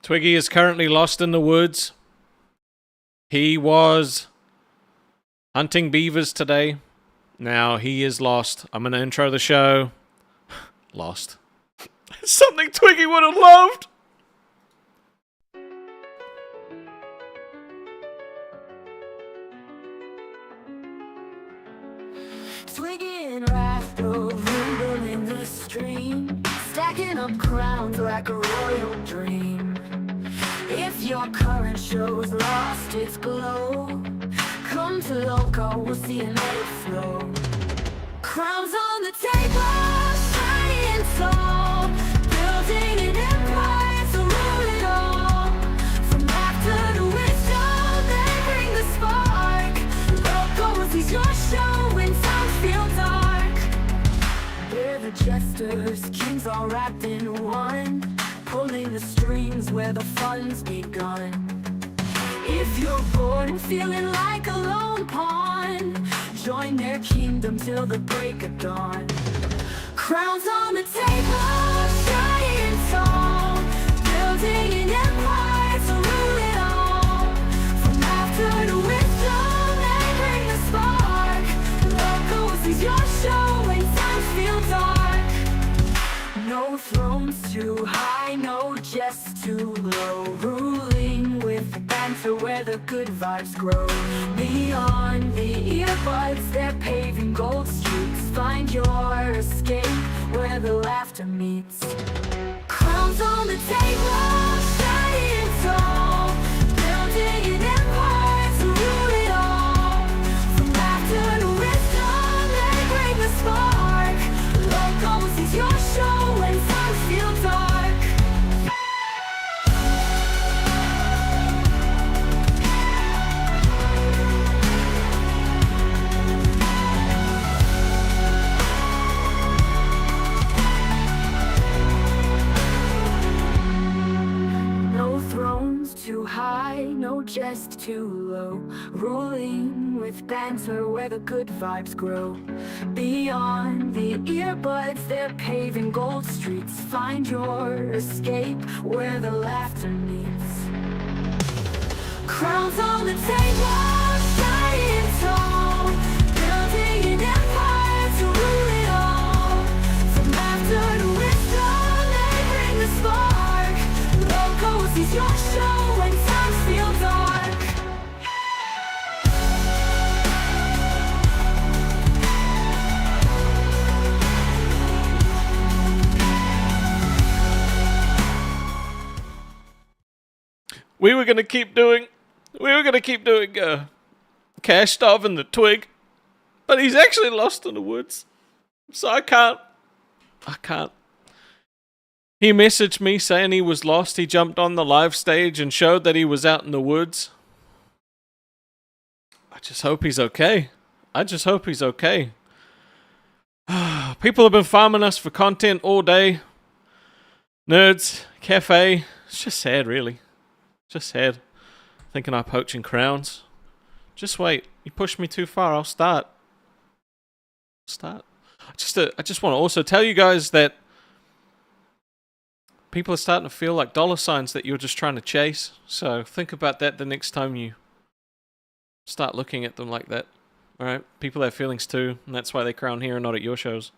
Twiggy is currently lost in the woods. He was hunting beavers today. Now he is lost. I'm going to intro the show. Lost. Something Twiggy would have loved. Twiggy and HTOV rumble in the stream, stacking up crowns like a royal dream. If your current show's lost its glow, come to Lolcow, we'll see an edit flow. Crowns on the table, shining tall, building an empire to rule it all. From laughter to wisdom, they bring the spark. Lolcow is your show when times feel dark. We're the jesters, kings all wrapped in one, pulling the strings where the fun's begun. If you're bored and feeling like a lone pawn, join their kingdom till the break of dawn. Crowns on the table, shining tall, building an empire to rule it all. From laughter to wisdom, they bring the spark. Lolcow is your show when times feel dark. No thrones too high, no jests too low, ruling with banter where the good vibes grow. Beyond the earbuds, they're paving gold streets. Find your escape where the laughter meets. Crowns on the table, shining tall, building an empire to rule it all. From laughter to wisdom, they bring the spark. Lolcow is your show when times feel dark. No thrones too high, no jest too low, ruling with banter where the good vibes grow. Beyond the earbuds, they're paving gold streets. Find your escape where the laughter meets. Crowns on the table, shining tall, building an empire to rule it all. From laughter to wisdom, they bring the spark. Lolcow is your show when times feel dark. We were gonna keep doing HTOV and the Twig, but he's actually lost in the woods, so I can't. He messaged me saying he was lost. He jumped on the live stage and showed that he was out in the woods. I just hope he's okay. People have been farming us for content all day. Nerds, cafe. It's just sad, really. Just sad. Thinking I'm poaching crowns. Just wait. You push me too far, I'll start. I just want to also tell you guys that people are starting to feel like dollar signs that you're just trying to chase. So think about that the next time you start looking at them like that. Alright? People have feelings too, and that's why they crown here and not at your shows.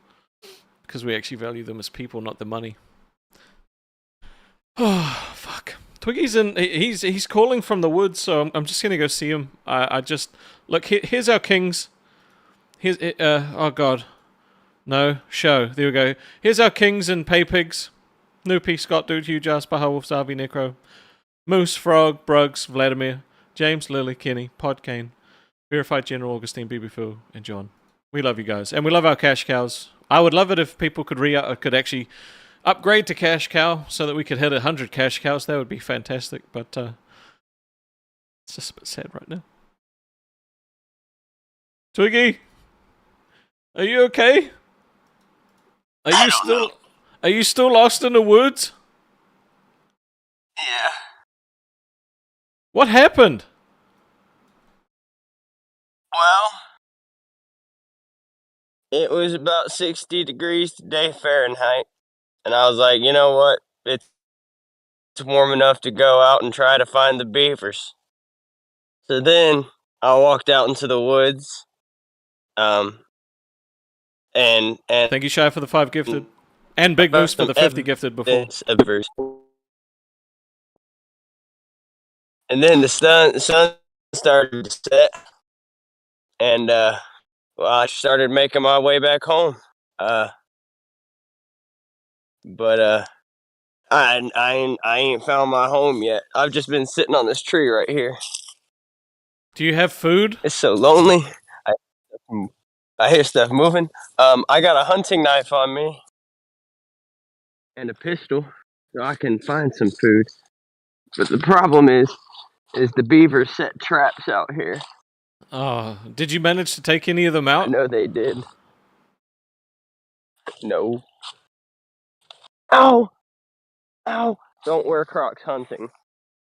Because we actually value them as people, not the money. Oh, fuck. Twiggy's in. He's calling from the woods, so I'm just gonna go see him. I just look. Here's our kings. Here's oh god, no show. There we go. Here's our kings and pay pigs. Noopy, Scott, Dude, Hugh, Jasper, Wolf, Zarvi, Necro, Moose, Frog, Brugs, Vladimir, James, Lily, Kenny, Podkane, Verified General, Augustine, BB Phil, and John. We love you guys, and we love our cash cows. I would love it if people could actually upgrade to cash cow so that we could hit 100 cash cows. That would be fantastic, but it's just a bit sad right now. Twiggy, are you okay? Are you still lost in the woods? Yeah. What happened? Well, it was about 60 degrees today Fahrenheit, and I was like, you know what? It's warm enough to go out and try to find the beavers. So then I walked out into the woods, and Thank you, Shy, for the 5 gifted. And Big Moose for the 50 gifted before. of beavers. And then the sun started to set, and well, I started making my way back home. But I ain't found my home yet. I've just been sitting on this tree right here. Do you have food? It's so lonely. I hear stuff moving. I got a hunting knife on me and a pistol, so I can find some food. But the problem is the beavers set traps out here. Oh, did you manage to take any of them I out? know they did. No. Ow! Ow! Don't wear Crocs hunting.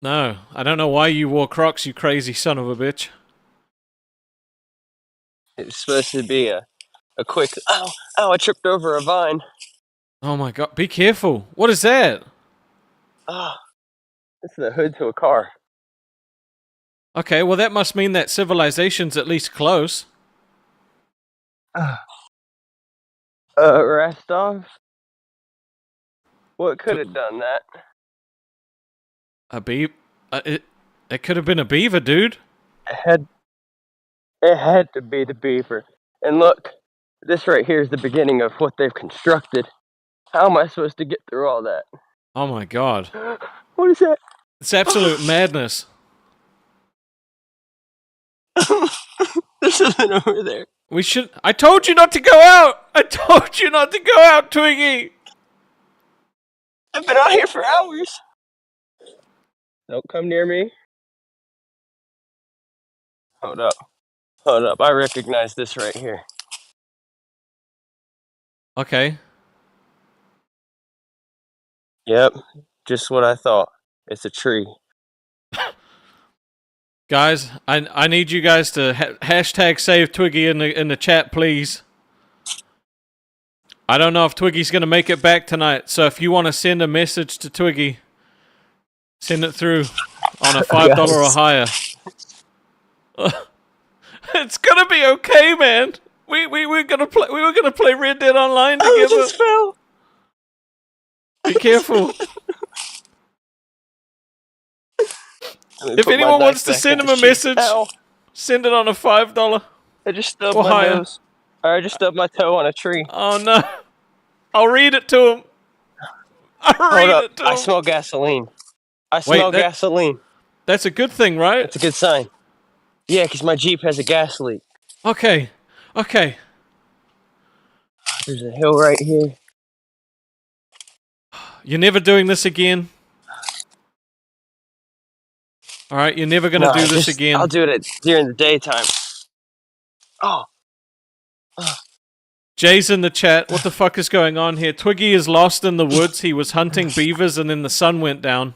No, I don't know why you wore Crocs, you crazy son of a bitch. It's supposed to be a quick. Ow! Ow! I tripped over a vine. Oh my god, be careful. What is that? Ah, it's the hood to a car. Okay, well that must mean that civilization's at least close. Rastov? What could have done that? A beaver? It could have been a beaver, dude. It had to be the beaver. And look, this right here is the beginning of what they've constructed. How am I supposed to get through all that? Oh my god. What is that? It's absolute madness. There's something over there. We should... I told you not to go out! I told you not to go out, Twiggy! I've been out here for hours. Don't come near me. Hold up. Hold up. I recognize this right here. Okay. Yep. Just what I thought. It's a tree. Guys, I need you guys to hashtag save Twiggy in the chat, please. I don't know if Twiggy's going to make it back tonight, so if you want to send a message to Twiggy, send it through on a $5 or higher. It's gonna be okay, man. We were gonna play Red Dead Online together. I just fell. Be careful. If anyone wants to send him a message, send it on a $5. I just stubbed my nose. I just stubbed my toe on a tree. Oh no! I'll read it to him. I smell gasoline. I smell gasoline. That's a good thing, right? That's a good sign. Yeah, because my Jeep has a gas leak. Okay. Okay. There's a hill right here. You're never doing this again. All right, you're never gonna do this again. I'll do it during the daytime. Oh. Jay's in the chat. What the fuck is going on here? Twiggy is lost in the woods. He was hunting beavers, and then the sun went down,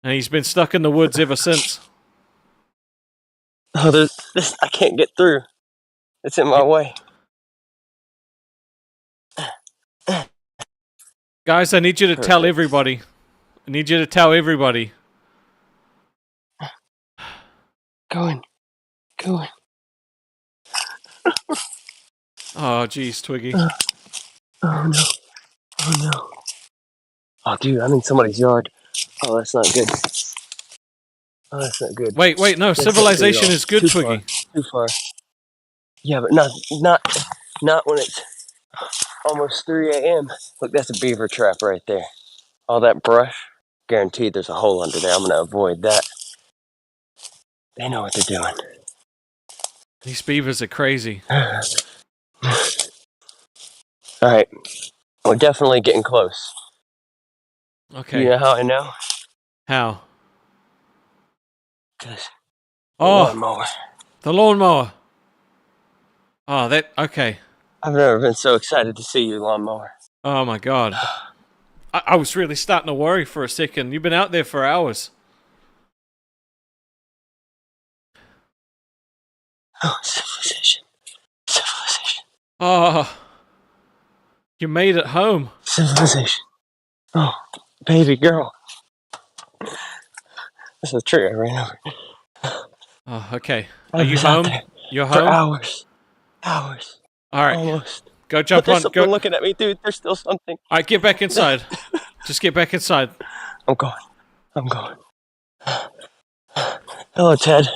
and he's been stuck in the woods ever since. Oh, this. I can't get through. It's in my way. Guys, I need you to tell everybody. I need you to tell everybody. Going. Oh, jeez, Twiggy. Oh no. Oh, dude, I'm in somebody's yard. Oh, that's not good. Oh, that's not good. Wait, no. That's civilization is good, Twiggy. Too far. Yeah, but not when it's almost 3 a.m. Look, that's a beaver trap right there. All that brush. Guaranteed there's a hole under there. I'm going to avoid that. They know what they're doing. These beavers are crazy. Alright. We're definitely getting close. Okay. You know how I know? How? Because lawnmower. The lawnmower. Oh, okay. I've never been so excited to see your lawnmower. Oh my god. I was really starting to worry for a second. You've been out there for hours. Oh, civilization. Oh. You made it home. Civilization. Oh. baby girl. This is a tree I ran over. Oh, okay. I Are you was out home? there You're for home? hours. Hours. All right. Almost. Go But jump there's on. something Go. looking at me, dude. There's still something. All right, get back inside. Just get back inside. I'm going. I'm going. Hello, Ted.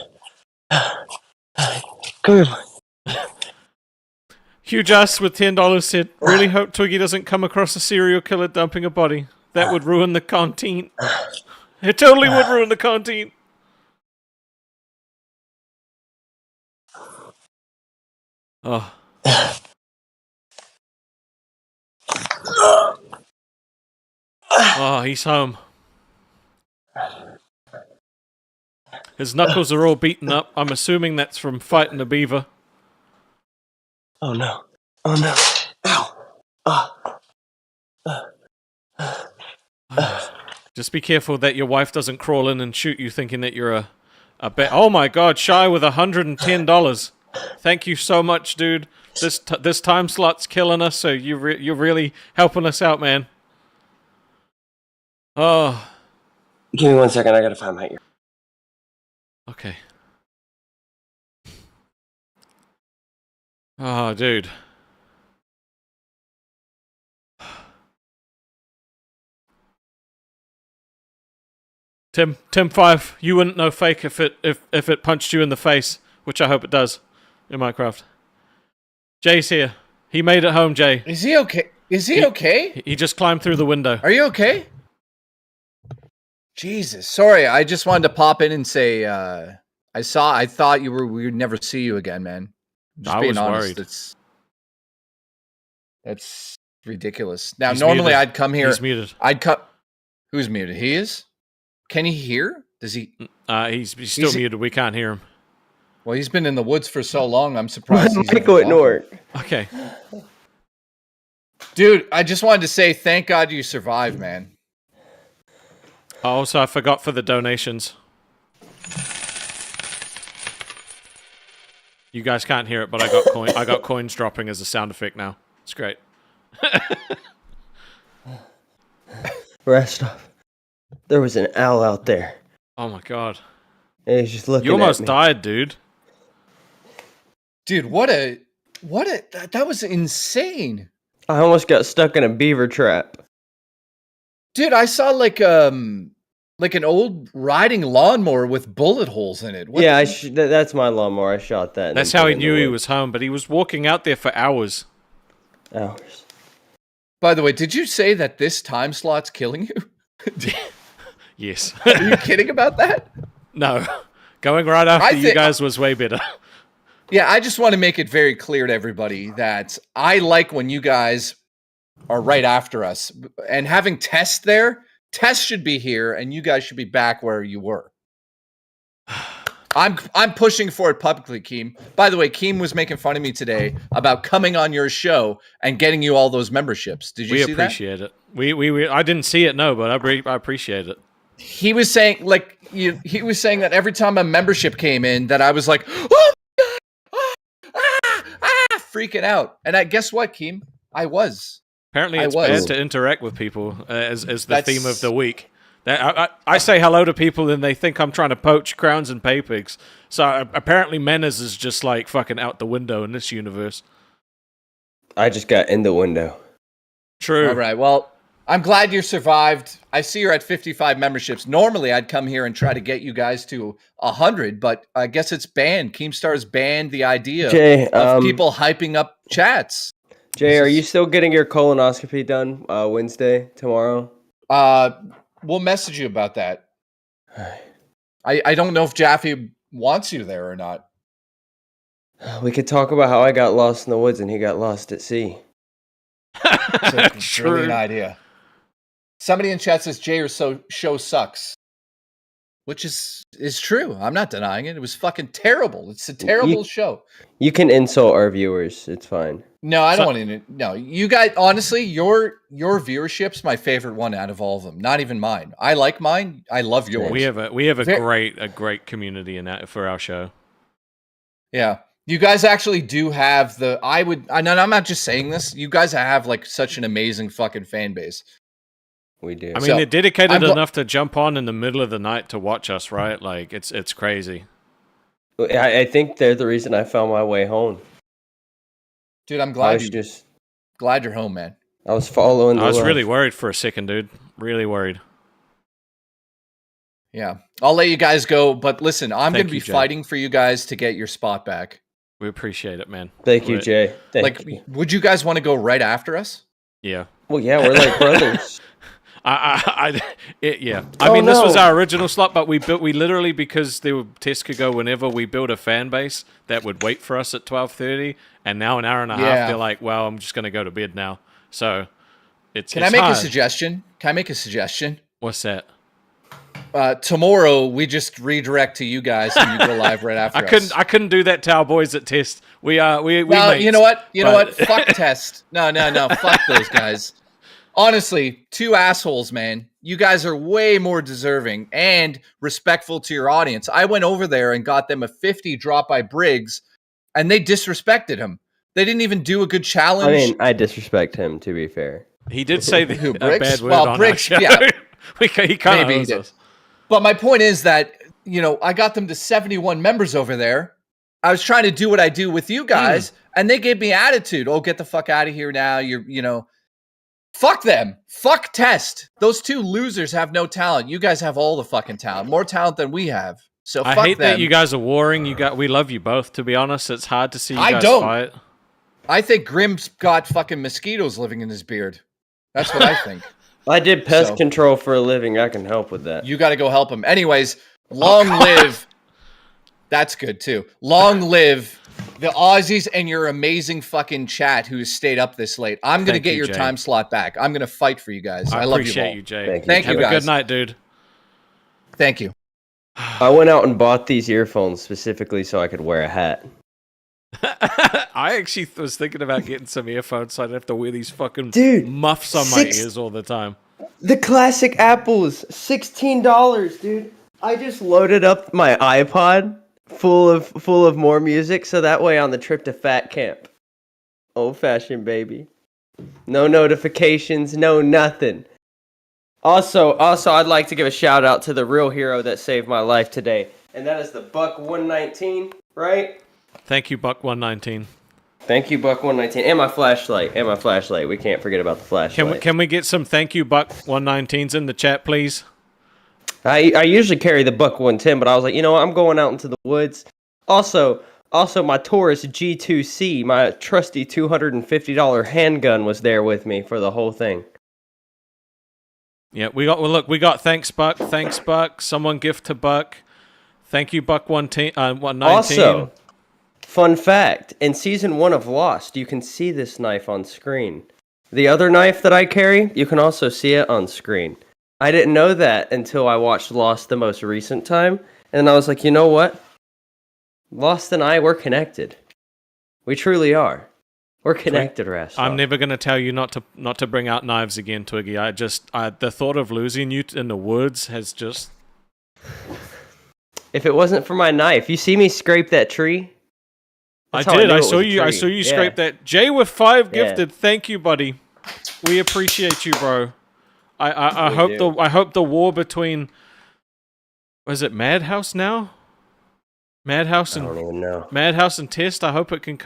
Come here. Huge ass with $10 said, really hope Twiggy doesn't come across a serial killer dumping a body. That would ruin the content. It totally would ruin the content. Oh. Oh, he's home. His knuckles are all beaten up. I'm assuming that's from fighting a beaver. Oh no. Oh no. Ow. Just be careful that your wife doesn't crawl in and shoot you thinking that you're a bet. Oh my god, Shy with $110. Thank you so much, dude. This time slot's killing us, so you're really helping us out, man. Oh. Give me 1 second. I gotta find my ear. Okay. Oh, dude. Tim 5, you wouldn't know fake if it punched you in the face, which I hope it does in Minecraft. Jay's here. He made it home, Jay. Is he okay? Is he okay? He just climbed through the window. Are you okay? Jesus, sorry. I just wanted to pop in and say I thought we would never see you again, man. Just I being was honest, worried. That's ridiculous. Now, He's normally muted. I'd come here. He's muted. I'd cut. Who's muted? He is. Can he hear? Does he? He's still muted. We can't hear him. Well, he's been in the woods for so long. I'm surprised. My he's mic even wouldn't talking. work. Okay. Dude, I just wanted to say thank God you survived, man. Also, I forgot for the donations. You guys can't hear it, but I got coins dropping as a sound effect now. It's great. Rest off. There was an owl out there. Oh my god. And he's just looking You almost at me. died, dude. Dude, that was insane. I almost got stuck in a beaver trap. Dude, I saw like an old riding lawnmower with bullet holes in it. What Yeah, the- that's my lawnmower. I shot that. and That's then how put he it in knew the he woods. was home, but he was walking out there for hours. Hours. By the way, did you say that this time slot's killing you? Yes. Are you kidding about that? No. Going right after you think- guys was way better. Yeah, I just want to make it very clear to everybody that I like when you guys are right after us. And having Tess there, Tess should be here and you guys should be back where you were. I'm pushing for it publicly, Keem. By the way, Keem was making fun of me today about coming on your show and getting you all those memberships. Did you We see that? appreciate it. We I didn't see it, no, but I appreciate it. He was saying he was saying that every time a membership came in that I was like, oh my God, freaking out. And guess what, Keem? I was. Apparently, I it's was. bad to interact with people as the That's- theme of the week. I say hello to people and they think I'm trying to poach crowns and pay pigs. So apparently manners is just like fucking out the window in this universe. I just got in the window. True. All right. Well, I'm glad you survived. I see you're at 55 memberships. Normally, I'd come here and try to get you guys to 100, but I guess it's banned. Keemstar's banned the idea Jay, of people hyping up chats. Jay, are you still getting your colonoscopy done Wednesday, tomorrow? We'll message you about that. I don't know if Jaffe wants you there or not. We could talk about how I got lost in the woods and he got lost at sea. It's a brilliant idea. Somebody in chat says Jay or show sucks, which is true. I'm not denying it. It was fucking terrible. It's a terrible show. You can insult our viewers. It's fine. No, I don't want to. No, you guys. Honestly, your viewership's my favorite one out of all of them. Not even mine. I like mine. I love yours. We have a great community in that for our show. Yeah. You guys actually do have and I'm not just saying this. You guys have like such an amazing fucking fan base. We do. I mean, So, they're dedicated I'm gl- enough to jump on in the middle of the night to watch us, right? Like, it's crazy. I think they're the reason I found my way home. Dude, I'm I glad was glad you're home, man. I was following the I was love. really worried for a second, dude. Really worried. Yeah. I'll let you guys go, but listen, I'm going Thank to be you, Jay. fighting for you guys to get your spot back. We appreciate it, man. Thank you, We're- Jay. Thank you. Would you guys want to go right after us? Yeah. Well, yeah, we're like brothers. Yeah. Oh, I mean, this was no. our original slot, but we literally, because there were tests could go whenever, we built a fan base that would wait for us at 12:30, and now an hour and a half, Yeah. they're like, well, I'm just going to go to bed now. So Can I make hard. a suggestion? Can I make a suggestion? What's that? Tomorrow we just redirect to you guys and you go live right after us. I couldn't do that to our boys at test. We Well, mates, you know what? You know but- what? Fuck test. No. Fuck those guys. Honestly, two assholes, man. You guys are way more deserving and respectful to your audience. I went over there and got them a 50 drop by Briggs, and they disrespected him. They didn't even do a good challenge. I mean, I disrespect him, to be fair. He did say Who, a Briggs? bad word Well, on Briggs, our show. yeah. He kind of Maybe he owes did. us. But my point is that, I got them to 71 members over there. I was trying to do what I do with you guys, and they gave me attitude. Oh, get the fuck out of here now. Fuck them. Fuck test. Those two losers have no talent. You guys have all the fucking talent. More talent than we have. So I fuck hate them. that you guys are warring. We love you both. To be honest, it's hard to see you I guys don't. fight. I think Grimm's got fucking mosquitoes living in his beard. That's what I think. I did pest So- control for a living. I can help with that. You got to go help him. Anyways, long live. That's good too. Long live the Aussies and your amazing fucking chat who has stayed up this late. I'm going to Thank get you, your Jay. time slot back. I'm going to fight for you guys. I love you appreciate all. you, Jay. Thank you. Thank you, Have a guys. good night, dude. Thank you. I went out and bought these earphones specifically so I could wear a hat. I actually was thinking about getting some earphones so I don't have to wear these fucking Dude, muffs on my ears all the time. The classic Apples, $16, dude. I just loaded up my iPod full of more music, so that way on the trip to Fat Camp, old fashioned baby, no notifications, no nothing. Also, I'd like to give a shout out to the real hero that saved my life today, and that is the Buck 119, right? Thank you, Buck 119. Thank you, Buck 119, and my flashlight, We can't forget about the flashlight. Can we get some thank you, Buck 119s in the chat, please? I usually carry the Buck 110, but I was like, you know what? I'm going out into the woods. Also, my Taurus G2C, my trusty $250 handgun was there with me for the whole thing. Yeah, we got thanks, Buck. Someone gift to Buck. Thank you, Buck 119. Also, fun fact, in Season 1 of Lost, you can see this knife on screen. The other knife that I carry, you can also see it on screen. I didn't know that until I watched Lost the most recent time, and I was like, you know what? Lost and I, we're connected. We truly are. We're connected, Rastar. I'm never gonna tell you not to bring out knives again, Twiggy. The thought of losing you in the woods has just. If it wasn't for my knife, you see me scrape that tree? I That's how did. knew I it saw was a you. I tree. saw you Yeah. scrape that. Jay with 5 Yeah. gifted. Thank you, buddy. We appreciate you, bro. I We hope do. I hope the war between. Was it Madhouse now? Madhouse I don't and even know. Madhouse and Test. I hope it can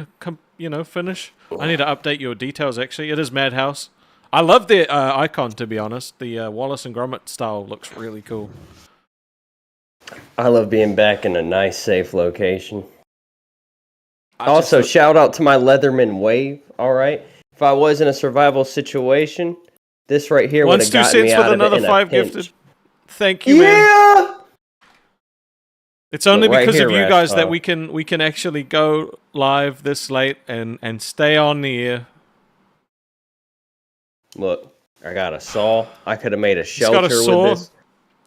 finish. I need to update your details. Actually, it is Madhouse. I love the icon, to be honest. The Wallace and Gromit style looks really cool. I love being back in a nice, safe location. Also, shout out to my Leatherman wave, alright? If I was in a survival situation, this right here would Once have 2 gotten me cents out with of it another in a 5 pinch. gifted. Thank you, man. Yeah! It's only Look, right because of here, you guys that Rascal. we can actually go live this late and stay on the air. Look, I got a saw. I could have made a got a shelter saw. with this.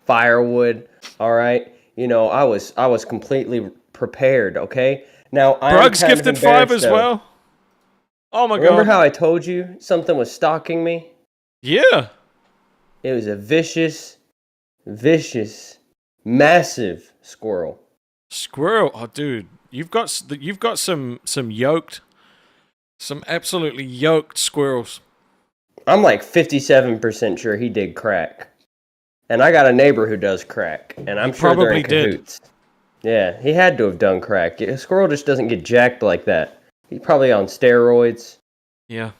Firewood, alright? You know, I was completely prepared, okay? Now, I'm Brug's kind of gifted 5 as embarrassed, though. well. Oh my Remember god. how I told you something was stalking me? Yeah. It was a vicious, massive squirrel. Squirrel. Oh dude, you've got some absolutely yoked squirrels. I'm like 57% sure he did crack. And I got a neighbor who does crack, and I'm sure they're in cahoots. Yeah, he had to have done crack. A squirrel just doesn't get jacked like that. He's probably on steroids. Yeah.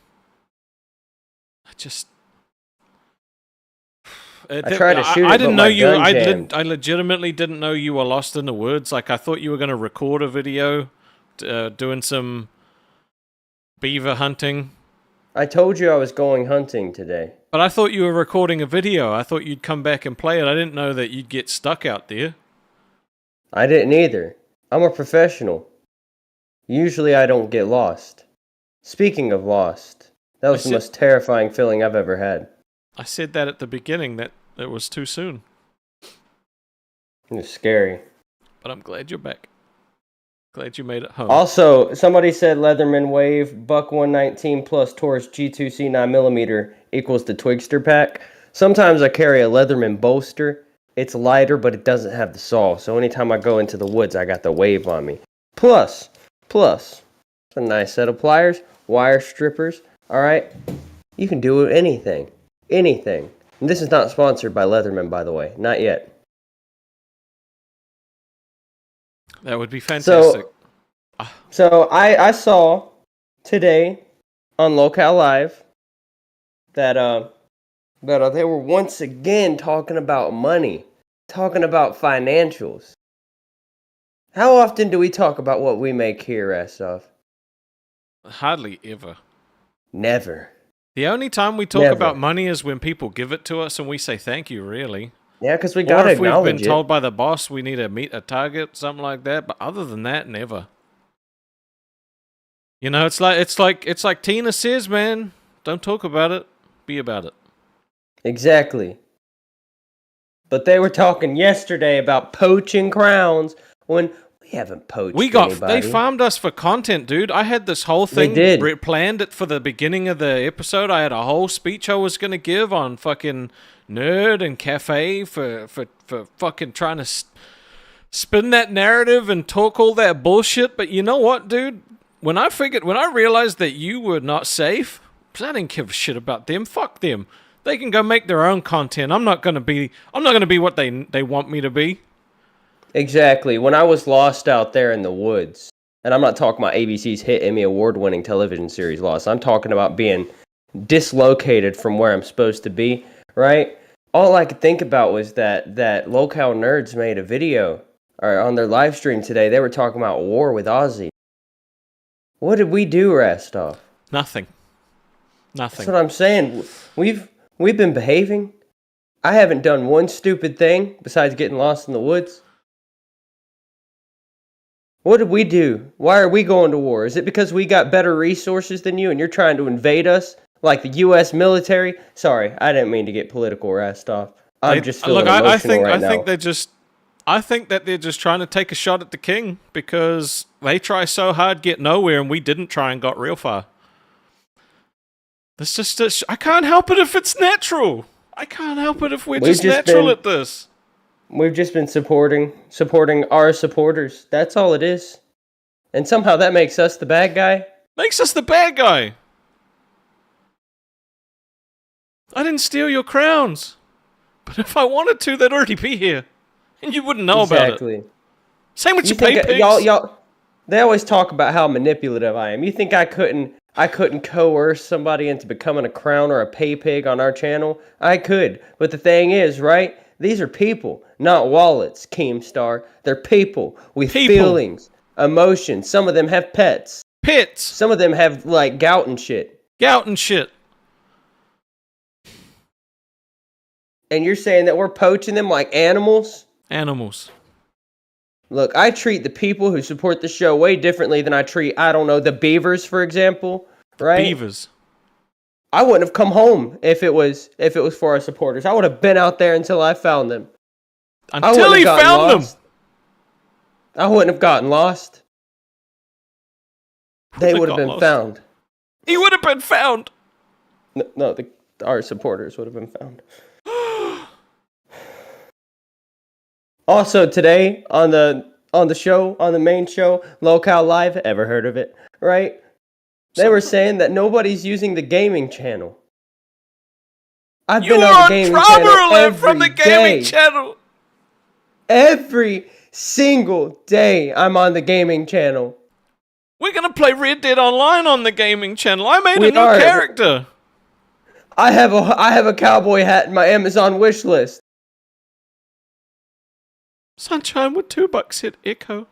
I tried to shoot it, I didn't but know my you. gun jammed. I legitimately didn't know you were lost in the woods. Like, I thought you were going to record a video doing some beaver hunting. I told you I was going hunting today. But I thought you were recording a video. I thought you'd come back and play it. I didn't know that you'd get stuck out there. I didn't either. I'm a professional. Usually I don't get lost. Speaking of lost, that was the most terrifying feeling I've ever had. I said that at the beginning, that it was too soon. It was scary. But I'm glad you're back. Glad you made it home. Also, somebody said Leatherman Wave Buck 119 plus Taurus G2C 9mm equals the Twigster pack. Sometimes I carry a Leatherman bolster. It's lighter, but it doesn't have the saw. So anytime I go into the woods, I got the Wave on me. Plus, it's a nice set of pliers, wire strippers. All right, you can do anything. And this is not sponsored by Leatherman, by the way. Not yet. That would be fantastic. So I saw today on Lolcow Live that they were once again talking about money, talking about financials. How often do we talk about what we make here, Rastov? Hardly ever. Never. The only time we talk about money is when people give it to us and we say thank you, really. Yeah, because we gotta acknowledge it. Or if we've been told by the boss we need to meet a target, something like that. But other than that, never. You know, it's like Tina says, man. Don't talk about it. Be about it. Exactly. But they were talking yesterday about poaching crowns when we haven't poached anybody. They farmed us for content, dude. I had this whole thing planned it for the beginning of the episode. I had a whole speech I was going to give on fucking nerd and cafe for fucking trying to spin that narrative and talk all that bullshit. But you know what, dude? When I realized that you were not safe, because I didn't give a shit about them. Fuck them. They can go make their own content. I'm not gonna be what they want me to be. Exactly. When I was lost out there in the woods, and I'm not talking about ABC's hit Emmy award-winning television series Lost. I'm talking about being dislocated from where I'm supposed to be, right? All I could think about was that Lolcow Nerds made a video on their live stream today. They were talking about war with Ozzy. What did we do, Rastov? Nothing. That's what I'm saying. We've been behaving. I haven't done one stupid thing besides getting lost in the woods. What did we do? Why are we going to war? Is it because we got better resources than you and you're trying to invade us like the U.S. military? Sorry, I didn't mean to get political, Rastov. I'm just feeling emotional right now. I think that they're just trying to take a shot at the king because they try so hard, get nowhere, and we didn't try and got real far. That's just I can't help it if it's natural. I can't help it if we're just natural at this. We've just been supporting our supporters. That's all it is. And somehow that makes us the bad guy. Makes us the bad guy. I didn't steal your crowns. But if I wanted to, they'd already be here. And you wouldn't know about it. Same with your pay pigs. Y'all, they always talk about how manipulative I am. You think I couldn't coerce somebody into becoming a crown or a pay pig on our channel? I could. But the thing is, right? These are people, not wallets, Keemstar. They're people with feelings, emotions. Some of them have pets. Some of them have, like, gout and shit. And you're saying that we're poaching them like animals? Animals. Look, I treat the people who support the show way differently than I treat, I don't know, the Beavers, for example. Right? Beavers. I wouldn't have come home if it was for our supporters. I would have been out there until I found them. Until he found them. I wouldn't have gotten lost. They would have been found. He would have been found. No, our supporters would have been found. Also today on the show, on the main show, Lolcow Live, ever heard of it, right? They were saying that nobody's using the gaming channel. I've You been were on the on gaming Trauma channel Alert from the every gaming day. channel. Every single day I'm on the gaming channel. We're gonna play Red Dead Online on the gaming channel. I made We a new are. character. I have a cowboy hat in my Amazon wish list. Sunshine with $2 hit echo.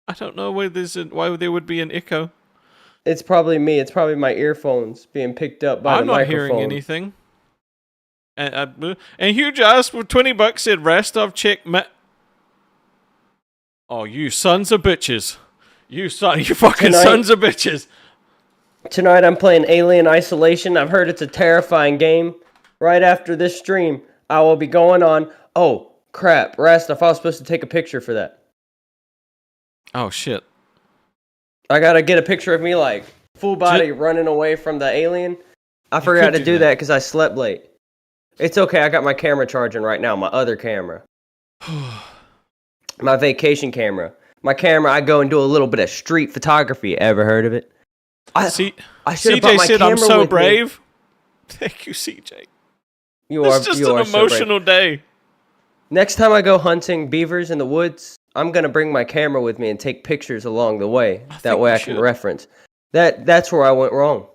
I don't know why there would be an echo. It's probably me. It's probably my earphones being picked up by the I'm not microphone. hearing anything. And Huge Ass with $20 said Rastov check Oh, you sons of bitches. You fucking sons of bitches. Tonight I'm playing Alien Isolation. I've heard it's a terrifying game. Right after this stream, I will be going on. Oh, crap. Rastov, I was supposed to take a picture for that. Oh, shit. I gotta get a picture of me, like, full body running away from the alien. I forgot to do that because I slept late. It's okay, I got my camera charging right now, my other camera. My vacation camera. My camera, I go and do a little bit of street photography. Ever heard of it? I should have brought CJ my said, camera I'm so with me. brave. Thank you, CJ. It's just an emotional day. Next time I go hunting beavers in the woods, I'm going to bring my camera with me and take pictures along the way. That way I can reference. That's where I went wrong.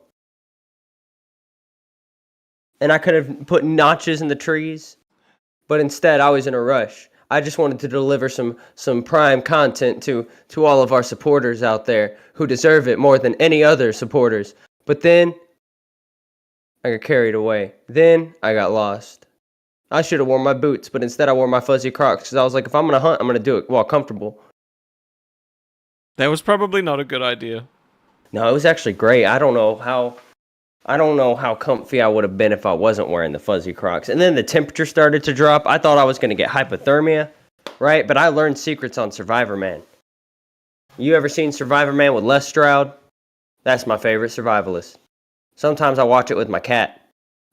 And I could have put notches in the trees, but instead I was in a rush. I just wanted to deliver some prime content to all of our supporters out there who deserve it more than any other supporters. But then I got carried away. Then I got lost. I should have worn my boots, but instead I wore my fuzzy Crocs because I was like, if I'm going to hunt, I'm going to do it while comfortable. That was probably not a good idea. No, it was actually great. I don't know how comfy I would have been if I wasn't wearing the fuzzy Crocs. And then the temperature started to drop. I thought I was going to get hypothermia, right? But I learned secrets on Survivor Man. You ever seen Survivor Man with Les Stroud? That's my favorite survivalist. Sometimes I watch it with my cat.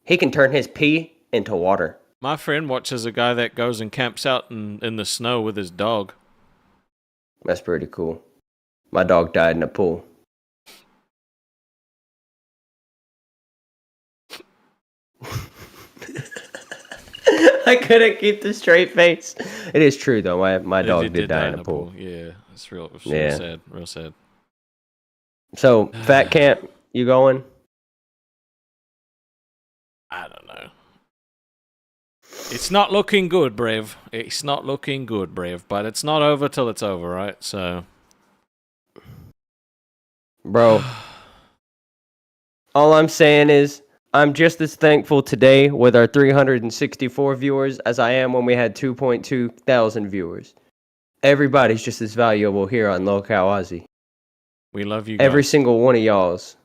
He can turn his pee into water. My friend watches a guy that goes and camps out in the snow with his dog. That's pretty cool. My dog died in a pool. I couldn't keep the straight face. It is true though. My dog did die in a pool. Yeah, it's real Yeah. sad. Real sad. So, Fat Camp, you going? I don't know. It's not looking good, Brave. It's not looking good, Brave. But it's not over till it's over, right? So, bro, all I'm saying is I'm just as thankful today with our 364 viewers as I am when we had 2.2 thousand viewers. Everybody's just as valuable here on Lolcow Aussie. we love you guys. Every single one of y'all's.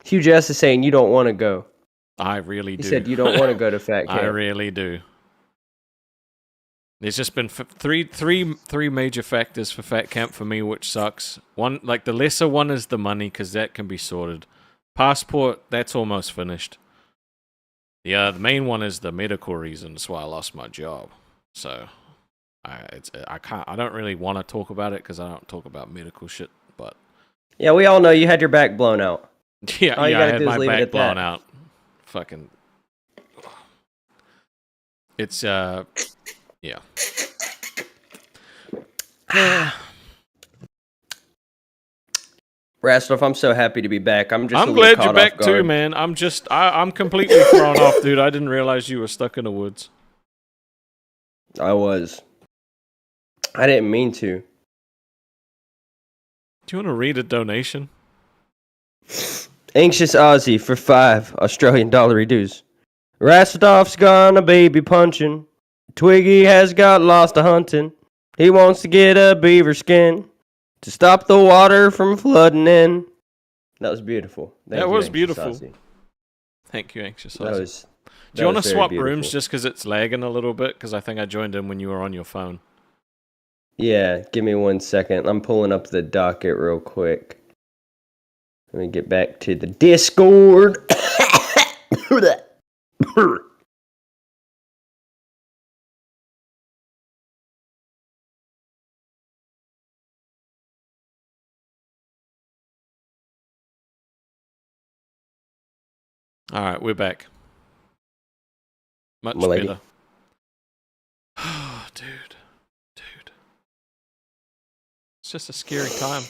Huge S is saying you don't want to go. I really do. He said you don't want to go to Fat Camp. I really do. There's just been three major factors for Fat Camp for me, which sucks. One, like the lesser one, is the money, because that can be sorted. Passport, that's almost finished. The main one is the medical reason. That's why I lost my job. So, I don't really want to talk about it because I don't talk about medical shit. But Yeah, we all know you had your back blown out. yeah, All you I gotta had do is my leave it back at blown that. out. Fucking. It's yeah. Rastov, I'm so happy to be back. I'm I'm glad you're back too, man. I'm completely thrown off, dude. I didn't realize you were stuck in the woods. I was. I didn't mean to. Do you want to read a donation? Anxious Aussie for $5 Australian dollar dues. Rastov's gone a baby punching. Twiggy has got lost a hunting. He wants to get a beaver skin to stop the water from flooding in. That was beautiful. That was Anxious beautiful. Aussie. Thank you, Anxious That Aussie. was. Do you want to swap rooms just because it's lagging a little bit? Because I think I joined in when you were on your phone. Yeah, give me 1 second. I'm pulling up the docket real quick. Let me get back to the Discord. All right, we're back. Much Milady. better. Oh, dude. It's just a scary time.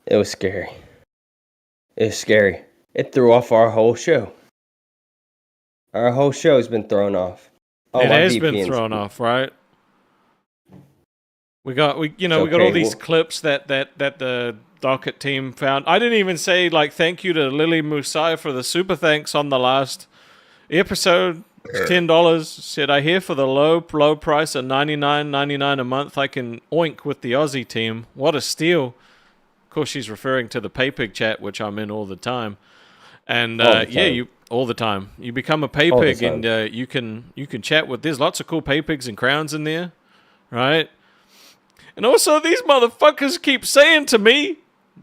It was scary. It was scary. It threw off our whole show. Our whole show's been thrown off. Oh, It my has been VPN's thrown off, right? We got It's all okay, these clips that the docket team found. I didn't even say like thank you to Lily Musai for the super thanks on the last episode. $10 said I hear for the low price of $99.99 a month I can oink with the Aussie team. What a steal! Of course, she's referring to the PayPig chat, which I'm in all the time. And all the time. You become a PayPig and you can chat with. There's lots of cool PayPigs and crowns in there, right? And also, these motherfuckers keep saying to me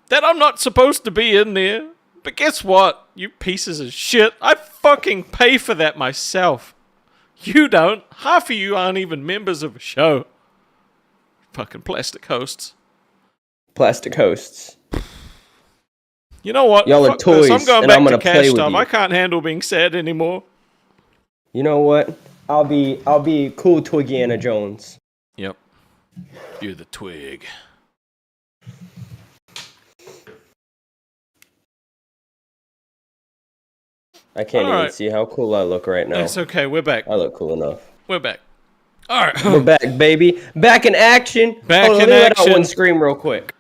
that I'm not supposed to be in there. But guess what, you pieces of shit? I fucking pay for that myself. You don't. Half of you aren't even members of a show. Fucking plastic hosts. Plastic hosts. You know what? Y'all are Fuck this. toys, I'm going and back I'm to gonna cash play with stuff. you. I can't handle being sad anymore. You know what? I'll be cool Twiggy Anna Jones. Yep. You're the Twig. I can't All even right. see how cool I look right now. That's okay. We're back. I look cool enough. We're back. All right. We're back, baby. Back in action. Back Hold on, in let me let out action. one scream real quick.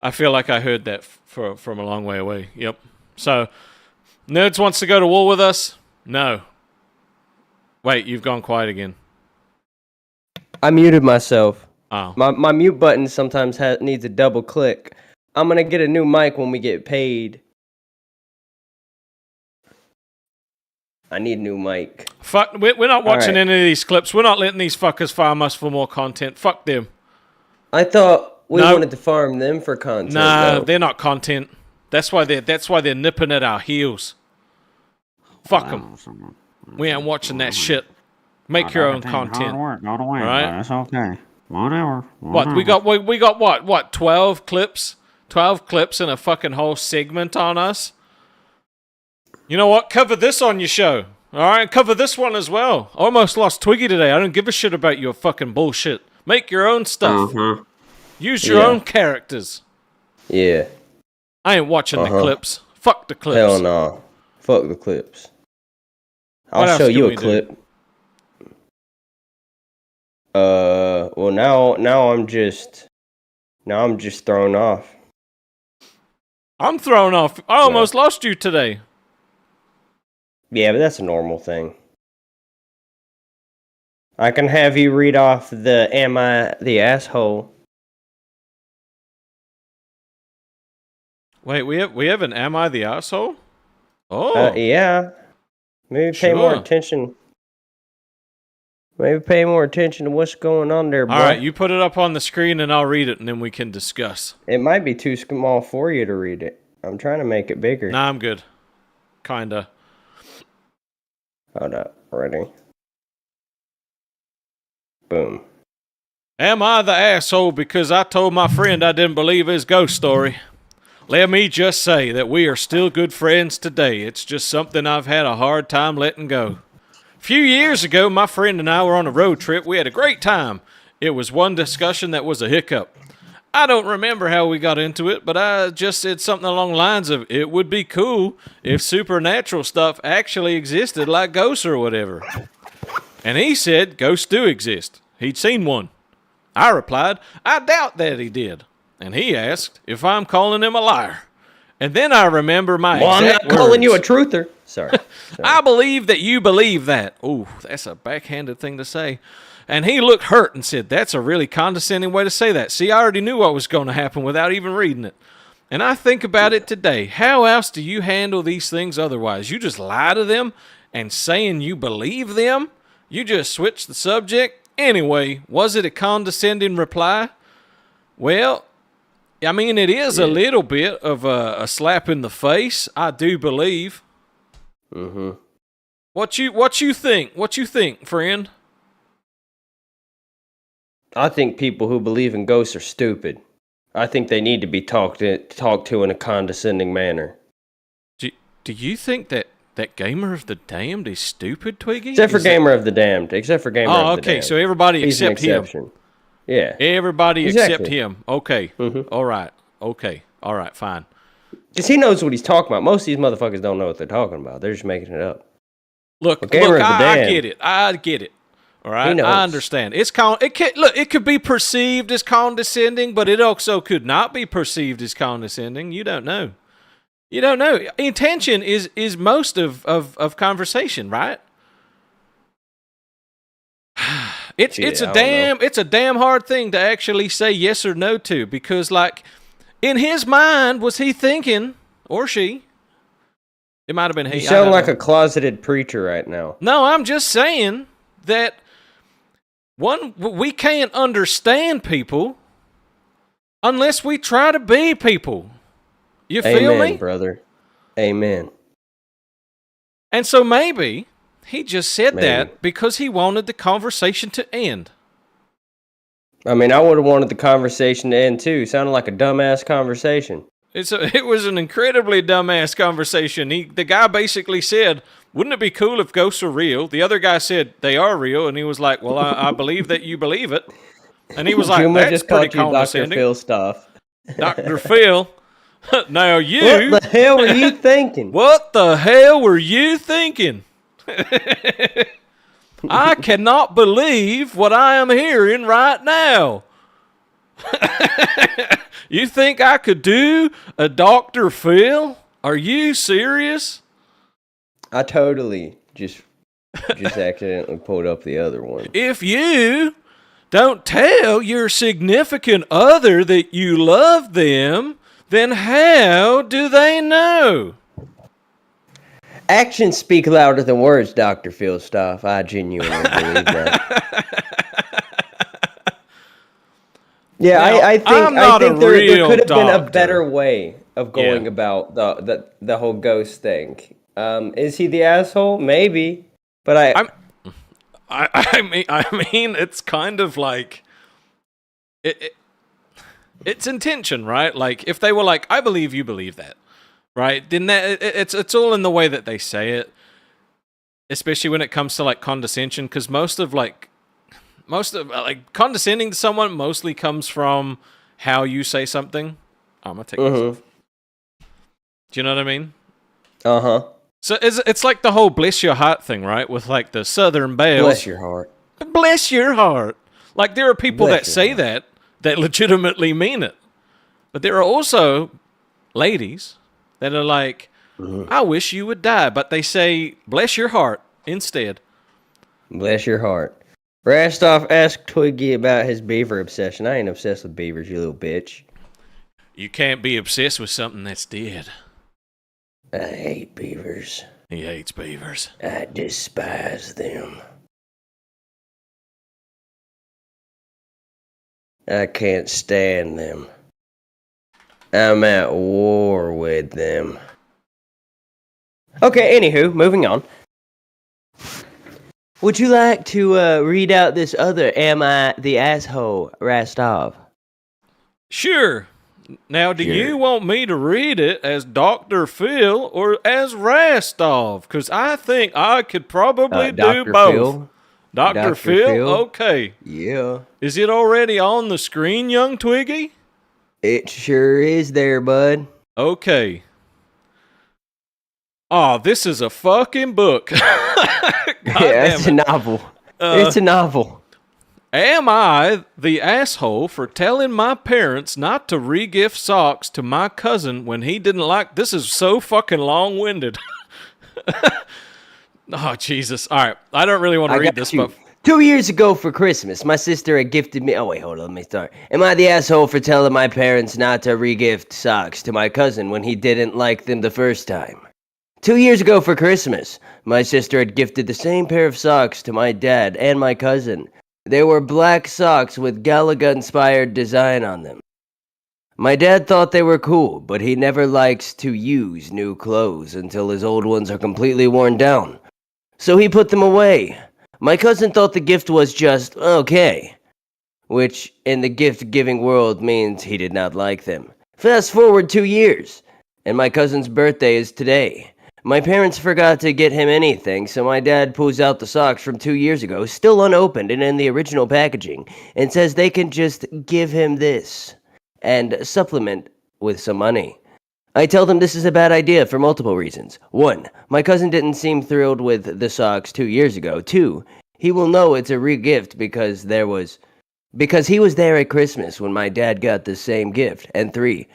I feel like I heard that from a long way away. Yep. So, Nerds wants to go to war with us? No. Wait, you've gone quiet again. I muted myself. Oh. My mute button sometimes needs a double click. I'm gonna get a new mic when we get paid. I need a new mic. Fuck, we're not watching All right. any of these clips. We're not letting these fuckers farm us for more content. Fuck them. I thought we No. wanted to farm them for content. Nah, though. they're not content. That's why they're nipping at our heels. Fuck them. We ain't watching that shit. Make your own content. Not away, Right? but it's okay. Whatever. What we got what 12 clips? 12 clips and a fucking whole segment on us. You know what? Cover this on your show. All right, cover this one as well. I almost lost Twiggy today. I don't give a shit about your fucking bullshit. Make your own stuff. Use your Yeah. own characters. Yeah. I ain't watching the clips. Fuck the clips. Hell no. Fuck the clips. What I'll else show can you we a do? clip. Well now I'm just thrown off. I'm thrown off. I almost lost you today. Yeah, but that's a normal thing. I can have you read off the "Am I the asshole?" Wait, we have an Am I the Asshole? Oh. Yeah. Maybe pay more Sure. attention. Maybe pay more attention to what's going on there, bro. All right, you put it up on the screen and I'll read it and then we can discuss. It might be too small for you to read it. I'm trying to make it bigger. Nah, I'm good. Kinda. Hold up. Ready? Boom. Am I the asshole because I told my friend I didn't believe his ghost story? Let me just say that we are still good friends today. It's just something I've had a hard time letting go. A few years ago, my friend and I were on a road trip. We had a great time. It was one discussion that was a hiccup. I don't remember how we got into it, but I just said something along the lines of, it would be cool if supernatural stuff actually existed like ghosts or whatever. And he said ghosts do exist. He'd seen one. I replied, I doubt that he did. And he asked if I'm calling him a liar. And then I remember my Well, I'm exact not calling you a words. truther. Sorry. I believe that you believe that. Ooh, that's a backhanded thing to say. And he looked hurt and said, that's a really condescending way to say that. See, I already knew what was going to happen without even reading it. And I think about it today. How else do you handle these things otherwise? You just lie to them and saying you believe them? You just switch the subject? Anyway, was it a condescending reply? Well, I mean, it is a little bit of a slap in the face, I do believe. Mm-hmm. What you think? What you think, friend? I think people who believe in ghosts are stupid. I think they need to be talked to in a condescending manner. Do you think that Gamer of the Damned is stupid, Twiggy? Except for Gamer of the Damned. Except for Gamer of the Damned. Oh, okay. So everybody He's except an exception. him. Yeah. Everybody Exactly. except him. Okay. Mm-hmm. All right. Okay. All right. Fine. Because he knows what he's talking about. Most of these motherfuckers don't know what they're talking about. They're just making it up. Look, Gamer of the I Damned, get it. I get it. All right. He knows. I understand. It could be perceived as condescending, but it also could not be perceived as condescending. You don't know. You don't know. Intention is most of conversation, right? It's a damn hard thing to actually say yes or no to, because like in his mind, was he thinking, or she? It might have been he. You sound like a closeted preacher right now. No, I'm just saying that we can't understand people unless we try to be people. You feel Amen, me? brother. Amen. And so maybe he just said that because he wanted the conversation to end. I mean, I would have wanted the conversation to end too. Sounded like a dumbass conversation. It was an incredibly dumbass conversation. The guy basically said, wouldn't it be cool if ghosts are real? The other guy said, they are real. And he was like, well, I believe that you believe it. And he was like, Juma that's just pretty called you condescending. Dr. Phil stuff. Dr. Phil. Now you... What the hell were you thinking? What the hell were you thinking? I cannot believe what I am hearing right now. You think I could do a Dr. Phil? Are you serious? I totally just accidentally pulled up the other one. If you don't tell your significant other that you love them, then how do they know? Actions speak louder than words, Dr. Phil stuff. I genuinely believe that. Yeah, Now, I think there could have been a better way of going about the whole ghost thing. Is he the asshole? Maybe, but I mean, it's kind of like it's intention, right? Like if they were like, I believe you believe that, right? Then it's all in the way that they say it, especially when it comes to like condescension, because most of condescending to someone mostly comes from how you say something. I'm gonna take this off. Do you know what I mean? Uh-huh. So it's like the whole bless your heart thing, right? With like the Southern Belles. Bless your heart. Bless your heart. Like there are people that say that legitimately mean it. But there are also ladies that are like, I wish you would die. But they say, bless your heart instead. Bless your heart. Rastoff asked Twiggy about his beaver obsession. I ain't obsessed with beavers, you little bitch. You can't be obsessed with something that's dead. I hate beavers. He hates beavers. I despise them. I can't stand them. I'm at war with them. Okay, anywho, moving on. Would you like to read out this other Am I the Asshole, Rastov? Sure. Now, do you want me to read it as Dr. Phil or as Rastov? Because I think I could probably do both. Phil? Dr. Phil? Okay. Yeah. Is it already on the screen, young Twiggy? It sure is there, bud. Okay. Oh, this is a fucking book. Yeah, it's a novel. It's a novel. Am I the asshole for telling my parents not to re-gift socks to my cousin when he didn't like... This is so fucking long-winded. Oh, Jesus. All right. I don't really want to read this, but... 2 years ago for Christmas, my sister had gifted me... Oh, wait, hold on. Let me start. Am I the asshole for telling my parents not to re-gift socks to my cousin when he didn't like them the first time? 2 years ago for Christmas, my sister had gifted the same pair of socks to my dad and my cousin. They were black socks with Galaga-inspired design on them. My dad thought they were cool, but he never likes to use new clothes until his old ones are completely worn down. So he put them away. My cousin thought the gift was just okay. which in the gift-giving world means he did not like them. Fast forward 2 years, and my cousin's birthday is today. My parents forgot to get him anything, so my dad pulls out the socks from 2 years ago, still unopened and in the original packaging, and says they can just give him this and supplement with some money. I tell them this is a bad idea for multiple reasons. 1, my cousin didn't seem thrilled with the socks 2 years ago. 2, he will know it's a re-gift because he was there at Christmas when my dad got the same gift. And 3,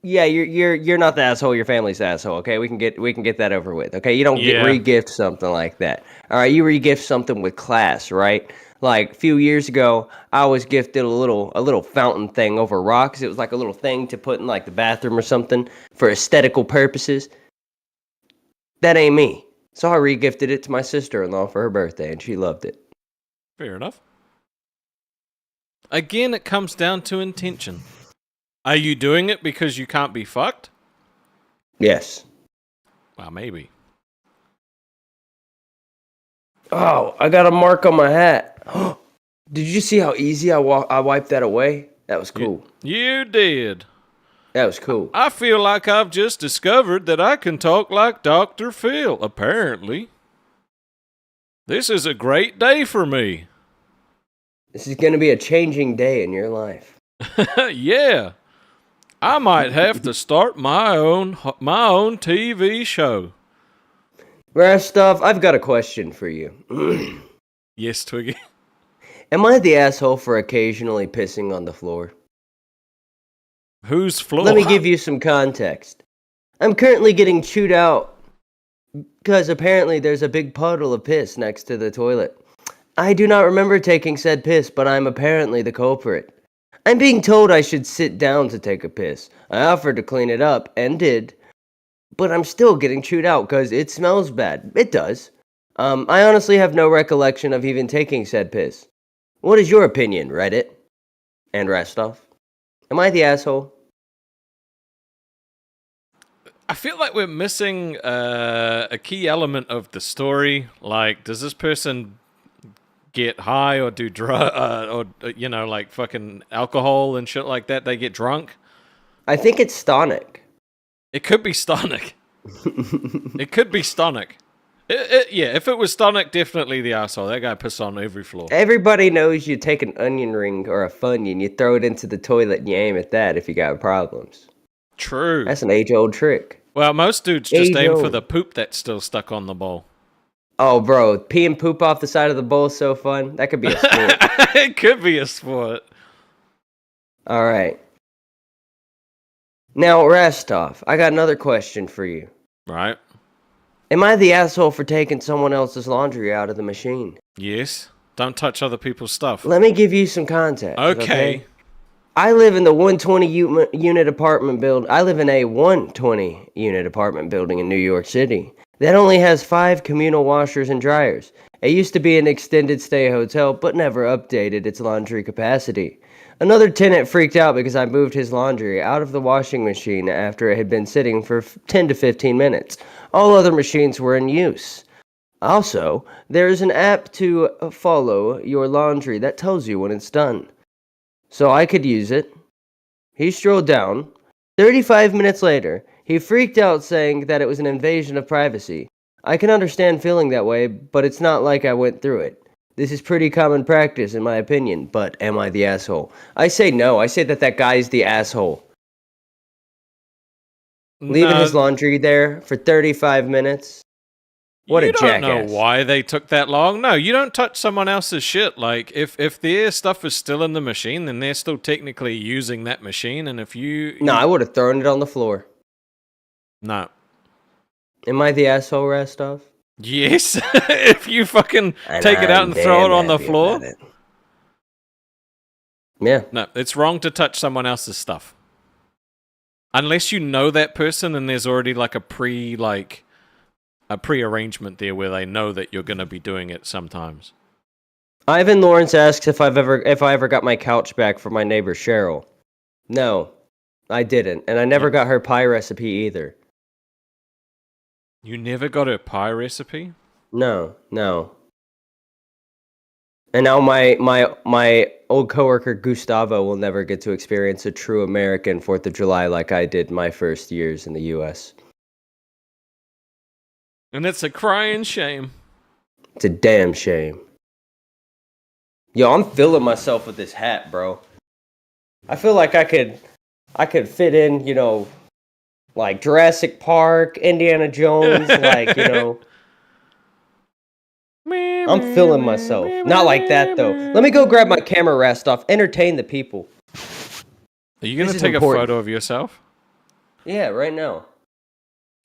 you're not the asshole. Your family's the asshole. Okay, we can get that over with. Okay, you don't get re-gift something like that. All right, you re-gift something with class, right? Like a few years ago, I was gifted a little fountain thing over rocks. It was like a little thing to put in like the bathroom or something for aesthetical purposes. That ain't me. So I re-gifted it to my sister-in-law for her birthday, and she loved it. Fair enough. Again, it comes down to intention. Are you doing it because you can't be fucked? Yes. Well, maybe. Oh, I got a mark on my hat. Did you see how easy I wiped that away? That was cool. You did. That was cool. I feel like I've just discovered that I can talk like Dr. Phil, apparently. This is a great day for me. This is going to be a changing day in your life. Yeah. I might have to start my own TV show. Rastov, I've got a question for you. Yes, Twiggy. Am I the asshole for occasionally pissing on the floor? Whose floor? Let me give you some context. I'm currently getting chewed out because apparently there's a big puddle of piss next to the toilet. I do not remember taking said piss, but I'm apparently the culprit. I'm being told I should sit down to take a piss. I offered to clean it up, and did. But I'm still getting chewed out because it smells bad. It does. I honestly have no recollection of even taking said piss. What is your opinion, Reddit? And Rastov? Am I the asshole? I feel like we're missing a key element of the story. Like, does this person get high or do like fucking alcohol and shit like that? They get drunk? I think it's stonic. It could be stonic. It could be stonic. Yeah, if it was stonic, definitely the asshole. That guy pissed on every floor. Everybody knows you take an onion ring or a Funyun, you throw it into the toilet and you aim at that if you got problems. True. That's an age-old trick. Well, most dudes just aim for the poop that's still stuck on the bowl. Oh, bro, pee and poop off the side of the bowl is so fun. That could be a sport. It could be a sport. All right. Now, Rastov, I got another question for you. Right. Am I the asshole for taking someone else's laundry out of the machine? Yes. Don't touch other people's stuff. Let me give you some context. Okay. I live in the 120 unit apartment building. I live in a 120 unit apartment building in New York City that only has 5 communal washers and dryers. It used to be an extended stay hotel, but never updated its laundry capacity. Another tenant freaked out because I moved his laundry out of the washing machine after it had been sitting for 10 to 15 minutes. All other machines were in use. Also, there is an app to follow your laundry that tells you when it's done. So I could use it. He strolled down. 35 minutes later, he freaked out saying that it was an invasion of privacy. I can understand feeling that way, but it's not like I went through it. This is pretty common practice, in my opinion, but am I the asshole? I say no. I say that guy's the asshole. Leaving his laundry there for 35 minutes? What a jackass. You don't know why they took that long. No, you don't touch someone else's shit. Like, if their stuff is still in the machine, then they're still technically using that machine, and if you... No, I would have thrown it on the floor. No. Am I the asshole, Rastov? Yes, if you fucking take it out and throw it on the floor. Yeah. No, it's wrong to touch someone else's stuff. Unless you know that person and there's already like a pre-arrangement there where they know that you're going to be doing it sometimes. Ivan Lawrence asks if I ever got my couch back from my neighbor Cheryl. No, I didn't, and I never got her pie recipe either. You never got her pie recipe? No. And now my old coworker Gustavo will never get to experience a true American 4th of July like I did my first years in the U.S. And it's a crying shame. It's a damn shame. Yo, I'm feeling myself with this hat, bro. I feel like I could fit in, you know, like Jurassic Park, Indiana Jones, like, you know. I'm feeling myself. Not like that, though. Let me go grab my camera rest off. Entertain the people. Are you going to This is take important. a photo of yourself? Yeah, right now.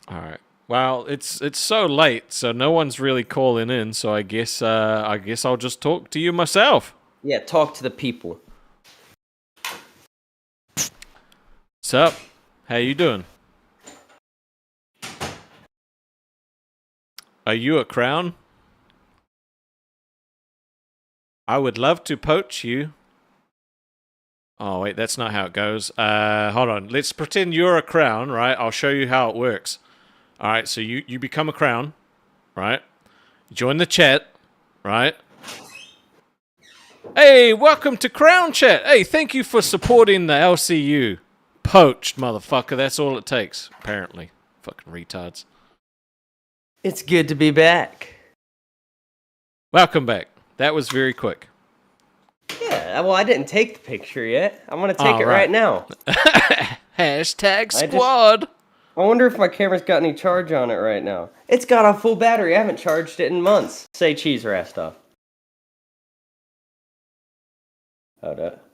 All right. Well, it's so late, so no one's really calling in. So I guess I'll just talk to you myself. Yeah, talk to the people. Sup? How you doing? Are you a crown? I would love to poach you. Oh, wait, that's not how it goes. Hold on. Let's pretend you're a crown, right? I'll show you how it works. All right, so you become a crown, right? Join the chat, right? Hey, welcome to Crown Chat. Hey, thank you for supporting the LCU. Poached, motherfucker. That's all it takes, apparently. Fucking retards. It's good to be back. Welcome back. That was very quick. Yeah, well, I didn't take the picture yet. I'm going to take Oh, it right. right now. Hashtag squad. I wonder if my camera's got any charge on it right now. It's got a full battery. I haven't charged it in months. Say cheese rest off. Hold up.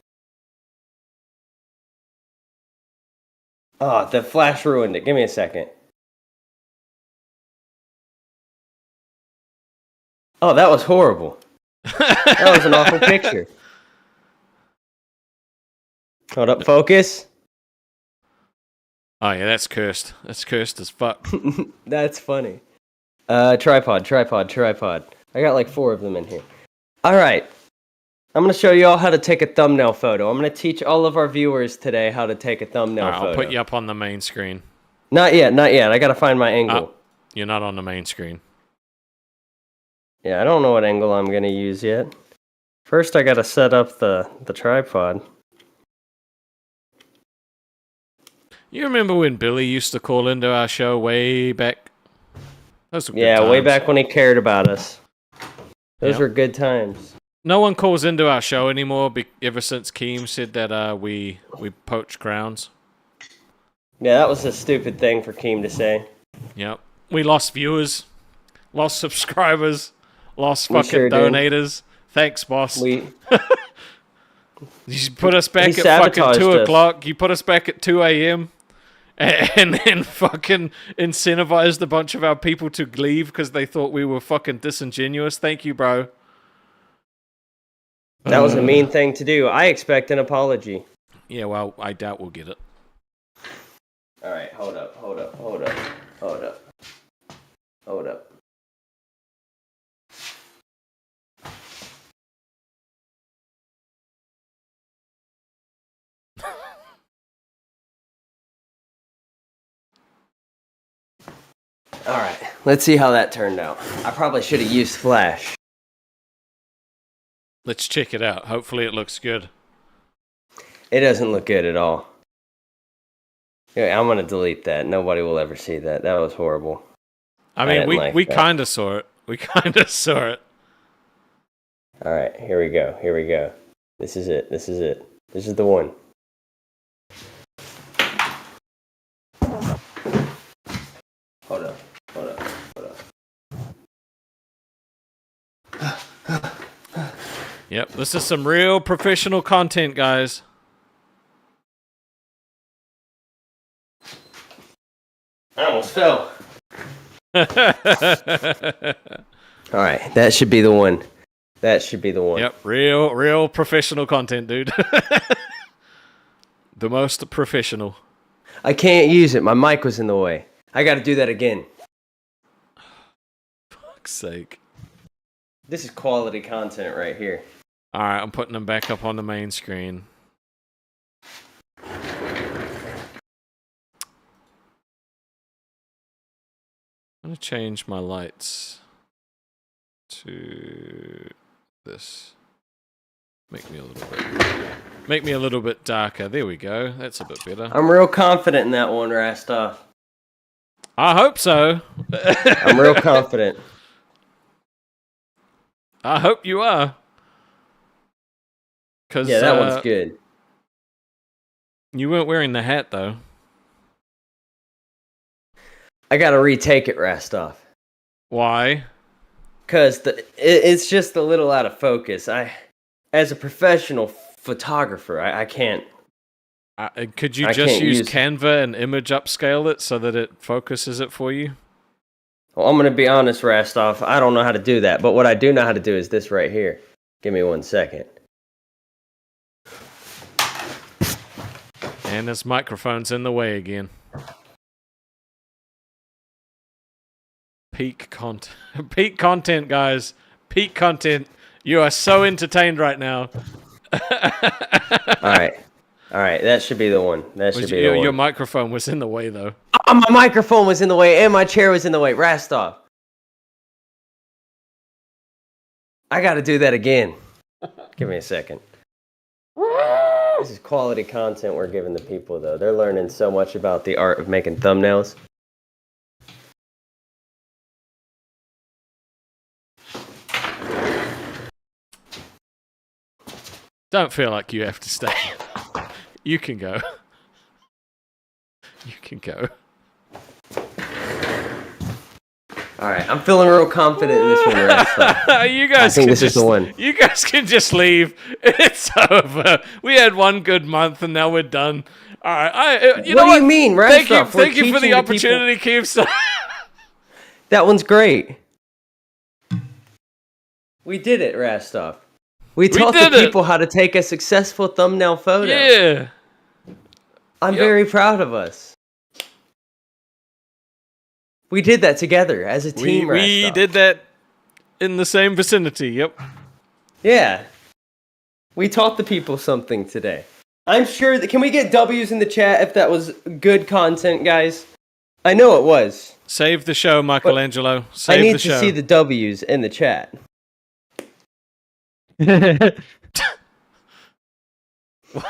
Oh, the flash ruined it. Give me a second. Oh, that was horrible. That was an awful picture. Hold up, focus. Oh, yeah, that's cursed. That's cursed as fuck. That's funny. Tripod. I got like 4 of them in here. All right. I'm going to show you all how to take a thumbnail photo. I'm going to teach all of our viewers today how to take a thumbnail All right, photo. I'll put you up on the main screen. Not yet. I got to find my angle. You're not on the main screen. Yeah, I don't know what angle I'm going to use yet. First, I got to set up the tripod. You remember when Billy used to call into our show way back? Those were good Yeah, way times. back when he cared about us. Those Yep. were good times. No one calls into our show anymore ever since Keem said that we poach crowns. Yeah, that was a stupid thing for Keem to say. Yep. We lost viewers, lost subscribers, lost We fucking sure did. donators. Thanks, boss. We You put us back He at fucking sabotaged 2 us. o'clock. You put us back at 2 a.m. and then fucking incentivized a bunch of our people to leave because they thought we were fucking disingenuous. Thank you, bro. That was a mean thing to do. I expect an apology. Yeah, well, I doubt we'll get it. All right, hold up. All right, let's see how that turned out. I probably should have used Flash. Let's check it out. Hopefully it looks good. It doesn't look good at all. Yeah, I'm gonna delete that. Nobody will ever see that. That was horrible. I mean, didn't like we that. kind of saw it. We kind of saw it. All right, here we go. This is it. This is the one. Hold up. Yep, this is some real professional content, guys. I almost fell. All right, that should be the one. Yep, real professional content, dude. The most professional. I can't use it. My mic was in the way. I got to do that again. Fuck's sake. This is quality content right here. All right, I'm putting them back up on the main screen. I'm going to change my lights to this. Make me a little bit darker. There we go. That's a bit better. I'm real confident in that one, Rastov. I hope so. I'm real confident. I hope you are. Cause, yeah, that one's good. You weren't wearing the hat, though. I gotta retake it, Rastov. Why? Because it's just a little out of focus. As a professional photographer, I can't. Could you I just can't use use- Canva and image upscale it so that it focuses it for you? Well, I'm gonna be honest, Rastov. I don't know how to do that, but what I do know how to do is this right here. Give me 1 second. And his microphone's in the way again. Peak content. Peak content, guys. Peak content. You are so entertained right now. All right. That should be the one. That should be the one. Your microphone was in the way, though. Oh, my microphone was in the way, and my chair was in the way. Rastov. I got to do that again. Give me a second. This is quality content we're giving the people, though. They're learning so much about the art of making thumbnails. Don't feel like you have to stay. You can go. You can go. All right, I'm feeling real confident in this one. Rastov. You guys I think can this is the one. You guys can just leave. It's over. We had one good month, and now we're done. All right. You know What do you mean, Rastov? Thank you for the opportunity, Keeps. That one's great. We did it, Rastov. We taught the people how to take a successful thumbnail photo. Yeah. I'm very proud of us. We did that together as a team, We Rastov. did that in the same vicinity, yep. Yeah. We taught the people something today. I'm sure that... Can we get W's in the chat if that was good content, guys? I know it was. Save the show, Michelangelo. Save I need the show. to see the W's in the chat. Why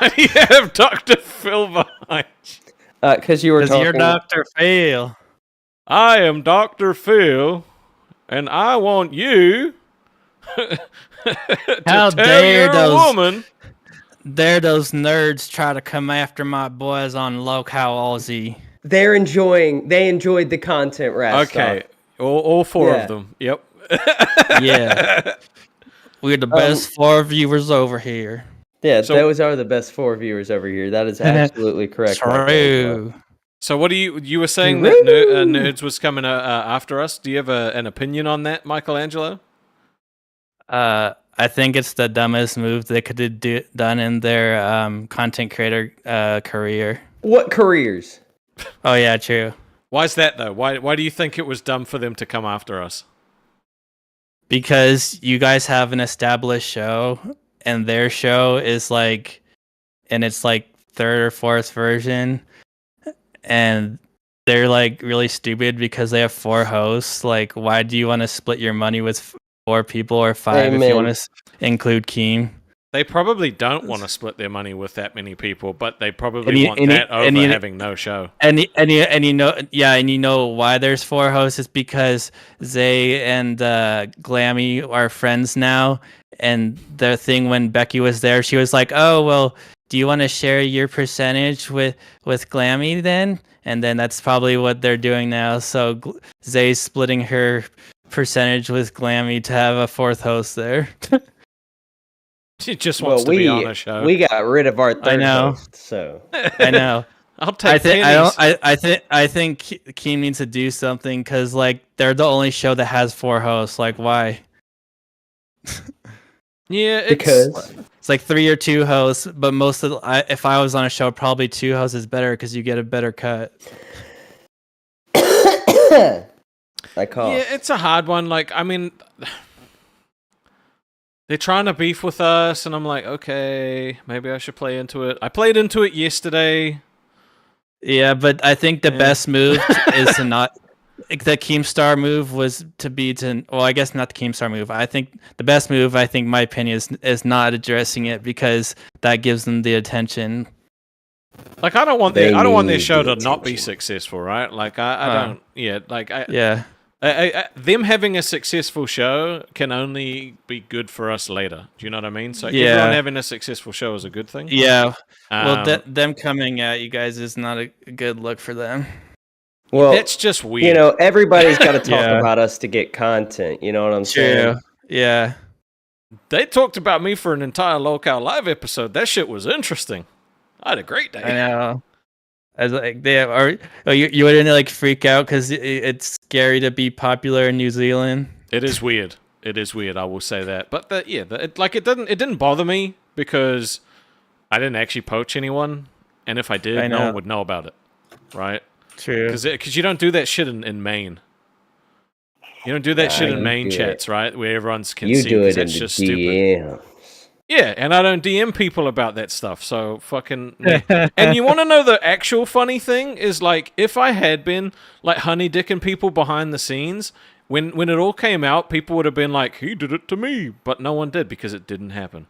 do you have Dr. Phil behind you? Because you were talking... you're Dr. Phil. I am Dr. Phil, and I want you to How tell dare your those- woman. Dare those nerds try to come after my boys on Lolcow Aussie. They enjoyed the content, Rastov. Okay, all four Yeah. of them. Yep. Yeah. We're the best 4 viewers over here. Yeah, So- those are the best 4 viewers over here. That is absolutely correct. True. So what do you were saying that nerds was coming after us? Do you have an opinion on that, Michelangelo? I think it's the dumbest move they could have done in their content creator career. What careers? Oh yeah, true. Why is that though? Why do you think it was dumb for them to come after us? Because you guys have an established show, and their show is like, and it's like 3rd or 4th version, and they're like really stupid because they have 4 hosts. Like, why do you want to split your money with 4 people or 5 if you want to include Keem? They probably don't want to split their money with that many people, but they probably want that over having no show. And you know why there's 4 hosts is because Zay and Glammy are friends now. And the thing when Becky was there, she was like, "Oh well, do you want to share your percentage with Glammy then?" And then that's probably what they're doing now. So Zay's splitting her percentage with Glammy to have a 4th host there. She just wants to be on a show. We got rid of our 3rd know. host, so I know. I'll take pennies. I think Keem needs to do something because like they're the only show that has 4 hosts. Like why? Yeah, because It's like 3 or 2 hosts, but most of if I was on a show, probably 2 hosts is better because you get a better cut. I call. Yeah, it's a hard one. Like, I mean, they're trying to beef with us, and I'm like, okay, maybe I should play into it. I played into it yesterday. Yeah, but I think the best move is to not the Keemstar move was well, I guess not the Keemstar move. I think the best move, my opinion, is not addressing it because that gives them the attention. Like I don't want They their need show the to not be attention. successful, right? Like I don't. Yeah. Like Yeah. them having a successful show can only be good for us later. Do you know what I mean? So Yeah. everyone having a successful show is a good thing. Yeah. Well, Um, them coming at you guys is not a good look for them. Well, that's just weird. you know, everybody's got to talk Yeah. about us to get content. You know what I'm saying? True. Yeah. They talked about me for an entire Lolcow live episode. That shit was interesting. I had a great day. I know. I was like, you wouldn't like freak out because it's scary to be popular in New Zealand. It is weird. It is weird. I will say that. But it didn't bother me because I didn't actually poach anyone, and if I did, no one would know about it, right? True. Because you don't do that shit in Maine. You don't do that shit in Maine chats, right? Where everyone's can You see. do it in That's the just stupid. DM. Yeah, and I don't DM people about that stuff, so fucking... And you want to know the actual funny thing? Is, like, if I had been, like, honey dicking people behind the scenes, when it all came out, people would have been like, he did it to me, but no one did because it didn't happen.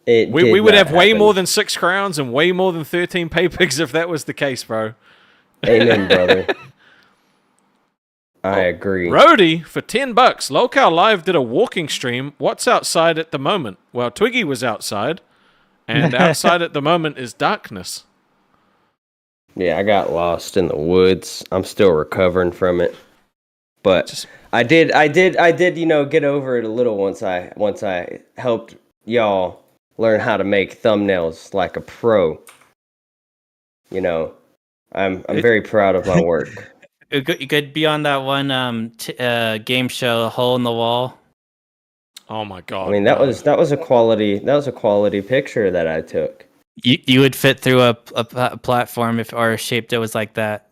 We would have way more than 6 crowns and way more than 13 pay pigs if that was the case, bro. Amen, brother. I agree. Rhodey, for $10, Lolcow Live did a walking stream. What's outside at the moment? Well, Twiggy was outside, and outside at the moment is darkness. Yeah, I got lost in the woods. I'm still recovering from it, but I did, you know, get over it a little once I helped y'all learn how to make thumbnails like a pro. You know, I'm very proud of my work. You could be on that one game show, Hole in the Wall. Oh my god! I mean, that was a quality picture that I took. You would fit through a platform or a shape that was like that.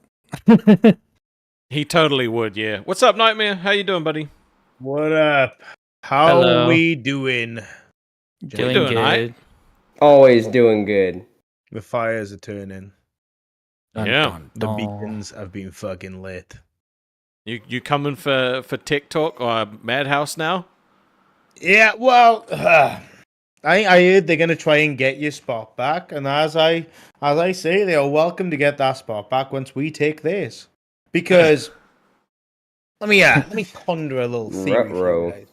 He totally would. Yeah. What's up, Nightmare? How you doing, buddy? What up? How Hello. we doing? Doing doing good. alright. Always doing good. The fires are turning. Yeah. The beacons have been fucking lit. You coming for TikTok or Madhouse now? Yeah, well, I heard they're gonna try and get your spot back, and as I say, they are welcome to get that spot back once we take this. Because let me ponder a little theory for you guys.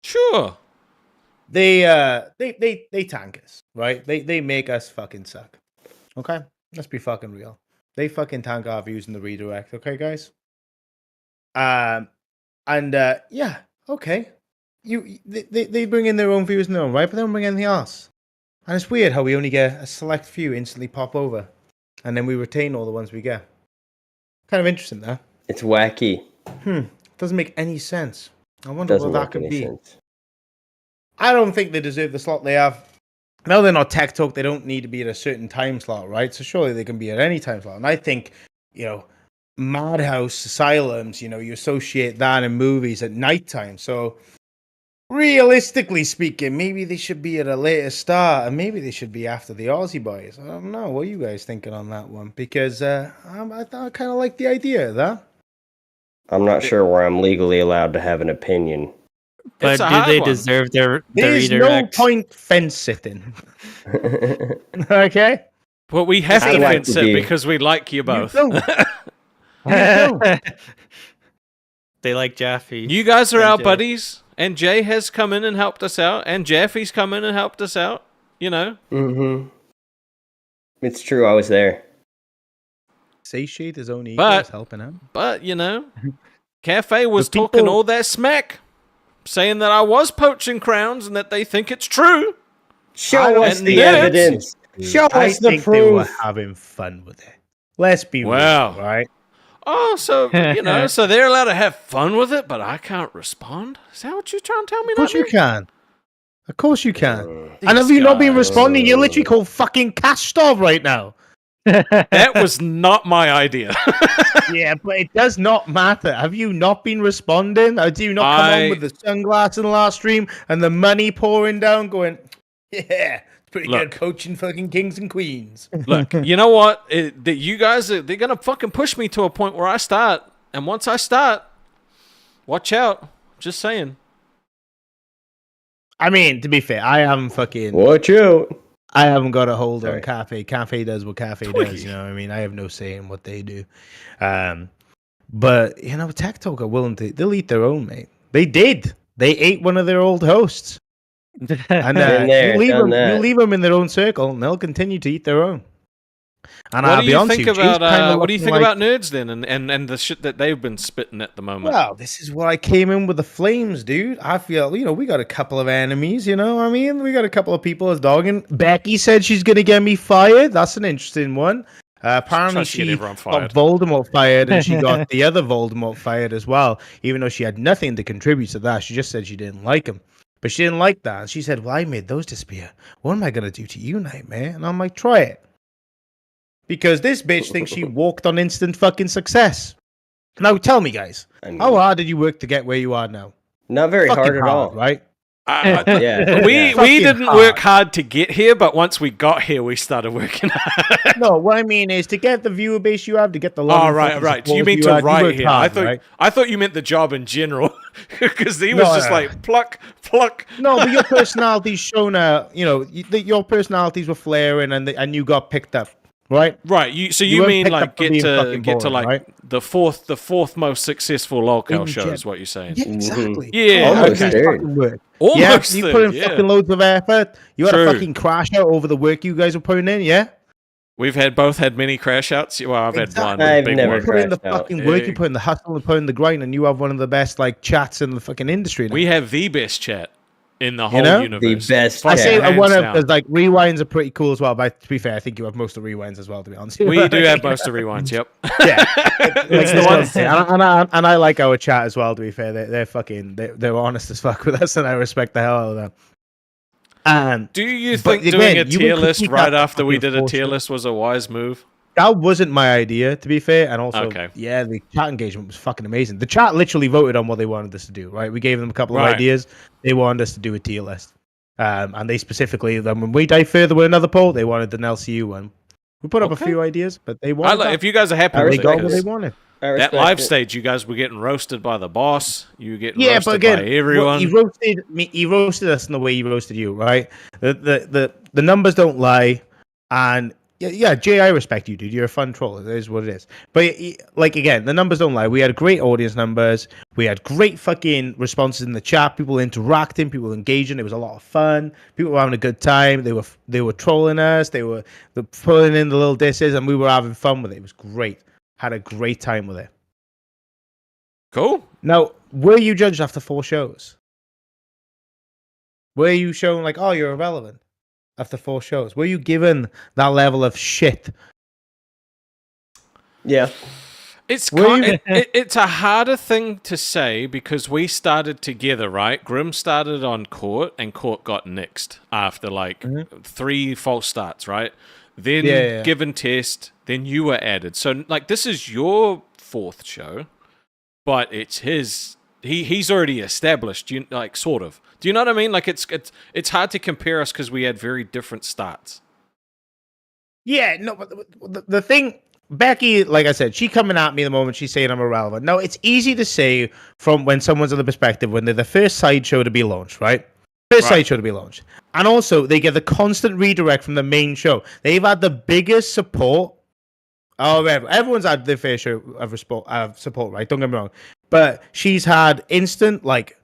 Sure. They tank us, right? They make us fucking suck. Okay? Let's be fucking real. They fucking tank our views in the redirect, okay, guys? Yeah, okay. They bring in their own views and their own, right? But they don't bring anything else. And it's weird how we only get a select few instantly pop over. And then we retain all the ones we get. Kind of interesting, though. It's wacky. Doesn't make any sense. I wonder what that could be. Sense. I don't think they deserve the slot they have. No, they're not Tech Talk. They don't need to be at a certain time slot, right? So surely they can be at any time slot. And I think, you know, Madhouse Asylums, you know, you associate that in movies at nighttime. So realistically speaking, maybe they should be at a later start, and maybe they should be after the Aussie boys. I don't know. What are you guys thinking on that one? Because I kind of like the idea of that. I'm not sure where I'm legally allowed to have an opinion. But It's a do hard they one. deserve their There's no redirect? point fence sitting. Okay? Well, we have I'd to like fence to it be- because we like you both. You don't. They like Jaffe. You guys are our Jay. buddies, and Jay has come in and helped us out, and Jaffe's come in and helped us out. You know. Mm-hmm. It's true. I was there. Satiate his own ego But- is helping him. But, you know, Cafe was The people- talking all that smack, saying that I was poaching crowns and that they think it's true. Show us and the nerds. evidence. Show I us the think they were proof. having fun with it. Let's be Wow. real, right? Oh, so, you know, so they're allowed to have fun with it, but I can't respond? Is that what you're trying to tell me? Of course you Nightmare? can. Of course you can. These And if you've not been guys. responding, you're literally called fucking cash starve right now. That was not my idea. Yeah, but it does not matter. Have you not been responding? Or do you not come on with the sunglasses in the last stream and the money pouring down going, yeah, it's pretty Look. good coaching fucking kings and queens. Look, you know what? You guys, they're going to fucking push me to a point where I start And once I start, watch out. Just saying. I mean, to be fair, I haven't fucking. Watch out. I haven't got a hold on Sorry. Cafe. Cafe does what Cafe Twiggy. does. You know what I mean? I have no say in what they do. But, you know, Tech Talk are willing to. They'll eat their own, mate. They did. They ate one of their old hosts. And Been there, done that. you leave them in their own circle, and they'll continue to eat their own. And What I'll do be you honest think with you, Jay's about kinda what do you looking think like- about nerds then, and the shit that they've been spitting at the moment? Well, this is what I came in with the flames, dude. I feel, you know, we got a couple of enemies, you know what I mean? We got a couple of people as dogging. Becky said she's going to get me fired. That's an interesting one. Apparently tries to get she everyone got fired. Voldemort fired, and she got the other Voldemort fired as well, even though she had nothing to contribute to that. She just said she didn't like him. But she didn't like that. And she said, well, I made those disappear. What am I going to do to you, Nightmare? And I'm like, try it. Because this bitch thinks she walked on instant fucking success. Now tell me, guys, I mean, how hard did you work to get where you are now? not very Fucking hard at all. right? Yeah. We yeah. we didn't hard. work hard to get here, but once we got here, we started working hard. No, what I mean is to get the viewer base you have, to get the love Oh, and right, fucking right. You support mean you to had, you write worked here? hard, I thought right? I thought you meant the job in general, because he was No, just no. like pluck, pluck. No, but your personality's shown you know, your personalities were flaring, and you got picked up, right? Right. You You weren't mean picked like up for get being to fucking boring, like right? the fourth most successful Lolcow In show gen- is what you're saying. Yeah, exactly. Yeah, Almost okay. there. Fucking work. Almost you there, put in yeah. fucking loads of effort. You had True. a fucking crash out over the work you guys were putting in, yeah? We've both had many crash outs. Well, I've had Exactly. one. but a I've big never one. Put in the crashed out. fucking work, Yeah. you put in the hustle, and put in the grind, and you have one of the best like chats in the fucking industry now. We have the best chat in the whole know? universe. The best I chat. say Hands one of down. because like rewinds are pretty cool as well. But to be fair, I think you have most of the rewinds as well. To be honest, We do have most of the rewinds. Yep. Yeah, It's the ones- and I like our chat as well. To be fair, they're fucking they're honest as fuck with us, and I respect the hell out of them. And Do you But think doing a again, you tier would list critique right that after we fucking did a tier bullshit. list was a wise move? that wasn't my idea, to be fair. And also, Okay. yeah, the chat engagement was fucking amazing. The chat literally voted on what they wanted us to do. Right, we gave them a couple of Right. ideas. They wanted us to do a tier list, and they specifically, then when we dive further with another poll, they wanted an LCU one. We put up Okay. a few ideas, but they wanted that. If you guys are happy I with They it, got what they 'cause wanted. I that respect live it. stage, you guys were getting roasted by the boss. You were getting Yeah, roasted but again, by everyone. he roasted me. He roasted us in the way he roasted you, right? The numbers don't lie, and yeah, Jay, I respect you, dude. You're a fun troll. It is what it is. But like again, the numbers don't lie. We had great audience numbers. We had great fucking responses in the chat. People interacting, people engaging. It was a lot of fun. People were having a good time. They were trolling us. They were pulling in the little disses, and we were having fun with it. It was great. Had a great time with it. Cool. Now, were you judged after 4 shows? Were you shown like, oh, you're irrelevant after 4 shows? Were you given that level of shit? Yeah. It's Were you- it's a harder thing to say because we started together, right? Grim started on Court, and Court got nixed after like 3 false starts, right? Then Yeah. Give and Test, then you were added. So like this is your 4th show, but it's his. He's already established. You like sort of. Do you know what I mean? Like it's hard to compare us because we had very different starts. Yeah, no, but the thing, Becky, like I said, she coming at me the moment she's saying I'm irrelevant. No, it's easy to say from when someone's in the perspective when they're the first sideshow to be launched, right? First Right. sideshow to be launched. And also, they get the constant redirect from the main show. They've had the biggest support. Oh, everyone's had their fair share of support, right? Don't get me wrong. But she's had instant, like,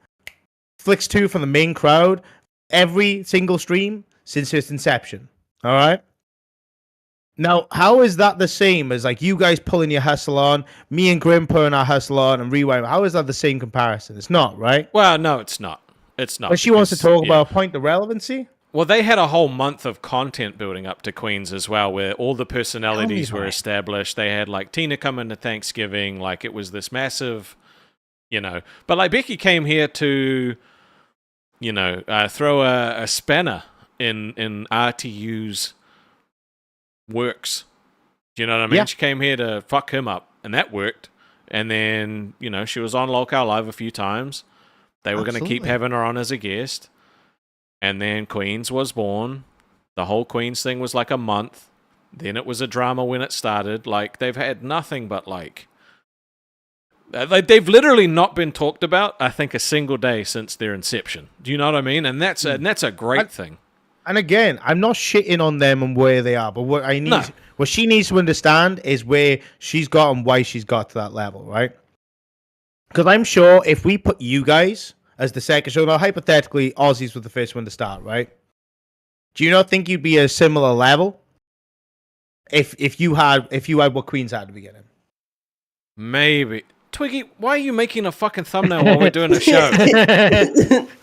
flicks 2 from the main crowd every single stream since its inception. All right? Now, how is that the same as, like, you guys pulling your hustle on, me and Grim putting our hustle on and rewind? How is that the same comparison? It's not, right? Well, no, it's not. It's not. But she wants to because- talk yeah. about a point of relevancy. Well, they had a whole month of content building up to Queens as well, where all the personalities were about it. established. They had like Tina come into Thanksgiving, like it was this massive, you know. But like Becky came here to, you know, throw a spanner in RTU's works. Do you know what I mean? Yeah. She came here to fuck him up, and that worked. And then, you know, she was on Lolcow Live a few times. They were going to keep Absolutely. having her on as a guest. And then Queens was born. The whole Queens thing was like a month. Then it was a drama when it started. Like, they've had nothing but, like, They've literally not been talked about, I think, a single day since their inception. Do you know what I mean? And that's a great thing. And again, I'm not shitting on them and where they are, but what she needs to understand is where she's got and why she's got to that level, right? Because I'm sure if we put you guys as the second show, now hypothetically, Aussies were the first one to start, right? Do you not think you'd be a similar level if you had what Queens had at the beginning? Maybe. Twiggy, why are you making a fucking thumbnail while we're doing a show?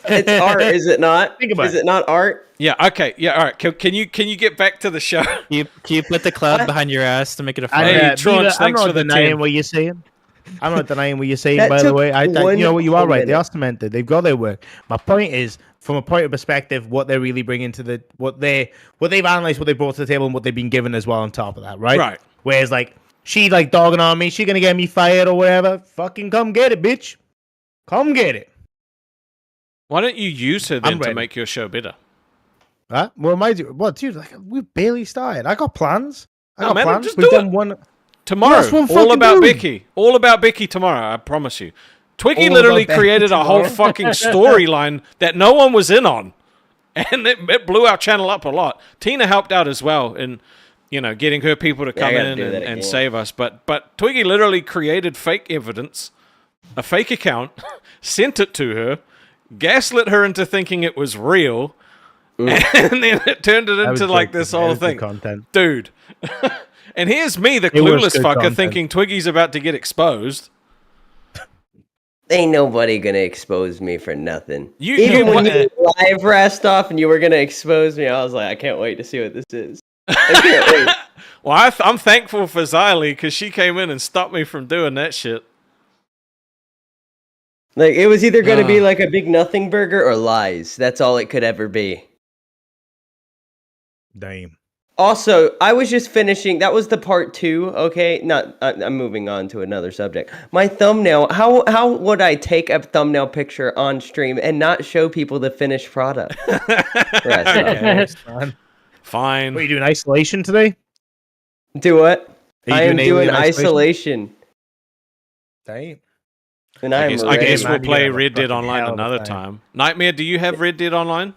It's art, is it not? Think about Is it not art? Yeah. Okay. Yeah. All right. Can you get back to the show? Can you put the cloud behind your ass to make it a fire? Hey, Beaver, Trunch, I'm thanks not for the denying 10. what you're saying. I'm not denying what you're saying, That by the took way. You know what, you are right. They minute. are cemented. They've got their work. My point is, from a point of perspective, what they're really bringing to what they've analyzed, what they brought to the table, and what they've been given as well on top of that, right? Right. Whereas, like, she like dogging on me, she gonna get me fired or whatever. Fucking come get it, bitch. Come get it. Why don't you use her then I'm to ready. make your show better? Huh? What am I doing? What, dude? Like, we've barely started. I got plans. No, man, plans. just We've do done it. one. Tomorrow, Yes, we'll all fucking about do it. Becky. All about Becky tomorrow, I promise you. Twiggy All literally about Becky created a whole tomorrow. fucking storyline that no one was in on. And it blew our channel up a lot. Tina helped out as well in, getting her people to Yeah, I come gotta in do that and again. save us. But Twiggy literally created fake evidence, a fake account, sent it to her, gaslit her into thinking it was real, and then it turned it That was into like good. this That whole was good thing. content. Dude. And here's me, the It was clueless good fucker, content. thinking Twiggy's about to get exposed. Ain't nobody gonna expose me for nothing. You- Even you- when you live rast off and you were gonna expose me, I was like, I can't wait to see what this is. I can't wait. Well, I'm thankful for Xylee because she came in and stopped me from doing that shit. Like, it was either gonna be like a big nothing burger or lies. That's all it could ever be. Damn. Also, I was just finishing. That was the part 2. Okay, I'm moving on to another subject. My thumbnail. How would I take a thumbnail picture on stream and not show people the finished product? Rest off. Man. Fine. What, are you doing isolation today? Do what? Are you I am doing doing alien isolation? isolation, Damn. and I I'm guess ready. we'll man, you play have a Red Dead fucking Online hell of a another time. time. Nightmare, do you have Red Dead Online?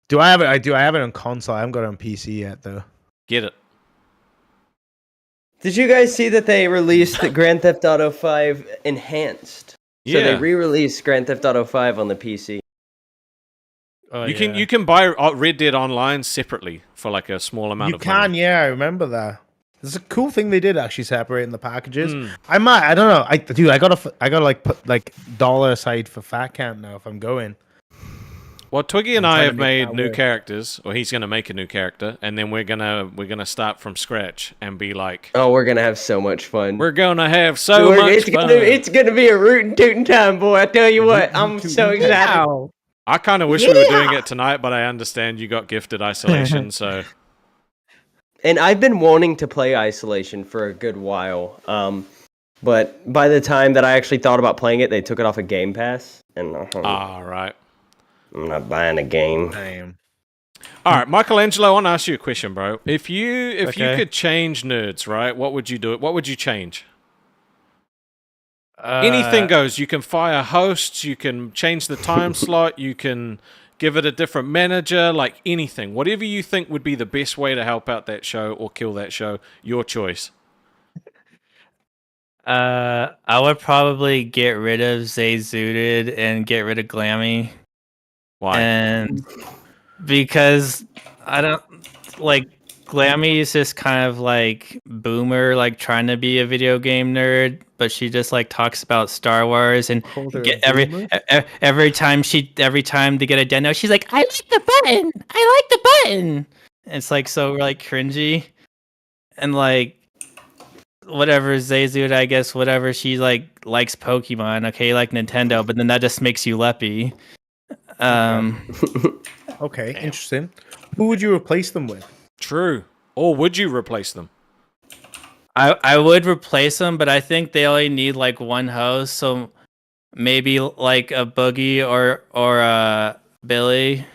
Do I have it? I do. I have it on console. I haven't got it on PC yet, though. Get it. Did you guys see that they released the Grand Theft Auto 5 Enhanced? So they Yeah. re-released Grand Theft Auto 5 on the PC. Oh, You can buy Red Dead Online separately for like a small amount You of can, money. yeah. I remember that. It's a cool thing they did actually separating the packages. Mm. I don't know. I gotta like put like $1 aside for fat camp now if I'm going. Well, Twiggy and I'm I trying have to make made that new work. characters, or he's gonna make a new character, and then we're gonna start from scratch and be like, Oh, we're gonna have so much fun. we're gonna have so much it's fun. it's gonna be a rootin' tootin' time, boy. I tell you what, I'm so excited. I kind of wish we were doing it tonight, but I understand you got gifted isolation, so And I've been wanting to play Isolation for a good while. But by the time that I actually thought about playing it, they took it off of Game Pass, and right. I'm not buying a game. Damn. All right, Michelangelo, I want to ask you a question, bro. If you Okay. could change nerds, right? What would you do? What would you change? Anything goes. You can fire hosts. You can change the time slot. You can give it a different manager. Like anything, whatever you think would be the best way to help out that show or kill that show. Your choice. I would probably get rid of Zay Zooted and get rid of Glammy. Why? And because I don't like Glammy is just kind of like boomer, like trying to be a video game nerd, but she just like talks about Star Wars and get every time they get a demo, she's like, I like the button. I like the button. It's like so like cringy. And like whatever Zayzud, I guess whatever she like likes Pokemon, okay, like Nintendo, but then that just makes you leppy. Okay, interesting. Who would you replace them with? True. Or would you replace them? I would replace them, but I think they only need like one host, so maybe like a Boogie or a Billy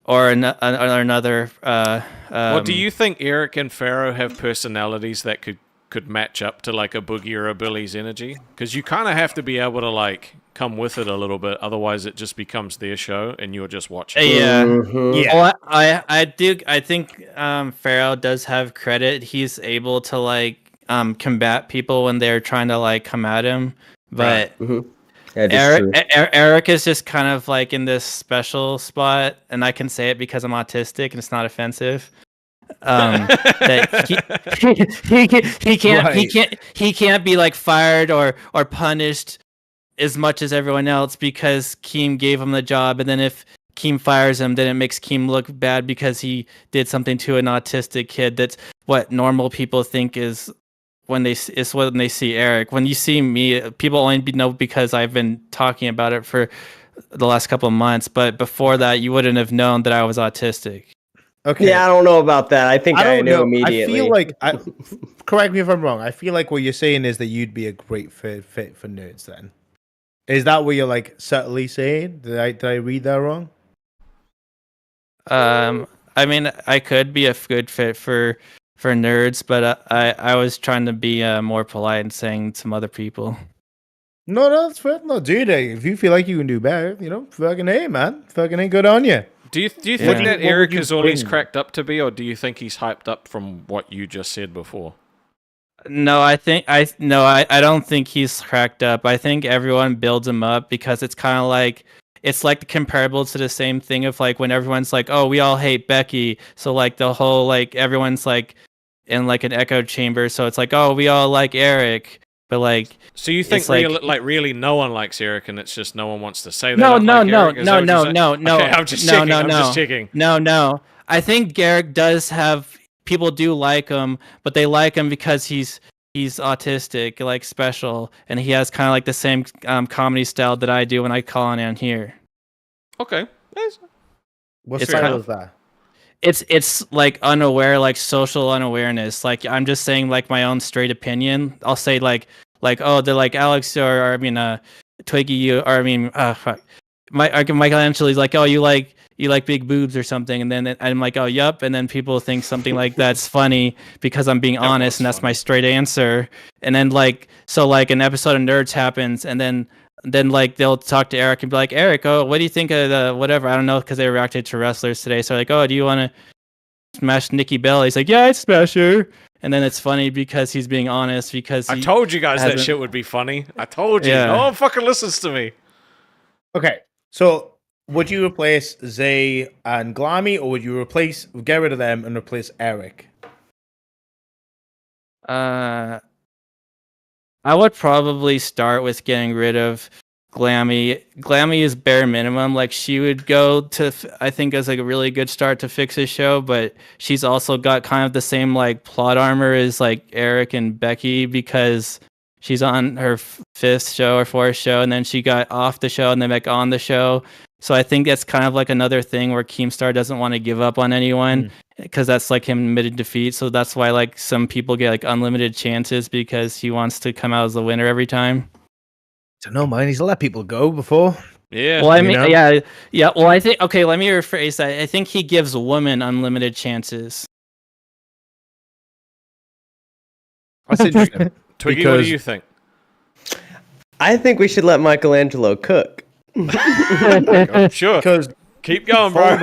or another. Well, do you think Eric and Pharaoh have personalities that could could match up to like a Boogie or a Billy's energy, because you kind of have to be able to like come with it a little bit, otherwise it just becomes their show and you're just watching. Yeah. Mhm. Well, I think Pharaoh does have credit. He's able to like combat people when they're trying to like come at him, but That is true. Eric is just kind of like in this special spot, and I can say it because I'm autistic and it's not offensive. That he can't be like fired or punished as much as everyone else because Keem gave him the job, and then if Keem fires him, then it makes Keem look bad because he did something to an autistic kid. That's what normal people think is when they see Eric. When you see me, people only know because I've been talking about it for the last couple of months. But before that, you wouldn't have known that I was autistic. Okay. Yeah, I don't know about that. I think I don't know know. immediately. I feel like correct me if I'm wrong. I feel like what you're saying is that you'd be a great fit for nerds. Then is that what you're like subtly saying? Did I read that wrong? I mean, I could be a good fit for nerds, but I was trying to be more polite and saying some other people. No, that's fair. No, dude. If you feel like you can do better, fucking hey, man, fucking ain't good on you. Do you think Yeah. that What Eric would you is all he's bring? cracked up to be, or do you think he's hyped up from what you just said before? No, I don't think he's cracked up. I think everyone builds him up because it's kind of like it's like comparable to the same thing of like when everyone's like, "Oh, we all hate Becky," so like the whole like everyone's like in like an echo chamber. So it's like, "Oh, we all like Eric," but like. So you think It's like- really no one likes Eric, and it's just no one wants to say they No, don't no, like no, Eric? Is no, that what no, you're saying? no, no. Okay, I'm just no, checking. no, I'm no. just checking. No. I think Garrick does have people do like him, but they like him because he's autistic, like special, and he has kind of like the same comedy style that I do when I call on here. Okay. What It's style kind is that? It's like unaware, like social unawareness. Like I'm just saying like my own straight opinion. I'll say like oh, they're like Alex or I mean Twiggy or I mean fuck. Michelangelo's like, oh, you like big boobs or something, and then I'm like, oh, yup, and then people think something like that's funny because I'm being honest, and that's my straight answer. And then like so like an episode of Nerds happens, and then like they'll talk to Eric and be like, Eric, oh, what do you think of the whatever? I don't know because they reacted to wrestlers today, so like, oh, do you want to smash Nikki Bella? He's like, yeah, I'd smash her. And then it's funny because he's being honest because I told you guys that shit would be funny. I told you. Yeah. No one fucking listens to me. Okay, so would you replace Zay and Glammy, or would you get rid of them and replace Eric? I would probably start with getting rid of Glammy. Glammy is bare minimum. Like she would go to, I think, as like a really good start to fix his show, but she's also got kind of the same like plot armor as like Eric and Becky because she's on her fifth show or fourth show, and then she got off the show and then back on the show. So I think that's kind of like another thing where Keemstar doesn't want to give up on anyone because that's like him admitted defeat. So that's why like some people get like unlimited chances because he wants to come out as the winner every time. I don't know, man. He's let people go before. Yeah. Well, I mean, know? yeah. Well, I think okay. Let me rephrase that. I think he gives women unlimited chances. That's interesting. Twiggy, what do because- you think? I think we should let Michelangelo cook. Sure. Because Keep going, bro.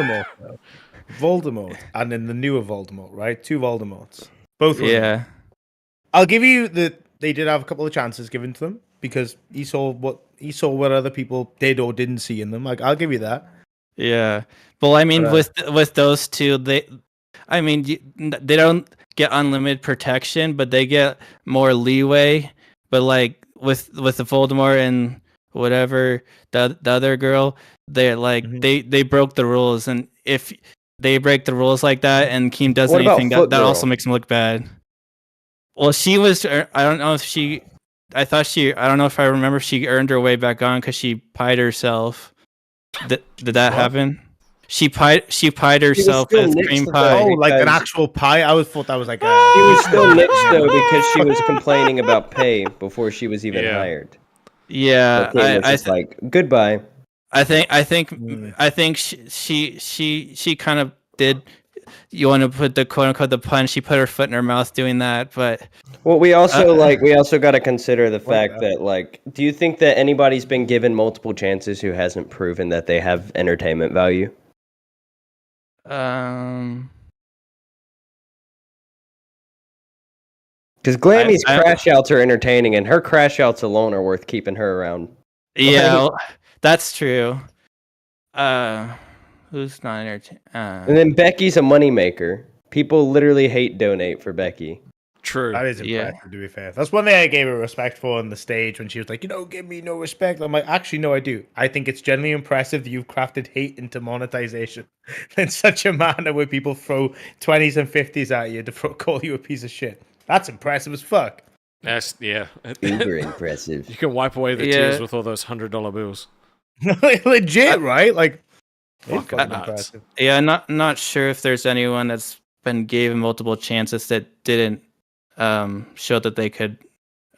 Voldemort, and then the newer Voldemort, right? Two Voldemorts, both. Of them. Yeah. I'll give you that they did have a couple of chances given to them because he saw what other people did or didn't see in them. Like I'll give you that. Yeah. Well, I mean, But, with those two, they don't get unlimited protection, but they get more leeway. But like with the Voldemort and whatever the other girl, they're like they broke the rules, and if they break the rules like that, and Keem does What about anything, Foot that Girl? also makes him look bad. Well, she was. I don't know if she. I don't know if I remember if she earned her way back on because she pied herself. Did that happen? She pied herself still with next cream to pie. the- Oh, like an because- actual pie. I always thought that was like. She was still niched though because she was complaining about pay before she was even Yeah. hired. Yeah, So Kate was just like, goodbye. I think she kind of did. you want to put the quote unquote the punch. She put her foot in her mouth doing that, but Well, we also we also got to consider the Like fact that do you think that anybody's been given multiple chances who hasn't proven that they have entertainment value? Because Glammy's crash outs are entertaining, and her crash outs alone are worth keeping her around. yeah, that's true. Who's not entertaining? And then Becky's a moneymaker. People literally hate donate for Becky. True. That is Yeah. impressive, to be fair. That's one thing I gave her respect for on the stage when she was like, give me no respect. I'm like, actually, no, I do. I think it's genuinely impressive that you've crafted hate into monetization in such a manner where people throw 20s and 50s at you to call you a piece of shit. That's impressive as fuck. That's Uber impressive. You can wipe away the tears with all those $100 bills. Legit, right? Like, it's Fucking fucking nuts. impressive. Yeah, not sure if there's anyone that's been given multiple chances that didn't show that they could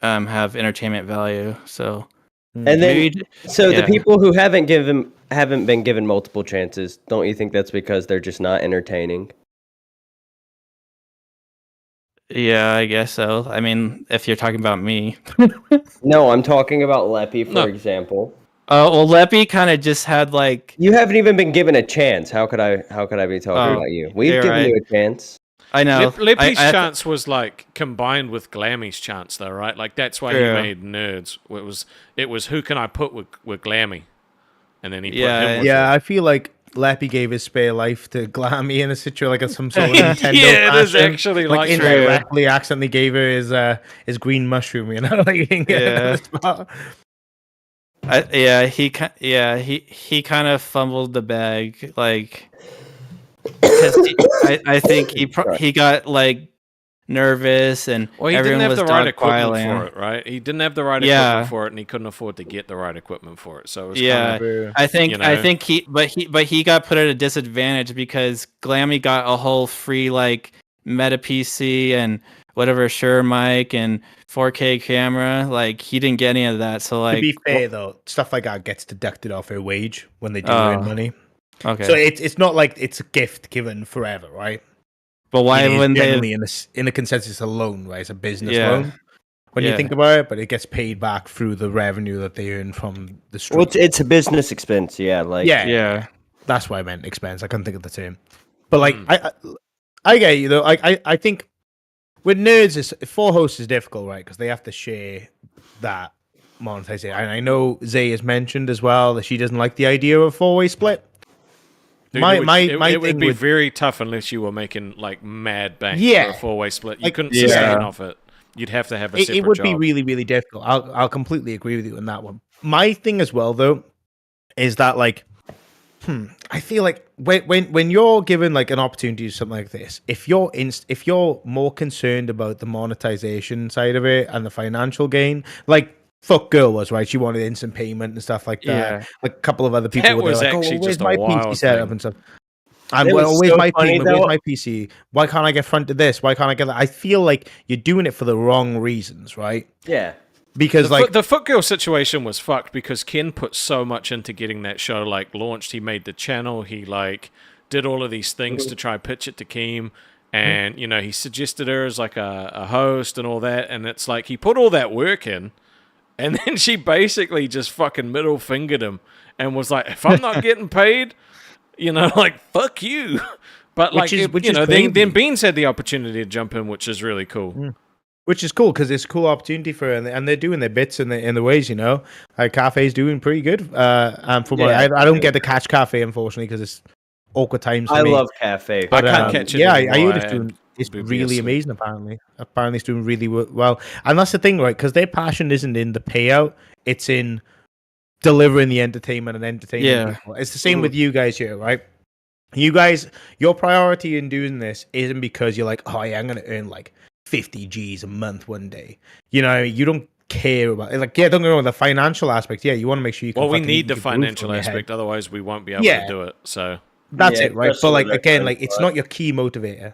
have entertainment value. So And then, maybe, the yeah. people who haven't been given multiple chances, don't you think that's because they're just not entertaining? Yeah, I guess so. I mean, if you're talking about me. No, I'm talking about Leppy, for example. Well, Leppy kind of just had like. You haven't even been given a chance. How could I be talking about you? We've given you a chance. I know. Lippy's chance was like combined with Glammy's chance, though, right? Like that's why he made Nerds. It was who can I put with Glammy, and then he put him with I feel like Leppy gave his spare life to Glammy in a situation like some sort of Nintendo. Yeah, it is fashion. actually like like indirectly accidentally gave her his green mushroom. You know, like he kind of fumbled the bag, like because I think he got like nervous and he didn't everyone have was the right equipment dogpiling. for it, right? He didn't have the right equipment for it, and he couldn't afford to get the right equipment for it. So it was kind of, I think he got put at a disadvantage because Glammy got a whole free like Meta PC and whatever Shure mic and 4K camera. Like he didn't get any of that. So like, to be fair though, stuff like that gets deducted off her wage when they do earn money. Okay, so it's not like it's a gift given forever, right? But why wouldn't they? In the consensus alone, right? It's a business loan when you think about it, but it gets paid back through the revenue that they earn from the stream. Well, it's a business expense, yeah. That's why I meant expense. I couldn't think of the term, but like I get you though. I think with Nerds, four hosts is difficult, right? Because they have to share that monetization. And I know Zay has mentioned as well that she doesn't like the idea of a 4-way split. Dude, it would be very tough unless you were making like mad bank for a 4-way split. You couldn't sustain off it. You'd have to have a separate It would job. be really, really difficult. I'll completely agree with you on that one. My thing as well, though, is that like, I feel like when you're given like an opportunity to do something like this, if you're more concerned about the monetization side of it and the financial gain, like Fuck Girl was, right? She wanted instant payment and stuff like that. Yeah. Like a couple of other people That were was like, actually where's just a my wild PC setup thing. and stuff. And It was where's so my funny, payment? Where's though. my PC? Why can't I get fronted this? Why can't I get that? I feel like you're doing it for the wrong reasons, right? Yeah. Because the Foot Girl situation was fucked because Ken put so much into getting that show like launched. He made the channel. He like did all of these things to try pitch it to Keem, and you know he suggested her as like a host and all that. And it's like he put all that work in, and then she basically just fucking middle fingered him and was like, "If I'm not getting paid, you know, like fuck you." But like, then Beans had the opportunity to jump in, which is really cool. Which is cool because it's a cool opportunity for her, and they're doing their bits in the ways, you know. Like Cafe's doing pretty good. And from I don't get to catch Cafe unfortunately because it's awkward times. For I me. love Cafe. But, I can't catch it. Yeah, I anymore. heard it's doing. It's Booby really asleep. amazing. Apparently, it's doing really well. And that's the thing, right? Because their passion isn't in the payout; it's in delivering the entertainment and entertaining people. It's the same with you guys here, right? You guys, your priority in doing this isn't because you're like, oh yeah, I'm going to earn like 50 G's a month one day. You know, you don't care about it. Like, yeah, don't get me wrong, the financial aspect. Yeah, you want to make sure you can. Well, we fucking need the keep the roof financial over your head. aspect, otherwise we won't be able to do it. So That's Yeah, it, right? But especially like with again, that like kind it's of not your key motivator.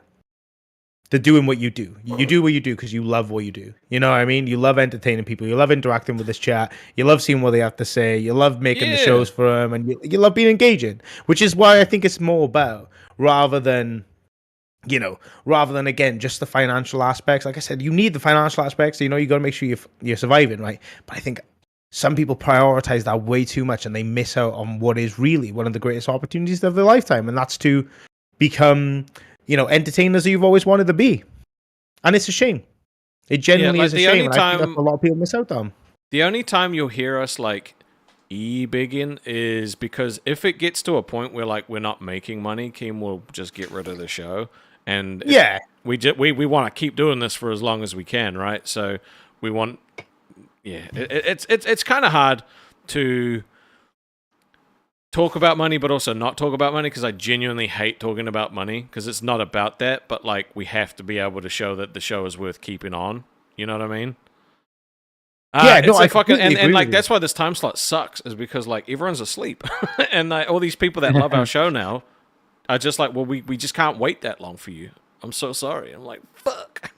To doing what you do. You do what you do because you love what you do. You know what I mean? You love entertaining people. You love interacting with this chat. You love seeing what they have to say. You love making the shows for them, and you love being engaging, which is why I think it's more about rather than rather than, again, just the financial aspects. Like I said, you need the financial aspects. You got to make sure you're surviving, right? But I think some people prioritize that way too much, and they miss out on what is really one of the greatest opportunities of their lifetime, and that's to become, entertainers that you've always wanted to be. And it's a shame. It genuinely is a shame. And I think that's a lot of people miss out on. The only time you'll hear us like biggin is because if it gets to a point where like we're not making money, Keem will just get rid of the show. And we want to keep doing this for as long as we can, right? So we want, it's kind of hard to talk about money, but also not talk about money, because I genuinely hate talking about money, because it's not about that. But like, we have to be able to show that the show is worth keeping on. You know what I mean? I fucking and like that's why this time slot sucks, is because like everyone's asleep, and like, all these people that love our show now are just like, well, we just can't wait that long for you. I'm so sorry. I'm like, fuck.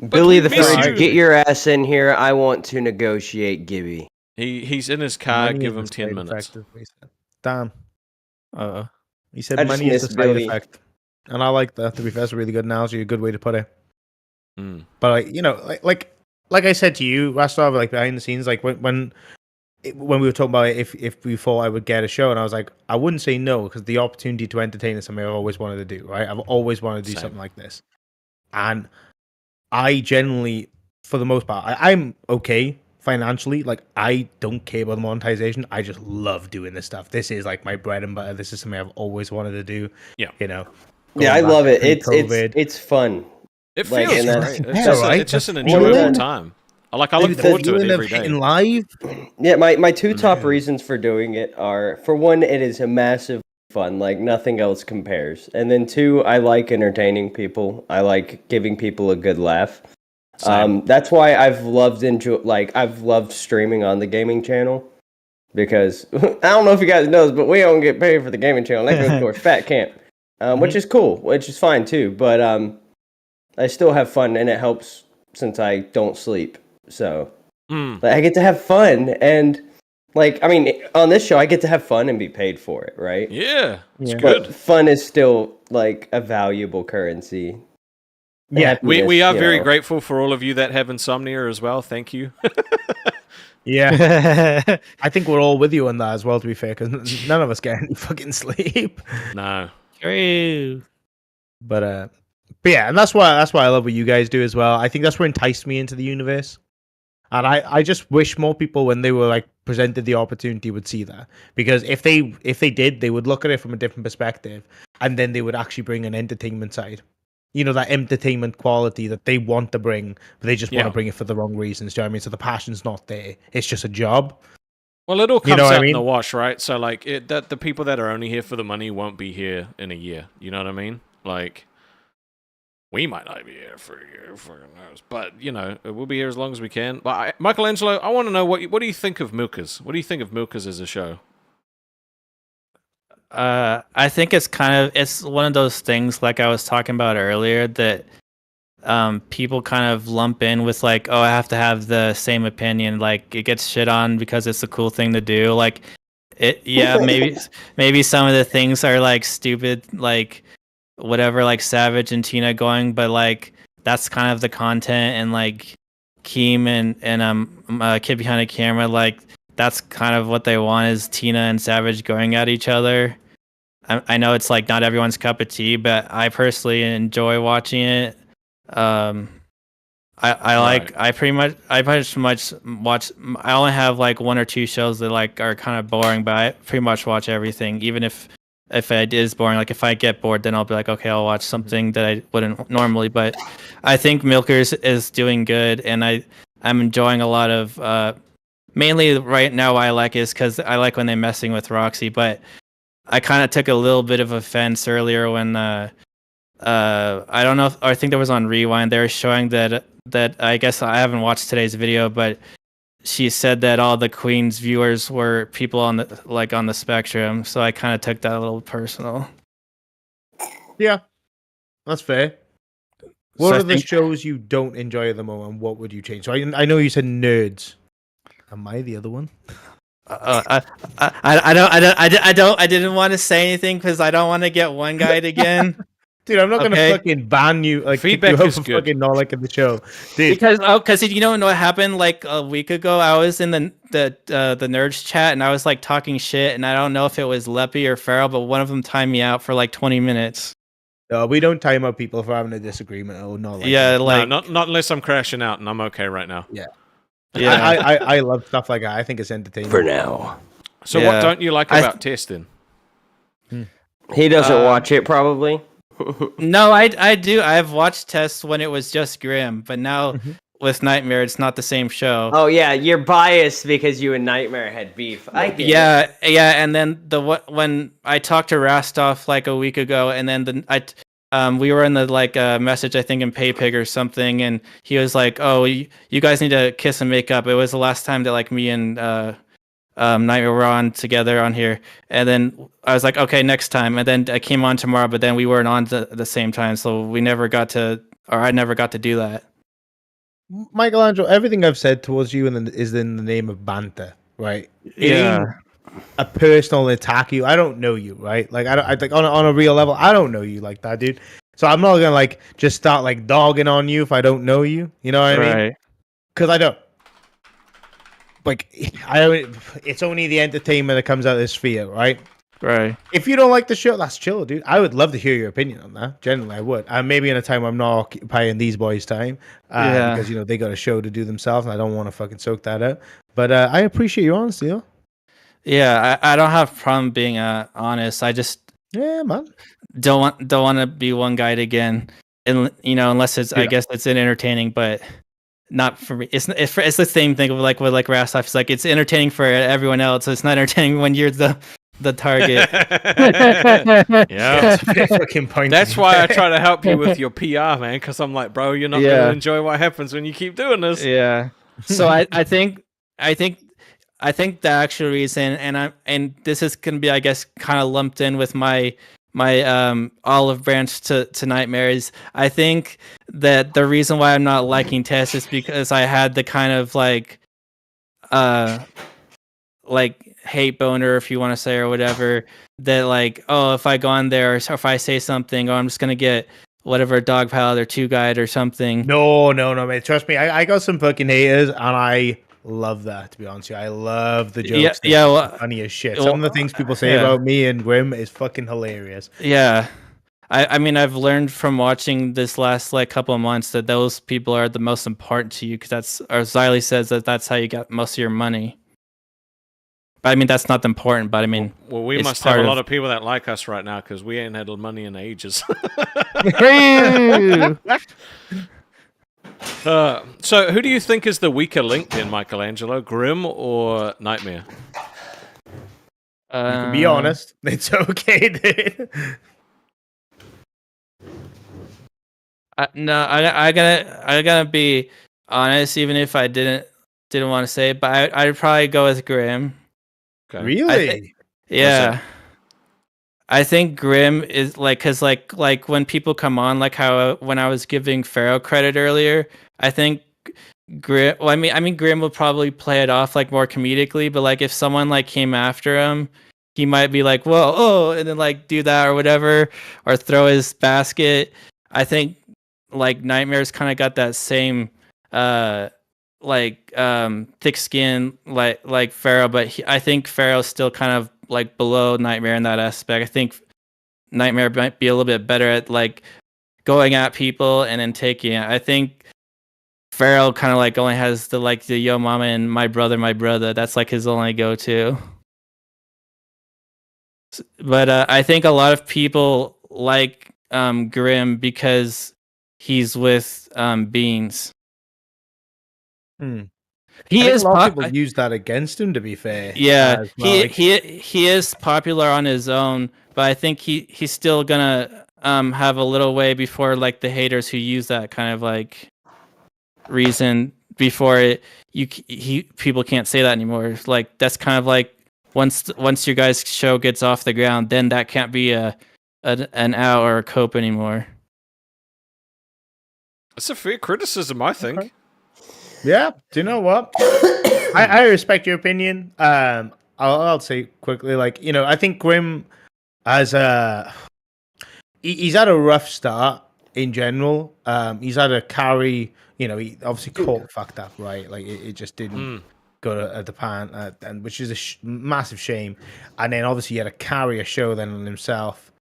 Billy the Fridge, get your ass in here. I want to negotiate Gibby. He's in his car. Give him 10 minutes. Damn. He said money is the side effect, and I like that. To be fair, that's a really good analogy, a good way to put it. But like I said to you, Rastov, like behind the scenes, like when we were talking about it, if we thought I would get a show, and I was like, I wouldn't say no, because the opportunity to entertain is something I've always wanted to do, right? I've always wanted to do something like this. And I generally, for the most part, I'm okay financially. Like, I don't care about the monetization. I just love doing this stuff. This is like my bread and butter. This is something I've always wanted to do. Yeah. Yeah, I love it. It's fun. It feels great. It's just an enjoyable time. I look forward to it every day. Live. Yeah, my two top reasons for doing it are, for one, it is a massive fun, like nothing else compares. And then two, I like entertaining people. I like giving people a good laugh. That's why I've loved streaming on the gaming channel, because I don't know if you guys know this, but we don't get paid for the gaming channel. That goes towards Fat Camp, which is cool, which is fine too. But I still have fun, and it helps since I don't sleep. So I get to have fun, and on this show I get to have fun and be paid for it, right? Yeah, it's good. But fun is still like a valuable currency. Yeah, we are very grateful for all of you that have insomnia as well. Thank you. Yeah, I think we're all with you on that as well, to be fair, because none of us get any fucking sleep. No. True. But yeah, and that's why I love what you guys do as well. I think that's what enticed me into the universe. And I just wish more people, when they were like presented the opportunity, would see that. Because if they did, they would look at it from a different perspective, and then they would actually bring an entertainment side. That entertainment quality that they want to bring, but they just want to bring it for the wrong reasons. Do you know what I mean? So the passion's not there. It's just a job. Well, it all comes out in the wash, right? So like that the people that are only here for the money won't be here in a year. You know what I mean? Like, we might not be here for a year, but we'll be here as long as we can. But Michelangelo, I want to know what do you think of Milkers? What do you think of Milkers as a show? I think it's one of those things, like I was talking about earlier, that people kind of lump in with like, oh, I have to have the same opinion. Like, it gets shit on because it's a cool thing to do. Like, maybe some of the things are like stupid, like whatever, like Savage and Tina going, but like that's kind of the content. And like Keem and Kid Behind the Camera, like that's kind of what they want, is Tina and Savage going at each other. I know it's like not everyone's cup of tea, but I personally enjoy watching it. I pretty much watch. I only have like one or two shows that like are kind of boring, but I pretty much watch everything. Even if it is boring, like if I get bored, then I'll be like, okay, I'll watch something that I wouldn't normally. But I think Milkers is doing good, and I'm enjoying a lot of. Mainly right now, why I like it is because I like when they're messing with Roxy, but I kind of took a little bit of offense earlier when I don't know I think that was on Rewind. They were showing that I guess I haven't watched today's video, but she said that all the Queen's viewers were people on the spectrum, so I kind of took that a little personal. Yeah, that's fair. What are the shows you don't enjoy at the moment? What would you change? So I know you said Nerds. Am I the other one? I didn't want to say anything because I don't want to get one guide again. Dude, I'm not gonna Okay. fucking ban you. Like Feedback kick you out is for good. fucking not liking the show, dude. Because you know what happened like a week ago? I was in the nerds chat and I was like talking shit, and I don't know if it was Leppy or Farrell, but one of them timed me out for like 20 minutes. We don't time out people for having a disagreement or not. Like Yeah, that. like no, not unless I'm crashing out, and I'm okay right now. Yeah. yeah. I love stuff like that. I think it's entertaining. For now. So Yeah. what don't you like about testing? He doesn't watch it, probably. No, I do. I've watched tests when it was just Grim, but now with Nightmare, it's not the same show. Oh, yeah, you're biased because you and Nightmare had beef. I get it. Yeah, and then when I talked to Rastoff like a week ago, and then we were in the like message I think in PayPig or something, and he was like, "Oh, you guys need to kiss and make up." It was the last time that like me and Nightmare were on together on here, and then I was like, "Okay, next time." And then I came on tomorrow, but then we weren't on the same time, so we never got to, or I never got to do that. Michelangelo, everything I've said towards you is in the name of banter, right? It Yeah. ain't a personal attack. I don't know you, right? Like I like on a real level, I don't know you like that, dude. So I'm not gonna like just start like dogging on you if I don't know you. You know what I mean? Because I don't. Like it's only the entertainment that comes out of this sphere, right? Right. If you don't like the show, that's chill, dude. I would love to hear your opinion on that. Generally, I would. Maybe in a time where I'm not occupying these boys' time, because they got a show to do themselves, and I don't want to fucking soak that out. But I appreciate your honesty, though. Yeah, I don't have a problem being honest. I just man. Don't want to be one guy again, and unless it's I guess it's entertaining, but not for me. It's the same thing with like Rastoff. It's like it's entertaining for everyone else. So it's not entertaining when you're the target. Yeah. Fucking point. That's why I try to help you with your PR, man, because I'm like, bro, you're not going to enjoy what happens when you keep doing this. Yeah. So I think the actual reason, and this is gonna be, I guess, kind of lumped in with my olive branch to Nightmares. I think that the reason why I'm not liking Tess is because I had the kind of like hate boner, if you want to say, or whatever, that like, oh, if I go on there or if I say something, or I'm just gonna get whatever dog palate or two guide or something. No, man. Trust me, I got some fucking haters, and I love that. To be honest with you, I love the jokes. Funny as shit. Some of the things people say about me and Grim is fucking hilarious. Yeah. I mean, I've learned from watching this last like couple of months that those people are the most important to you, because that's, or Xylee says that's how you get most of your money. But I mean, that's not important. But I mean, well, we must have a lot of people that like us right now because we ain't had money in ages. So, who do you think is the weaker link then, Michelangelo? Grim or Nightmare? You can be honest. It's okay, dude. I gotta be honest, even if I didn't want to say it, but I'd probably go with Grim. Okay. Really? Yeah. I think Grim is like, cause like when people come on, like how when I was giving Pharaoh credit earlier, I think Grim. Well, I mean Grim will probably play it off like more comedically, but like if someone like came after him, he might be like, "Whoa, oh," and then like do that or whatever, or throw his basket. I think like Nightmare's kind of got that same thick skin like Pharaoh, but I think Pharaoh's still kind of like below Nightmare in that aspect. I think Nightmare might be a little bit better at like going at people and then taking it. I think Pharaoh kind of like only has the yo mama and my brother. That's like his only go-to. But I think a lot of people like Grim because he's with Beans. He is. A lot of people use that against him. To be fair, yeah, he is popular on his own, but I think he's still gonna have a little way before like the haters who use that kind of like reason before people can't say that anymore. Like that's kind of like once your guys' show gets off the ground, then that can't be an out or a cope anymore. It's a fair criticism, I think. Okay. Yeah, do you know what? I respect your opinion. I'll say quickly, like, I think Grim has he's had a rough start in general. He's had a carry. You know, he obviously caught fucked up, right? Like it just didn't go to the pan, and which is a massive shame. And then obviously he had to carry a show then on himself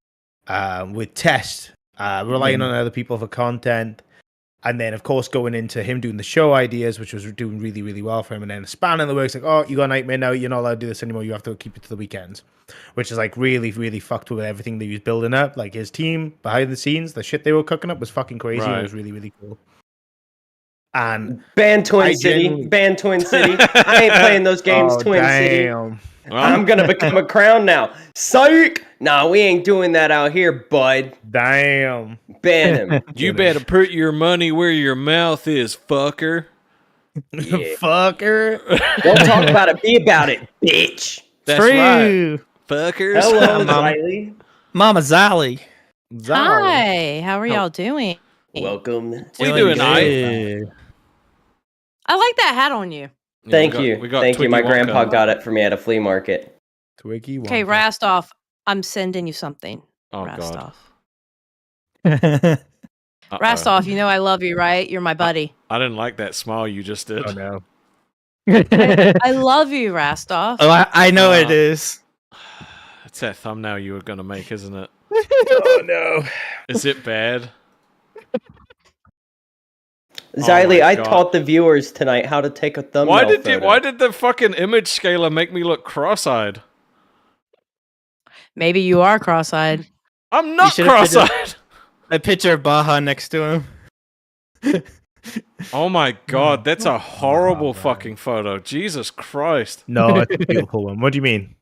with Test, relying on other people for content. And then, of course, going into him doing the show ideas, which was doing really, really well for him. And then a span in the works, like, oh, you got a nightmare now. You're not allowed to do this anymore. You have to keep it to the weekends, which is like really, really fucked with everything that he was building up. Like his team behind the scenes, the shit they were cooking up was fucking crazy. Right. It was really, really cool. And Ban Twin City. Ban Twin City. I ain't playing those games, Twin City. Well, I'm going to become a crown now. Psych! Nah, we ain't doing that out here, bud. damn. Ban him. You better put your money where your mouth is, fucker. Fucker. Don't talk about it. Be about it, bitch. That's True. right, fuckers. Hello, Mom. Riley. Mama Zally. Hi, how are y'all doing? Welcome. We doing good. I like that hat on you. Thank we you. got Thank you. Twiggy My Wonka. grandpa got it for me at a flea market. Twiggy. Okay, Wonka. Rastoff, I'm sending you something. Oh, God. Rastoff. Uh-oh. Rastoff, you know I love you, right? You're my buddy. I didn't like that smile you just did. Oh no. I love you, Rastoff. Oh, I know it is. It's that thumbnail you were going to make, isn't it? Oh no. Is it bad? Xylee, my I God. taught the viewers tonight how to take a thumbnail photo. Why did the fucking image scaler make me look cross-eyed? Maybe you are cross-eyed. I'm not should've put it- cross-eyed. A picture of Baja next to him. Oh my God, that's a horrible man. fucking photo. Jesus Christ. No, it's a beautiful one. What do you mean?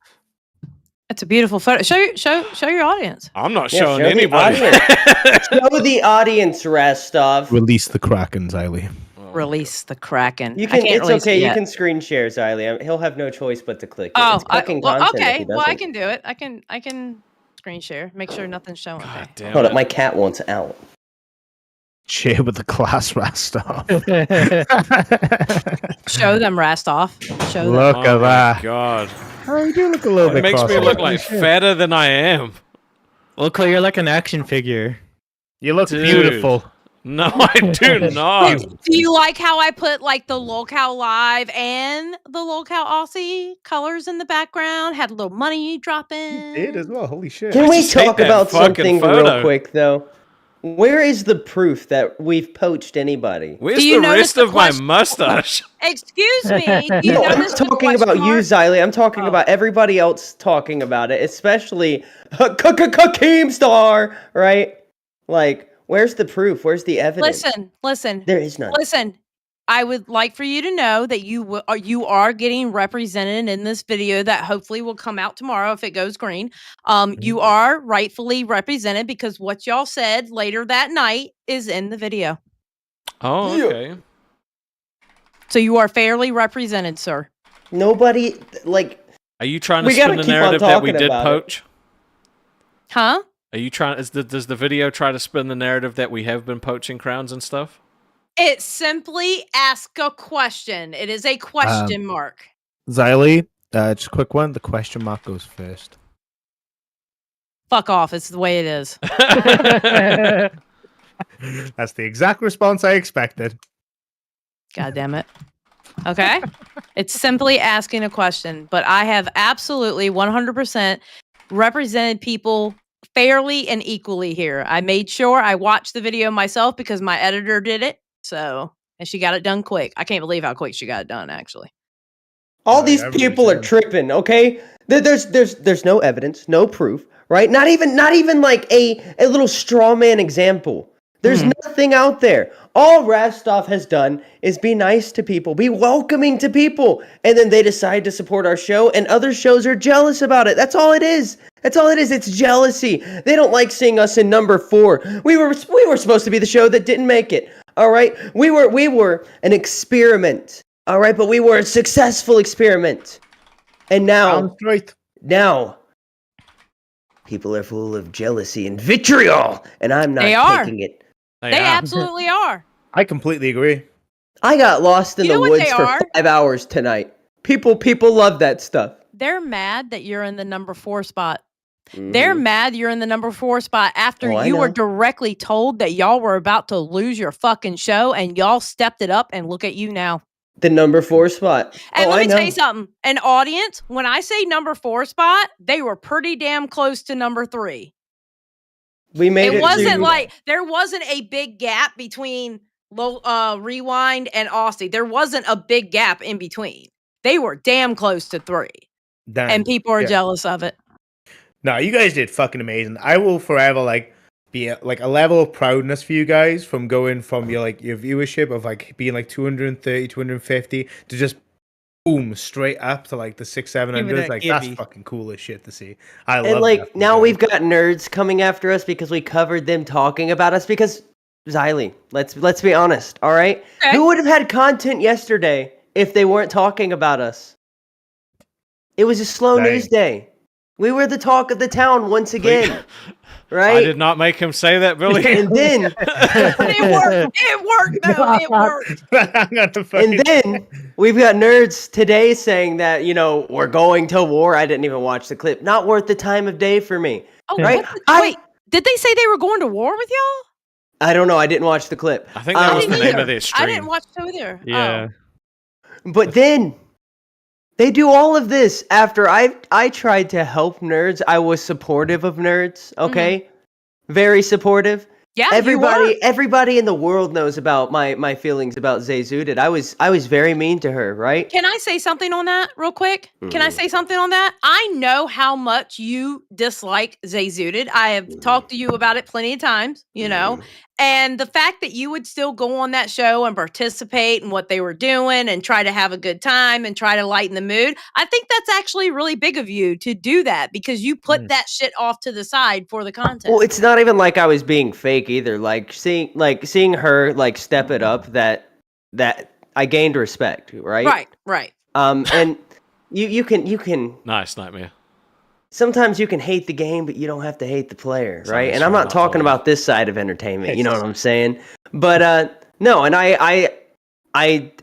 It's a beautiful photo. Show your audience. I'm not Yeah, showing show the anybody. audience. Show the audience, Rastov. Release the Kraken, Xylee. Release the Kraken. You I can. can't It's release okay. it You yet. can screen share, Xylee. He'll have no choice but to click it. Oh, It's clicking well, content if okay. he Well, I doesn't. can do it. I can screen share. Make sure nothing's showing. God there. damn Hold it. up, my cat wants out. Share with the class, Rastov. Show them, Rastoff. Show them. Look Oh at my that. God. Oh, you do look a little It bit makes me cross-eyed. look like fatter than I am. Lolcow, you're like an action figure. You look Dude. beautiful. No, I do not. Do you like how I put like the Lolcow Live and the Lolcow Aussie colors in the background? Had a little money dropping. Did as well. Holy shit. Can I we just hate talk that about fucking something photo. real quick, though? Where is the proof that we've poached anybody? Where's Do you the notice rest the of my question- mustache? Excuse me. Do you No, I'm notice not the talking about question you, mark? Xylee. I'm talking Oh. about everybody else talking about it, especially Keemstar, right? Like, where's the proof? Where's the evidence? Listen. There is none. Listen, I would like for you to know that you are getting represented in this video that hopefully will come out tomorrow if it goes green. You are rightfully represented because what y'all said later that night is in the video. Oh, Yeah. okay. So you are fairly represented, sir. Nobody, like, Are you trying to We gotta spin the keep on narrative that we talking did about it. poach? Huh? Are you trying? Does the video try to spin the narrative that we have been poaching crowns and stuff? It simply ask a question. It is a question mark. Xylee, just a quick one. The question mark goes first. Fuck off. It's the way it is. That's the exact response I expected. God damn it. Okay. It's simply asking a question, but I have absolutely 100% represented people fairly and equally here. I made sure I watched the video myself because my editor did it. So, and she got it done quick. I can't believe how quick she got it done, actually. all Right, these everybody's people are saying- tripping, okay? There's no evidence, no proof, right? Not even like a little straw man example. There's nothing out there. All Rastov has done is be nice to people, be welcoming to people, and then they decide to support our show, and other shows are jealous about it. That's all it is. That's all it is. It's jealousy. They don't like seeing us in number 4. We were supposed to be the show that didn't make it. All right, we were an experiment. All right, but we were a successful experiment, and Sounds right. now people are full of jealousy and vitriol, and I'm not They are. taking it. They absolutely are. I completely agree. I got lost in You know the what woods they for are? 5 hours tonight. People love that stuff. They're mad that you're in the number 4 spot. They're mad you're in the number 4 spot after Oh, I you were know. directly told that y'all were about to lose your fucking show, and y'all stepped it up, and look at you now. The number 4 spot. And Oh, let I me know. tell you something. An audience, when I say number 4 spot, they were pretty damn close to number 3. We made it. It wasn't to- like there wasn't a big gap between Rewind and Aussie. There wasn't a big gap in between. They were damn close to 3. Damn. And people are Yeah. jealous of it. No, you guys did fucking amazing. I will forever be a level of proudness for you guys from going from your viewership of being 230, 250 to just boom straight up to the 600-700. that That's gibby. fucking cool as shit to see. I And love that. now we've got nerds coming after us because we covered them talking about us. Because Xylee, let's be honest, all right? Okay. Who would have had content yesterday if they weren't talking about us? It was a slow Dang. news day. We were the talk of the town once again, right? I did not make him say that, Billy. And then, It worked. It worked, though. It worked. I'm gonna fucking- and then we've got nerds today saying that we're going to war. I didn't even watch the clip. Not worth the time of day for me. Oh, Right? wait. Did they say they were going to war with y'all? I don't know. I didn't watch the clip. I think that was the didn't name either. of their stream. I didn't watch it either. Yeah. But then they do all of this after I tried to help nerds. I was supportive of nerds, okay? Very supportive. Yeah, you were. Everybody in the world knows about my feelings about Zayzudit. I was very mean to her, right? Can I say something on that real quick? Can I say something on that? I know how much you dislike Zayzudit. I have talked to you about it plenty of times, and the fact that you would still go on that show and participate in what they were doing and try to have a good time and try to lighten the mood. I think that's actually really big of you to do that because you put that shit off to the side for the content. Well, it's not even like I was being fake either. Seeing her step it up, that I gained respect, right? Right. And you can Nice, Nightmare. sometimes you can hate the game, but you don't have to hate the player, right? Sounds And I'm right, not not talking always. about this side of entertainment. You know what I'm saying? But no, and I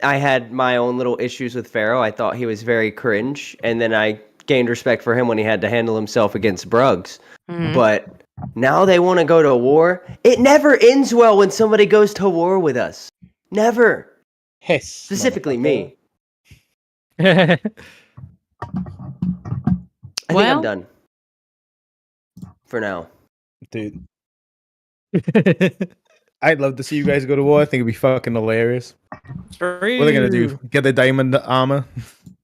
had my own little issues with Pharaoh. I thought he was very cringe, and then I gained respect for him when he had to handle himself against Bruggs. But now they want to go to war. It never ends well when somebody goes to war with us. Never. Hiss, Specifically me. Yeah. I think I'm done. For now. dude. I'd love to see you guys go to war. I think it'd be fucking hilarious. What are they gonna do? Get the diamond armor?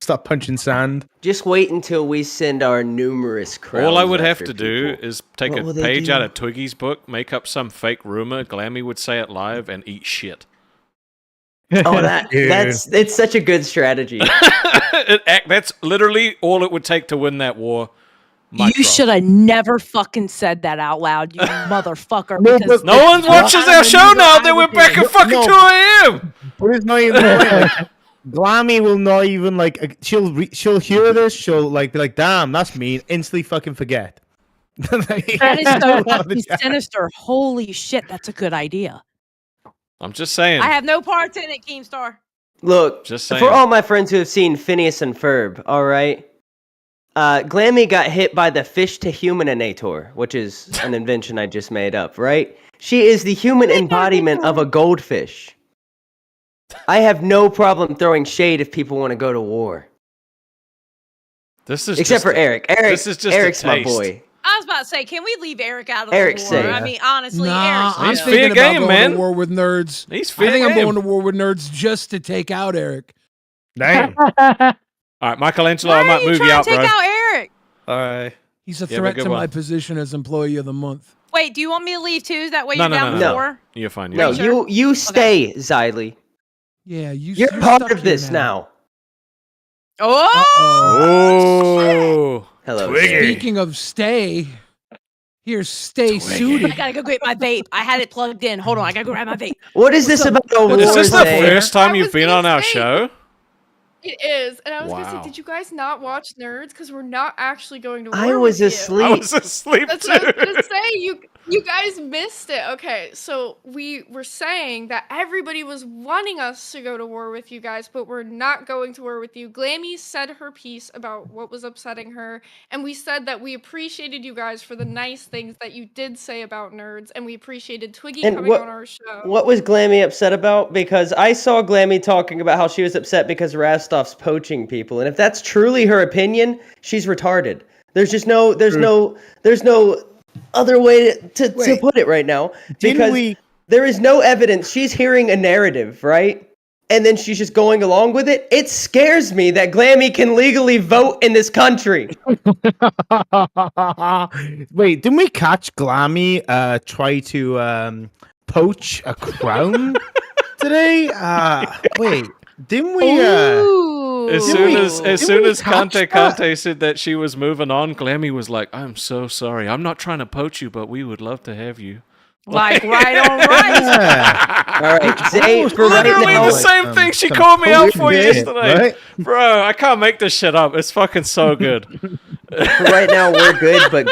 Start punching sand? Just wait until we send our numerous crowns. All I would have after to do people. is take What a will they page do? out of Twiggy's book, make up some fake rumor, Glammy would say it live, and eat shit. Oh, Dude. it's such a good strategy. That's literally all it would take to win that war. Mic You drop. should have never fucking said that out loud, you motherfucker. Because No one watches our show now. They went back at fucking 2 a.m. But it's not even like, Glammy will not even she'll hear this, she'll be like, damn, that's mean, instantly fucking forget. that is so fucking sinister. Holy shit, that's a good idea. I'm just saying. I have no parts in it, Keemstar. Look, Just saying. for all my friends who have seen Phineas and Ferb, all right? Glammy got hit by the fish-to-humaninator, which is an invention I just made up, right? She is the human embodiment of a goldfish. I have no problem throwing shade if people want to go to war. This is Except just for Eric. this is just a Eric's my taste. boy. I was about to say, can we leave Eric out of Eric's the war? safe. I mean, honestly, Nah, Eric's I'm He's safe. fair thinking about game, going man. to war with nerds. He's I fair think I'm game. going to war with nerds just to take out Eric. Damn. All right, Michelangelo, Why I are might you move trying you out, to take bro. out Eric? All right. He's a Yeah, but threat good to one. my position as Employee of the Month. Wait, do you want me to leave too? That way No, you're no, down no, the no. floor? You're fine. No, You're fine. you stay, Xylee. Yeah, You're you're part stuck of here this now. Oh! Oh. Hello, Twiggy. Zay. Speaking of stay, here's Stay Suited. I gotta go get my vape. I had it plugged in. Hold on, I gotta go grab my vape. What is this about a war, Is this the Zay? first time I you've was been gonna on our say- show? It is, and I was gonna say, Wow. did you guys not watch Nerds? Because we're not actually going to war I was with you. asleep. I was asleep That's what I was too. gonna say. You guys missed it. Okay, so we were saying that everybody was wanting us to go to war with you guys, but we're not going to war with you. Glammy said her piece about what was upsetting her, and we said that we appreciated you guys for the nice things that you did say about Nerds, and we appreciated Twiggy And coming on our show. what was Glammy upset about? Because I saw Glammy talking about how she was upset because Rastov's poaching people, and if that's truly her opinion, she's retarded. There's just no other way to put it right now, because there is no evidence. She's hearing a narrative, right? And then she's just going along with it. It scares me that Glammy can legally vote in this country. Wait, didn't we catch Glammy try to poach a crown today? Wait, didn't we? As soon as Kante said that she was moving on, Glammy was like, "I'm so sorry. I'm not trying to poach you, but we would love to have you." Like right on right. All right, Zay, for right Literally now, the same thing she some called me out for poaching yesterday. right? Bro, I can't make this shit up. It's fucking so good. for right now we're good, but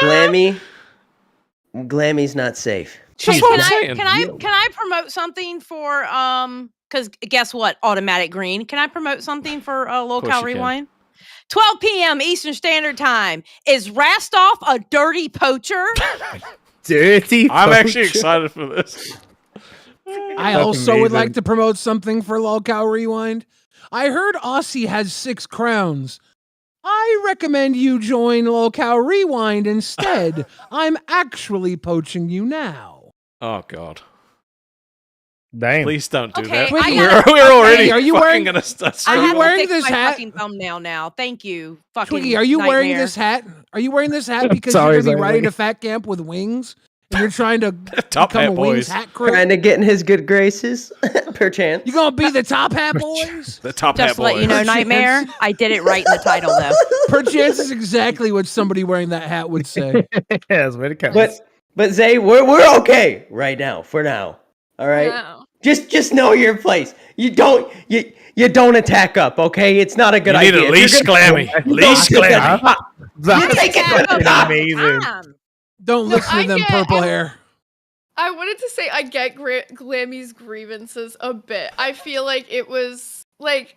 Glammy's not safe. That's Hey, what I'm saying. can I promote something for because guess what? Automatic green. Can I promote something for course Lolcow you can. Rewind? 12 p.m. Eastern Standard Time. Is Rastov a dirty poacher? Dirty. I'm actually poacher. excited for this. I That's also would like amazing. to promote something for Lolcow Rewind. I heard Aussie has 6 crowns. I recommend you join Lolcow Rewind instead. I'm actually poaching you now. Oh god. Damn. Please don't do Okay, that. I We're gotta- already Hey, are you fucking wearing- gonna start I struggling. you have to wearing fix this my hat? fucking thumbnail now. Thank you. Fucking Twiggy, are you wearing nightmare. this hat? Are you wearing this hat because Sorry, you're going to be sorry, riding Twiggy. a fat camp with wings? And you're trying to Top become Hat a wings boys. hat crew? Trying to get in his good graces, perchance. You going to be the top hat boys? The Top Just Hat to let boys. you know, Nightmare, I did it right in the title, though. Perchance is exactly what somebody wearing that hat would say. Yes, way to go. But Zay, we're okay right now, for now. All right? Wow. Just know your place. You don't attack up, okay? It's not a good You need idea. a leash, Glammy. Leash, Glammy. You take it to the top. amazing. Don't No, listen to I them get- purple hair. I wanted to say I get Glammy's grievances a bit. I feel like it was like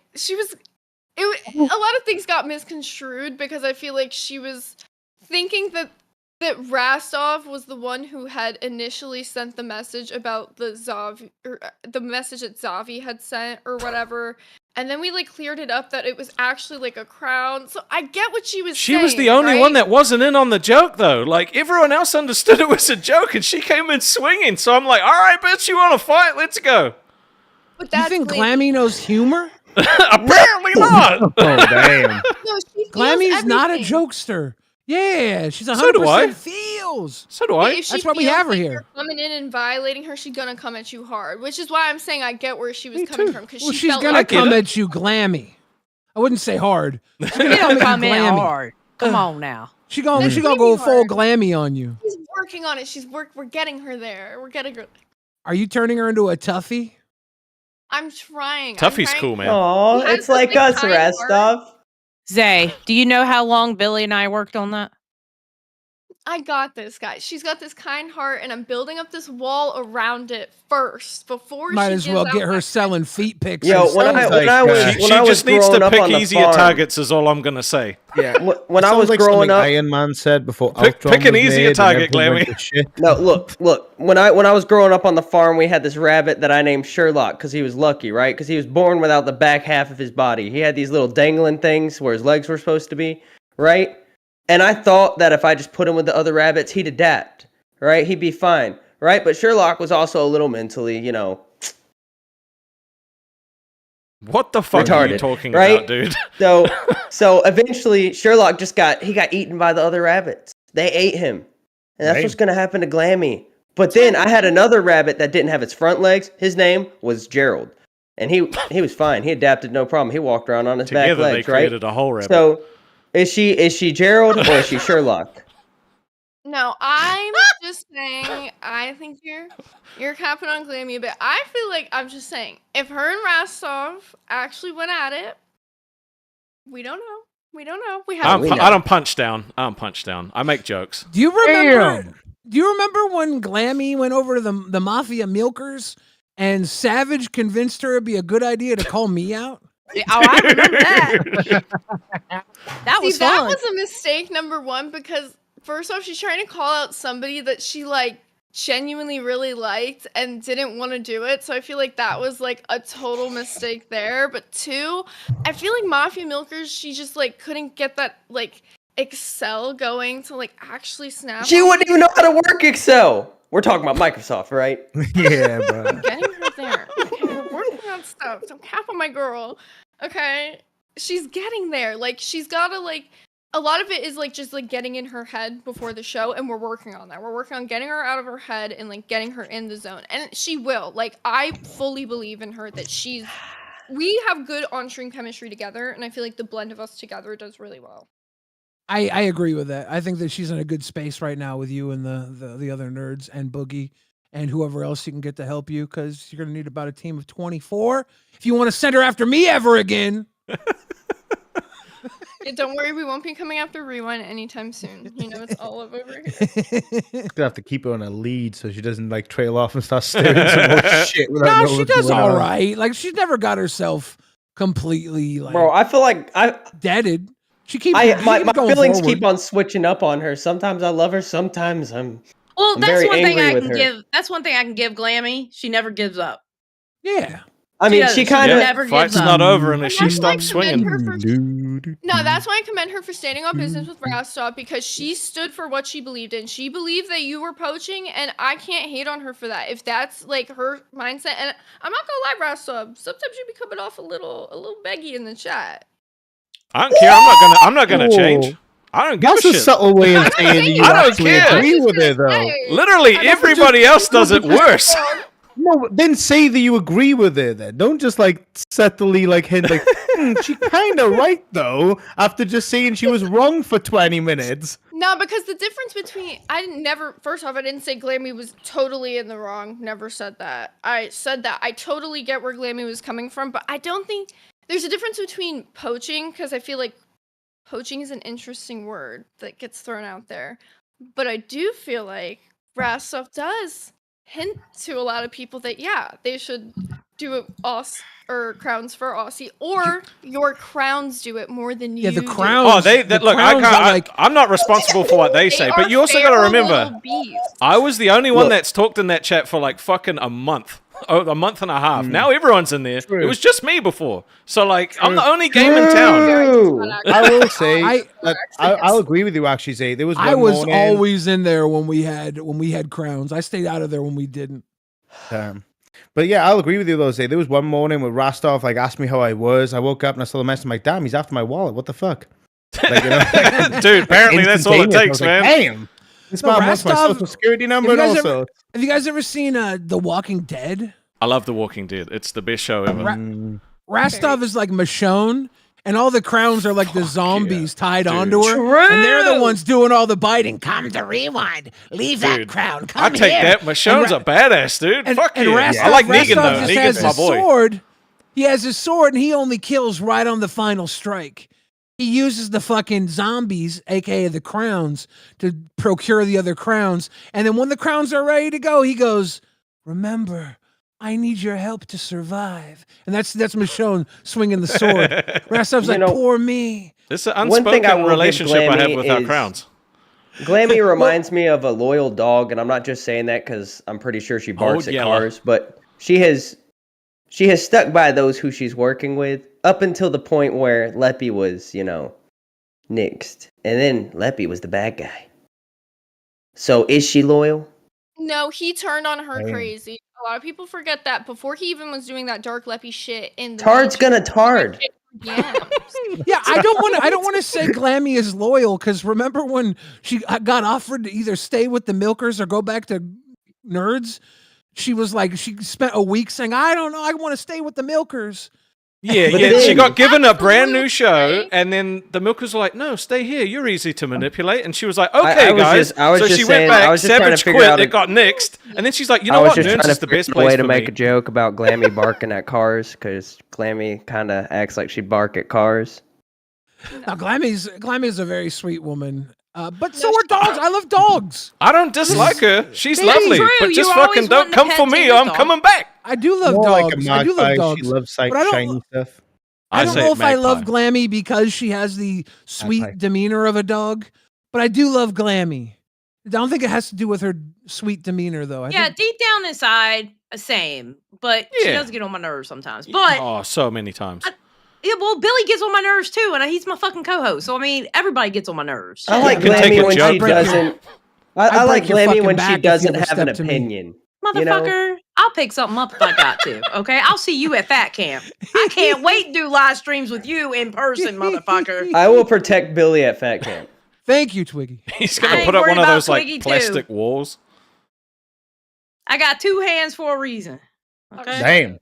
a lot of things got misconstrued because I feel like she was thinking that Rastov was the one who had initially sent the message about the the message that Zavi had sent or whatever. And then we like cleared it up that it was actually like a crown. So I get what she was She saying. was the only right? one that wasn't in on the joke, though. Like, everyone else understood it was a joke, and she came in swinging. So I'm like, all right, bitch, you want to fight? Let's go. But You that's think Glammy. Glammy knows humor? Apparently not. Oh, damn. No, she feels Glammy's not a everything. jokester. Yeah, she's 100% So do I. feels. So do I. If she That's why we feels have her like here. You're coming in and violating her, she's gonna come at you hard. Which is why I'm saying I get where she was coming from because Well, she she's felt gonna like get come it. at you glammy. I wouldn't say hard. She's gonna You don't at come you in glammy. hard. Come on now. She gonna That's go maybe full hard. glammy on you. she's working on it. We're getting her there. We're getting her. Are you turning her into a toughie? I'm trying. Tuffy's cool, man. Aw, He has it's like such a us, kind Rastov. Zay, do you know how long Billy and I worked on that? I got this, guys. She's got this kind heart, and I'm building up this wall around it first before Might she as gives well out get her my- selling feet pics. Yo, and when I stuff. when I was She when I was just needs growing to up pick on the easier farm, targets, is all I'm going to say. Yeah. when I was like growing something up, Iron Man said before. Pick Ultron an was easier made and target, everything went Glammy. to shit. no, look. When I was growing up on the farm, we had this rabbit that I named Sherlock because he was lucky, right? Because he was born without the back half of his body. He had these little dangling things where his legs were supposed to be, right? And I thought that if I just put him with the other rabbits, he'd adapt, right? He'd be fine, right? But Sherlock was also a little mentally, What the fuck are you retarded, talking right? about, dude? So eventually Sherlock got eaten by the other rabbits. They ate him. And that's Right. what's gonna happen to Glammy. But then I had another rabbit that didn't have its front legs. His name was Gerald. And he was fine. He adapted no problem. He walked around on his back Together they legs, right? created a whole rabbit. So is she Gerald or is she Sherlock? No, I'm just saying. I think you're capping on Glammy a bit. I feel like I'm just saying if her and Rastov actually went at it, We don't know. We don't know. We I have. don't punch down. I don't punch down. I make jokes. Do you remember? Do you remember when Glammy went over to the Mafia Milkers and Savage convinced her it'd be a good idea to call me out? Oh, I remember that. That was that fun. was a mistake, number one, because first off, she's trying to call out somebody that she like genuinely really liked and didn't want to do it. So I feel like that was like a total mistake there. But two, I feel like Mafia Milkers, she just like couldn't get that like Excel going to like actually snap. She wouldn't even know how to work Excel. We're talking about Microsoft, right? Yeah, bro. Getting her there. Okay, we're working on stuff. Don't cap on my girl. Okay. She's getting there. Like, she's gotta, like, a lot of it is, like, just, like, getting in her head before the show, and we're working on that. We're working on getting her out of her head and, like, getting her in the zone. And she will. Like, I fully believe in her that we have good on-screen chemistry together, and I feel like the blend of us together does really well. I agree with that. I think that she's in a good space right now with you and the other nerds and Boogie and whoever else you can get to help you, because you're going to need about a team of 24 if you want to send her after me ever again. Yeah, don't worry, we won't be coming after Rewind anytime soon. You know, it's all over here. Gonna have to keep her on a lead so she doesn't like trail off and start stirring some more shit. Without No, knowing she what's does going all on. right. Like, she's never got herself completely like Bro, I feel like deaded. She keeps my going feelings forward. keep on switching up on her. Sometimes I love her, sometimes I'm Well, that's very one thing angry I with can her. give. That's one thing I can give Glammy. She never gives up. Yeah. I mean, doesn't. she She kind of never gives Fight's up. not over unless And she that's why I stops commend swinging. her for- No, that's why I commend her for standing on business with Rastov, because she stood for what she believed in. She believed that you were poaching, and I can't hate on her for that. If that's like her mindset, and I'm not gonna lie, Rastov, sometimes you be coming off a little beggy in the chat. I don't care. I'm not gonna change. I don't give That's a a shit. subtle way of saying that you I don't actually care. agree with her, though. Literally, everybody else does it worse. No, then say that you agree with her. Then don't just like subtly like hint like she kind of right though. After just saying she was wrong for 20 minutes. No, because the difference between first off, I didn't say Glammy was totally in the wrong. Never said that. I said that I totally get where Glammy was coming from, but I don't think there's a difference between poaching, because I feel like poaching is an interesting word that gets thrown out there. But I do feel like Rastov does hint to a lot of people that, yeah, they should do it or crowns for Aussie, or your crowns do it more than you. Yeah, the do. crowns. Oh, look, crowns are like, I'm not responsible for what they say, They but are you also got to feral remember, little beasts. I was the only one Look. that's talked in that chat for like fucking a month. Oh, a month and a half. Now everyone's in there. True. It was just me before. So, like, I'm the only game in town. True. I will say I- I'll agree with you. Actually, say there was. I one was morning, always in there when we had crowns. I stayed out of there when we didn't. But yeah, I'll agree with you though. Say there was one morning where Rastov like asked me how I was. I woke up and I saw the message. I'm like, damn, he's after my wallet. What the fuck? Like, you know, Dude, apparently that's all it instantaneous. I takes, was like, man. Damn. This No, man wants my Rastov- social security number Have and you guys also. Have you guys ever seen The Walking Dead? I love The Walking Dead. It's the best show ever. Rastov is like Michonne, and all the crowns are like the zombies tied Dude. onto her, and they're the ones doing all the biting. Come to Rewind. Leave that Dude, crown. Come I take here. that. Michonne's a And badass, dude. And, Fuck and yeah. Rastov, I like Negan, Rastov though. just has Negan's my his boy. sword. He has his sword, and he only kills right on the final strike. He uses the fucking zombies, aka the crowns, to procure the other crowns. And then when the crowns are ready to go, he goes, "Remember, I need your help to survive." And that's Michonne swinging the sword. Rastov's You like, know, "Poor me." It's an One thing I unspoken will give relationship I have Glammy with our is- crowns. Glammy reminds me of a loyal dog, and I'm not just saying that because I'm pretty sure she barks at Yella. cars, but she has stuck by those who she's working with up until the point where Leppy was, nixed. And then Leppy was the bad guy. So is she loyal? No, he turned on her Damn. crazy. A lot of people forget that before he even was doing that dark leppy shit in the Tard's beach, gonna tard. Yeah. Yeah, I don't want to say Glammy is loyal, because remember when she got offered to either stay with the Milkers or go back to Nerds? She was like, she spent a week saying, "I don't know, I want to stay with the Milkers." Yeah, But yeah. then- She got given a brand new Absolutely. show, and then the Milkers were like, "No, stay here. You're easy to manipulate." And she was like, I "Okay, was guys." just- I was so just she saying- went I back. was just trying to Savage figure quit. out It a- got nixed, and then she's like, "You I know was what? just Nerds trying is to the figure best out a place way for to make a me." joke about Glammy barking at cars, because Glammy kind of acts like she'd bark at cars. Now, Glammy's a very sweet woman. But so are dogs. I love dogs. I don't dislike her. She's That's lovely. true. But just You fucking always don't want to come pet for me. Tinker's I'm dog. coming back. I do love More like dogs. a I do love magpie. dogs. She loves like but I don't- shiny stuff. I don't say know if I love magpie. Glammy because she has the sweet Magpie. demeanor of a dog, but I do love Glammy. I don't think it has to do with her sweet demeanor, though. I Yeah, think, deep down inside, same. But she Yeah. does get on my nerves sometimes. But Oh, so many times. yeah, well, Billy gets on my nerves too, and he's my fucking co-host. So I mean, everybody gets on my nerves. I like You can take Glammy a when joke she back. doesn't. I like break your Glammy fucking when back she if you doesn't ever have an step to me. opinion. Motherfucker, You know? I'll pick something up if I got to. Okay, I'll see you at Fat Camp. I can't wait to do live streams with you in person, motherfucker. I will protect Billy at Fat Camp. Thank you, Twiggy. He's I gonna ain't put up worried one of about those like Twiggy, too. plastic walls. I got two hands for a reason. Okay. Damn.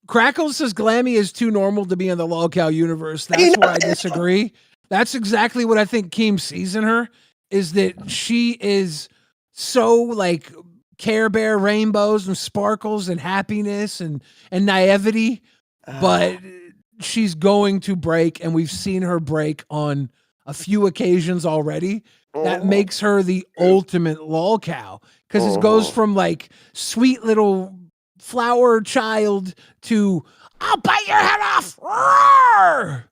Crackle says Glammy is too normal to be in the Lolcow universe. That's where I disagree. That's exactly what I think Keem sees in her, is that she is so like Care Bear rainbows and sparkles and happiness and naivety, but she's going to break, and we've seen her break on a few occasions already. That makes her the ultimate Lolcow, because it goes from like sweet little flower child to I'll bite your head off. Roar!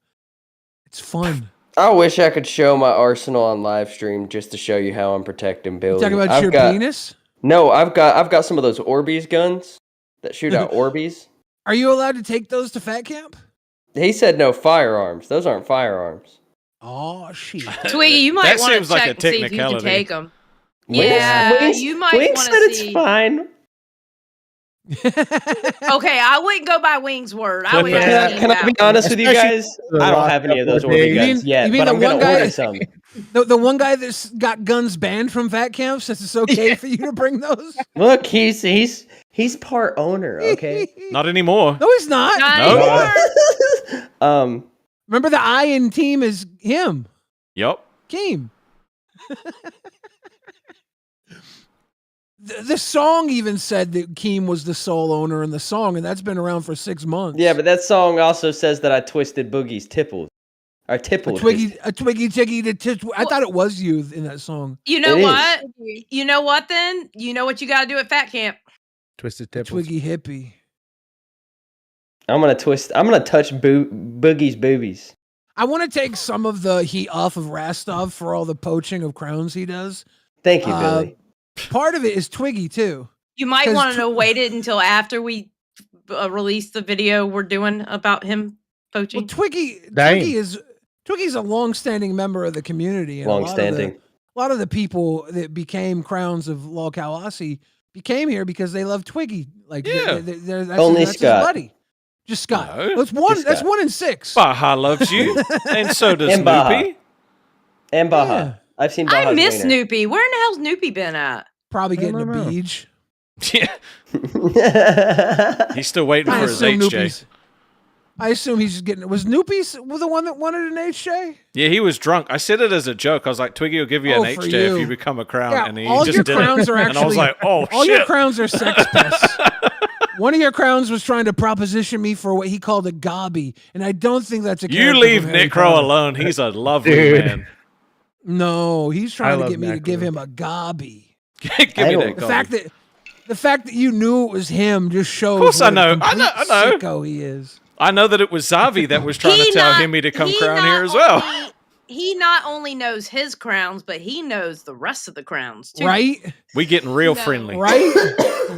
It's fun. I wish I could show my arsenal on live stream just to show you how I'm protecting Billy. You talking about I've your got, penis? No, I've got some of those Orbeez guns that shoot out Orbeez. Are you allowed to take those to Fat Camp? He said no firearms. Those aren't firearms. Oh shit! Twiggy, you might That want to seems like check a and see if you can technicality. take them. Wings- Yeah, Wings- you might Wings want said to it's see. fine. Okay, I wouldn't go by Wing's word. I would Yeah. ask Can I be honest with you Especially guys? the I don't last have any of couple those of Orbeez days. guns yet, you mean but the I'm gonna one guy- order some. The one guy that's got guns banned from Fat Camp says it's okay for you to bring those. Look, he's part owner. Okay. Not anymore. No, he's not. Not No. anymore. Remember, the I in team is him, Yup. Keem. The song even said that Keem was the sole owner in the song, and that's been around for 6 months. Yeah, but that song also says that I twisted Boogie's tipples. Or a tippled. twiggy, I thought it was you in that song. You know It is. what? You know what? Then you know what you got to do at Fat Camp. Twisted tipples. Twiggy hippie. I'm gonna touch Boogie's boobies. I want to take some of the heat off of Rastov for all the poaching of crowns he does. Thank you, Billy. Part of it is Twiggy too. You might 'Cause want to wait it until after we release the video we're doing about him poaching. Well, Twiggy's a long-standing member of the community. And Long-standing. A lot of the people that became crowns of Lolcow Aussie became here because they love Twiggy. Like, Yeah. Only that's Scott. his buddy. Just Scott. No. That's one. Just That's Scott. 1 in 6. Baja loves you, and so does And Baja. Snoopy. And Baja. Yeah. I've seen I Baja's miss wiener. Snoopy. Where in the hell's Snoopy been at? Probably I getting a don't know. beach. Yeah, he's still waiting for his HJ. I assume he's just getting. Was Noopy the one that wanted an HJ? Yeah, he was drunk. I said it as a joke. I was like, Twiggy will give you an Oh, for HJ you. if you become a crown, Yeah, and he all just your did crowns it. are And I was actually- like, oh All your shit. crowns are sex pests. One of your crowns was trying to proposition me for what he called a gobby, and I don't think that's a. You character leave from Harry Necro Potter. alone. He's a lovely Dude. man. No, he's I trying to love get me to Necro. give him a gobby. Give me that. The fact that you knew it was him just shows. Of course I what a know. complete I know. Sicko he is. I know that it was Zavi that was trying to tell Himmy to come crown here as well. He not only knows his crowns, but he knows the rest of the crowns too. Right? We getting real No. friendly. Right?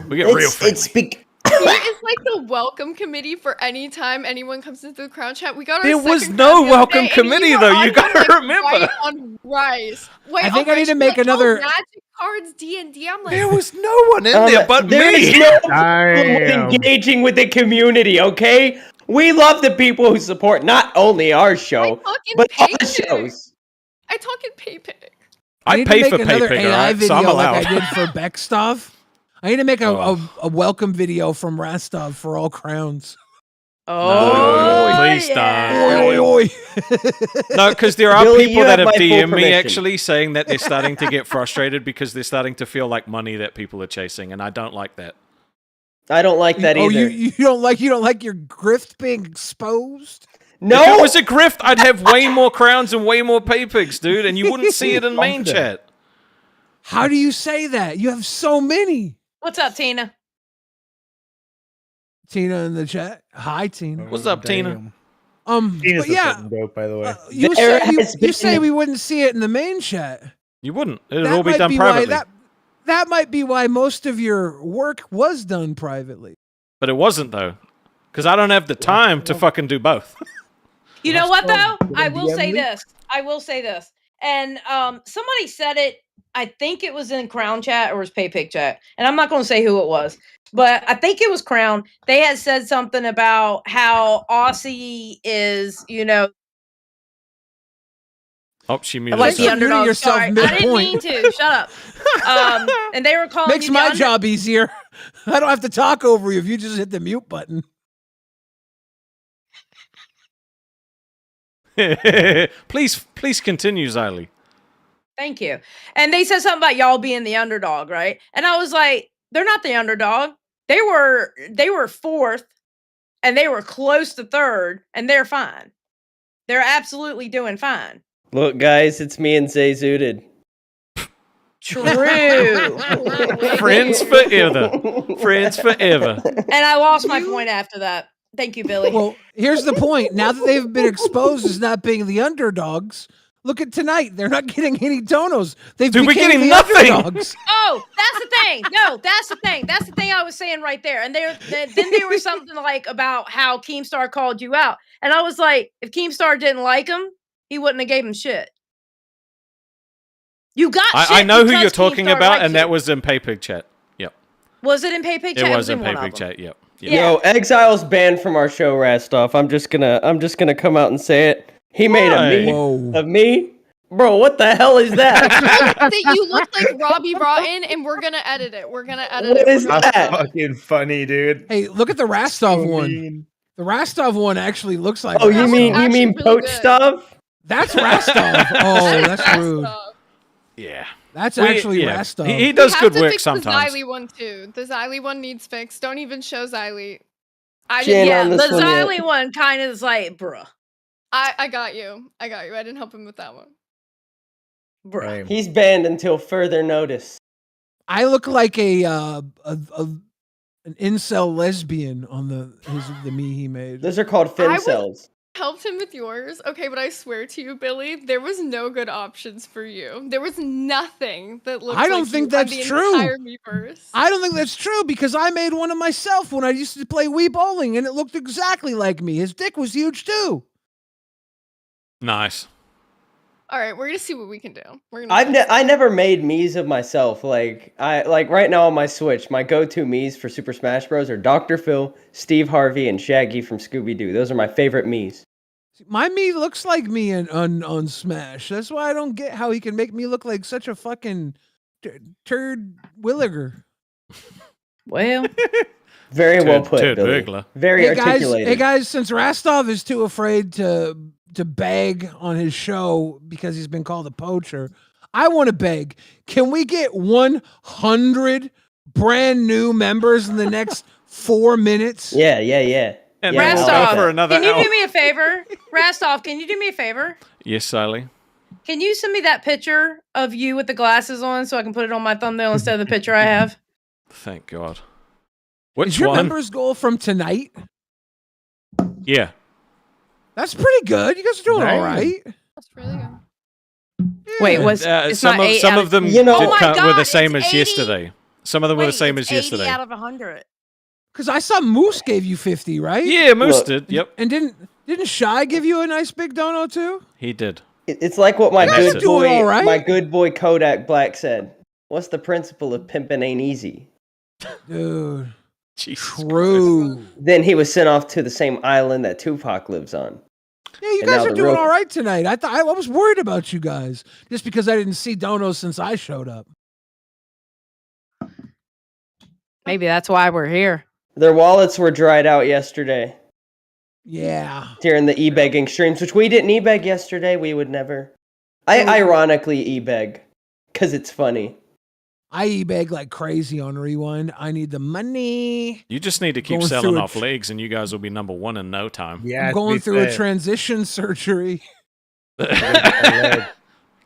We get real friendly. It's like the welcome committee for any time anyone comes into the crown chat. We got our There was second no crown the other welcome day, and committee, you were though. on You gotta like, remember. Right on rice. Wait, I think on I need to rice, make like, another- Magic cards D&D. I'm like, There was no one in there but there me. is no Damn. engaging with the community, okay? We love the people who support not only our show, fucking but pay other pig. shows. I talk in PayPig. I need pay to for make another PayPig, AI alright? video So I'm allowed. like I did for Beckstov. I need to make Oh. a welcome video from Rastov for all crowns. Oh, please yeah. stop. Oi, oi, oi. No, because there are Billy, people you that have have my full DM'd me permission. actually saying that they're starting to get frustrated because they're starting to feel like money that people are chasing, and I don't like that. I don't like that Oh, either. you don't like your grift being exposed? No. If it was a grift, I'd have way more crowns and way more pay pigs, dude, and you wouldn't see it in main chat. How do you say that? You have so many. What's up, Tina? Tina in the chat. Hi, Tina. What's up, Tina? Tina's But yeah, fucking dope, by the way. you There say has you say been- we wouldn't see it in the main chat. You wouldn't. It'd That all be might done why privately. that might be why most of your work was done privately. But it wasn't, though. Because I don't have the time to fucking do both. You know what though? I the will DM say leak? this. I will say this. And somebody said it. I think it was in Crown chat or it was PayPig chat, and I'm not going to say who it was, but I think it was Crown. They had said something about how Aussie is, you know, Oh, she muted like the herself. muting underdog. yourself Sorry, I didn't mean midpoint. to. Shut up. And they were calling Makes you my the job easier. I don't have to talk over you if you just hit the mute button. Please continue, Xylee. Thank you. And they said something about y'all being the underdog, right? And I was like, they're not the underdog. They were fourth, and they were close to third, and they're fine. They're absolutely doing fine. Look, guys, it's me and Zay Zooted. True. Friends forever. Friends forever. And I lost my point after that. Thank you, Billy. Well, here's the point. Now that they've been exposed as not being the underdogs, look at tonight. They're not getting any donos. They've Dude, we're became getting the nothing. underdogs. Oh, that's the thing. No, that's the thing. That's the thing I was saying right there. And then there was something like about how Keemstar called you out. And I was like, if Keemstar didn't like him, he wouldn't have gave him shit. You got shit I know who because you're talking Keemstar about, likes and you. that was in PayPig chat. Yep. Was it in PayPig chat? It was in one of PayPig them. chat. Yep. Yeah. Yo, Exile's banned from our show, Rastoff. I'm just gonna come out and say it. He made a Why? meme Whoa. of me. Bro, what the hell is that? That you look like Robbie Rotten, and we're gonna edit it. We're gonna edit What it. is We're gonna that? edit it. Fucking funny, dude. Hey, look at the Rastov So one. mean. The Rastov one actually looks like Oh, you That was mean actually poach really good. stuff? that's Rastov. Oh, that's rude. Yeah. That's We- actually yeah. Rastov. He does We have good to work fix sometimes. The Xylee one too. The Xylee one needs fixed. Don't even show Xylee. I Jan didn't. Yeah, on the this one yet. Xylee one kind of is like, bruh. I got you. I didn't help him with that one. Bruh. Right. He's banned until further notice. I look like an incel lesbian on the me he made. Those are called fin I would- cells. Helped him with yours. Okay, but I swear to you, Billy, there was no good options for you. There was nothing that looked I don't like think you on that's the true. entire Miiverse. I don't think that's true because I made one of myself when I used to play Wii bowling and it looked exactly like me. His dick was huge too. Nice. All right, we're gonna see what we can do. We're gonna. I never made Mii's of myself. Like right now on my Switch, my go-to Mii's for Super Smash Bros. Are Dr. Phil, Steve Harvey, and Shaggy from Scooby Doo. Those are my favorite Mii's. My me looks like me on Smash. That's why I don't get how he can make me look like such a fucking turd williger. Well, Very well Turd- put, turd Billy. burglar. Very articulated. Hey guys, since Rastov is too afraid to beg on his show because he's been called a poacher, I want to beg. Can we get 100 brand new members in the next 4 minutes? Yeah. And Yeah, then we'll Rastov, go for another can you hour. do me a favor? Rastov, can you do me a favor? Yes, Sally. Can you send me that picture of you with the glasses on so I can put it on my thumbnail instead of the picture I have? Thank God. Is Which your one? members goal from tonight? Yeah. That's pretty good. You guys are doing all right. That's really good. Wait, was it's some not of 8 some out of them You know- did Oh my cut were God, the same it's as 80. yesterday. Some of them were the Wait, same it's as yesterday. 80 out of 100. Because I saw Moose gave you 50, right? Yeah, Moose Look. did. Yep, And didn't Shy give you a nice big dono too? he did. It's like what my guys good are doing boy, all right. my good boy Kodak Black said. What's the principle of pimping ain't easy? Dude, Jesus true. Then he was sent off to the same island that Tupac lives on. Yeah, you And guys now are the doing real- all right tonight. I was worried about you guys just because I didn't see donos since I showed up. Maybe that's why we're here. Their wallets were dried out yesterday Yeah. during the e-begging streams, which we didn't e-beg yesterday. We would never. I ironically e-beg because it's funny. I eBay like crazy on Rewind. I need the money. You just need to keep Going selling through a off leagues, and you guys will be number one in no time. Yeah, I'm to going be through a fair. transition surgery.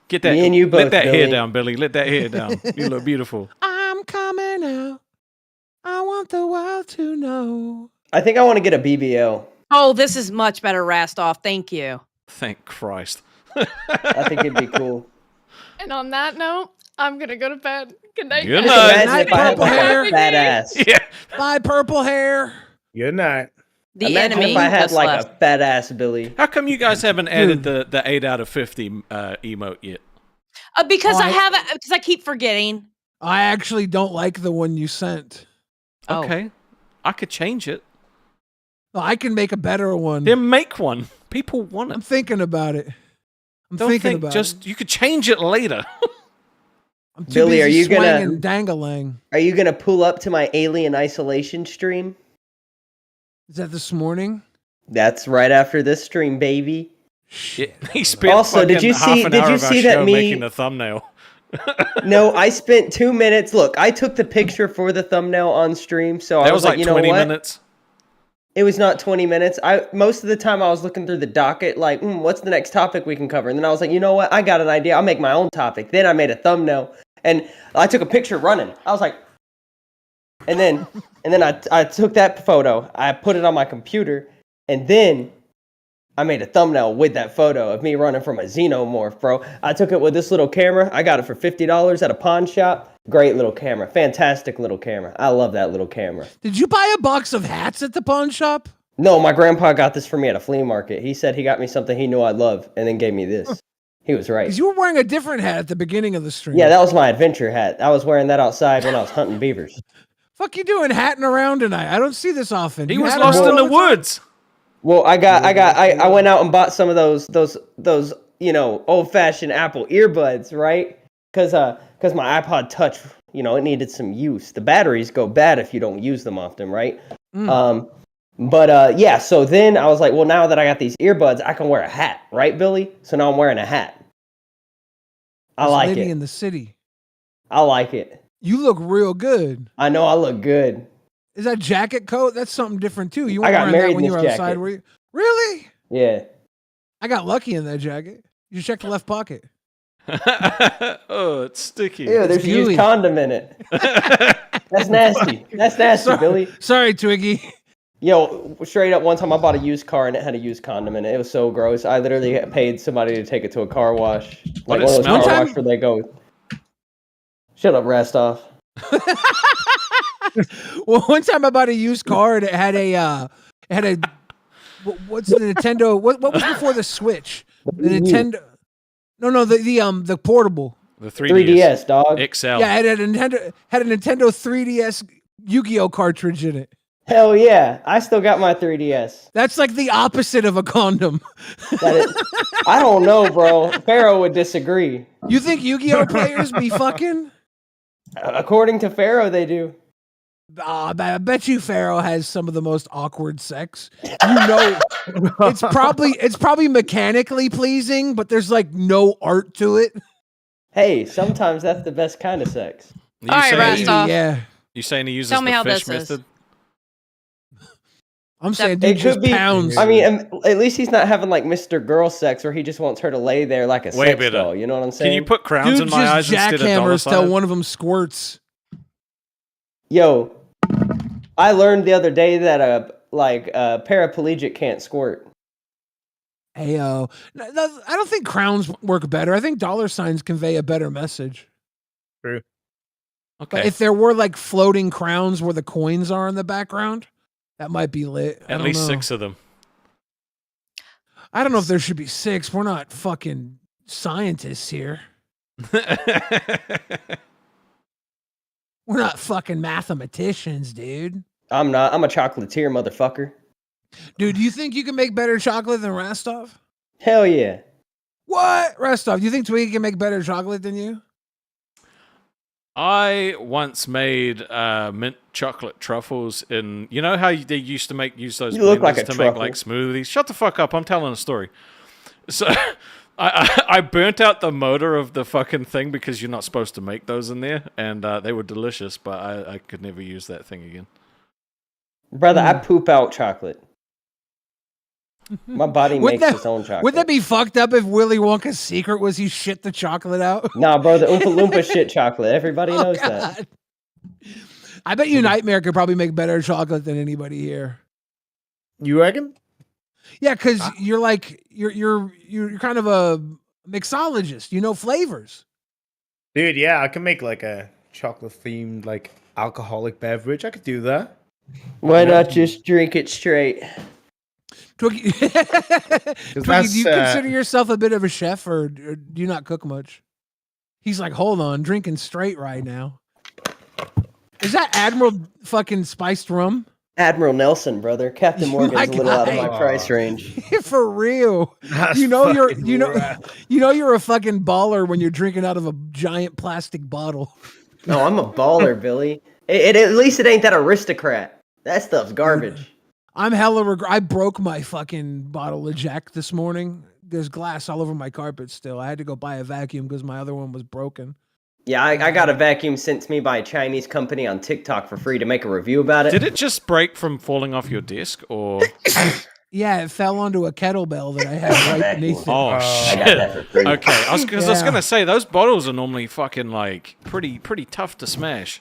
Get that. Me and you let both, that hair Billy. down, Billy. Let that hair down. You look beautiful. I'm coming out. I want the world to know. I think I want to get a BBL. Oh, this is much better, Rastoff. Thank you. Thank Christ. I think it'd be cool. And on that note, I'm gonna go to bed. Good night. Good guys. night. Imagine if I had Purple like hair. a fat ass. Yeah. Bye, purple hair. Good night. The Imagine enemy if I had that's like left. a fat ass Billy. How come you guys haven't added the 8 out of 50 emote yet? Because Oh, I haven't. Because I keep forgetting. I actually don't like the one you sent. Oh. Okay. I could change it. Oh, I can make a better one. Then make one. People want I'm it. thinking about it. Don't think just you could change it later. I'm too Billy, busy are you gonna- swinging dang-a-lang. Are you gonna pull up to my Alien Isolation stream? Is that this morning? That's right after this stream, baby. Yeah, he spent Also, did fucking you half see- an did hour you of our see that show me- making the thumbnail. No, I spent 2 minutes. Look, I took the picture for the thumbnail on stream, so That I was was like you know 20 what? minutes. It was not 20 minutes. Most of the time I was looking through the docket, like, what's the next topic we can cover? And then I was like, you know what? I got an idea. I'll make my own topic. Then I made a thumbnail, and I took a picture running. I was like, and then I took that photo. I put it on my computer, and then I made a thumbnail with that photo of me running from a xenomorph, bro. I took it with this little camera. I got it for $50 at a pawn shop. Great little camera. Fantastic little camera. I love that little camera. Did you buy a box of hats at the pawn shop? No, my grandpa got this for me at a flea market. He said he got me something he knew I'd love and then gave me this. He was right. Because you were wearing a different hat at the beginning of the stream. Yeah, that was my adventure hat. I was wearing that outside when I was hunting beavers. Fuck you doing hatting around tonight? I don't see this often. He You was hat lost around in the all time? woods. Well, I went out and bought some of those old-fashioned Apple earbuds, right? Because my iPod Touch, it needed some use. The batteries go bad if you don't use them often, right? Yeah, so then I was like, well, now that I got these earbuds, I can wear a hat, right, Billy? So now I'm wearing a hat. I This like lady it. in the city. I like it. You look real good. I know I look good. Is that jacket coat? That's something different too. You I weren't got wearing married that when in you were this outside, jacket. were you? Really? Yeah. I got lucky in that jacket. You check the left pocket. Oh, it's sticky. Ew, there's a gooey. used condom in it. That's nasty. That's nasty, Billy. Sorry, Twiggy. Yo, straight up, one time I bought a used car and it had a used condom in it. It was so gross. I literally paid somebody to take it to a car wash. What, Like it one of those smelled? car One wash where they go. Shut up, Rastoff. Well, one time I bought a used car and it had what's the Nintendo? What was before the Switch? The Nintendo. No, the portable. The 3DS. 3DS, dog. XL. Yeah, it had a Nintendo 3DS Yu-Gi-Oh cartridge in it. Hell yeah. I still got my 3DS. That's like the opposite of a condom. I don't know, bro. Pharaoh would disagree. You think Yu-Gi-Oh players be fucking? According to Pharaoh, they do. I bet you Pharaoh has some of the most awkward sex. It's probably mechanically pleasing, but there's like no art to it. Hey, sometimes that's the best kind of sex. You All right, saying, Rastoff. Yeah, you saying he uses Tell me the how fish this is. method? I'm saying It dude could just be. pounds. I mean, at least he's not having like Mr. Girl sex where he just wants her to lay there like a Way sex better. doll. You know what I'm saying? Can you put crowns dude in my eyes just instead of dollar jackhammers till signs? one of them squirts. Yo, I learned the other day that a paraplegic can't squirt. Heyo. No, I don't think crowns work better. I think dollar signs convey a better message. Okay. But if there were like floating crowns where the coins are in the background, that might be lit. I At don't least know. 6 of them. I don't know if there should be 6. We're not fucking scientists here. We're not fucking mathematicians, dude. I'm not. I'm a chocolatier, motherfucker. Dude, do you think you can make better chocolate than Rastov? Hell yeah. What? Rastov, do you think Twiggy can make better chocolate than you? I once made mint chocolate truffles in. You know how they used to use those You look like blenders a to make truffle. like smoothies? Shut the fuck up! I'm telling a story. So I burnt out the motor of the fucking thing because you're not supposed to make those in there, and they were delicious, but I could never use that thing again. Brother, I poop out chocolate. My body Wouldn't makes that- its own chocolate. Would that be fucked up if Willy Wonka's secret was he shit the chocolate out? Nah, bro, the Oompa Loompa shit chocolate. Everybody Oh, knows that. God. I bet you Nightmare could probably make better chocolate than anybody here. You reckon? Yeah, because you're like you're kind of a mixologist. You know flavors. Dude, yeah, I can make like a chocolate themed like alcoholic beverage. I could do that. Why not just drink it straight? Twiggy, Twiggy, do you consider yourself a bit of a chef, or do you not cook much? He's like, hold on, drinking straight right now. Is that Admiral fucking spiced rum? Admiral Nelson, brother. Captain Morgan's My a little out of guy. my price range. For real. That's You know you're fucking you know rad. you know you're a fucking baller when you're drinking out of a giant plastic bottle. No, I'm a baller, Billy. At least it ain't that aristocrat. That stuff's garbage. I'm hella I broke my fucking bottle of Jack this morning. There's glass all over my carpet still. I had to go buy a vacuum because my other one was broken. Yeah, I got a vacuum sent to me by a Chinese company on TikTok for free to make a review about it. Did it just break from falling off your desk, or? Yeah, it fell onto a kettlebell that I had right beneath it. Oh I shit! got that for free. Okay, I was Yeah. gonna say those bottles are normally fucking like pretty tough to smash.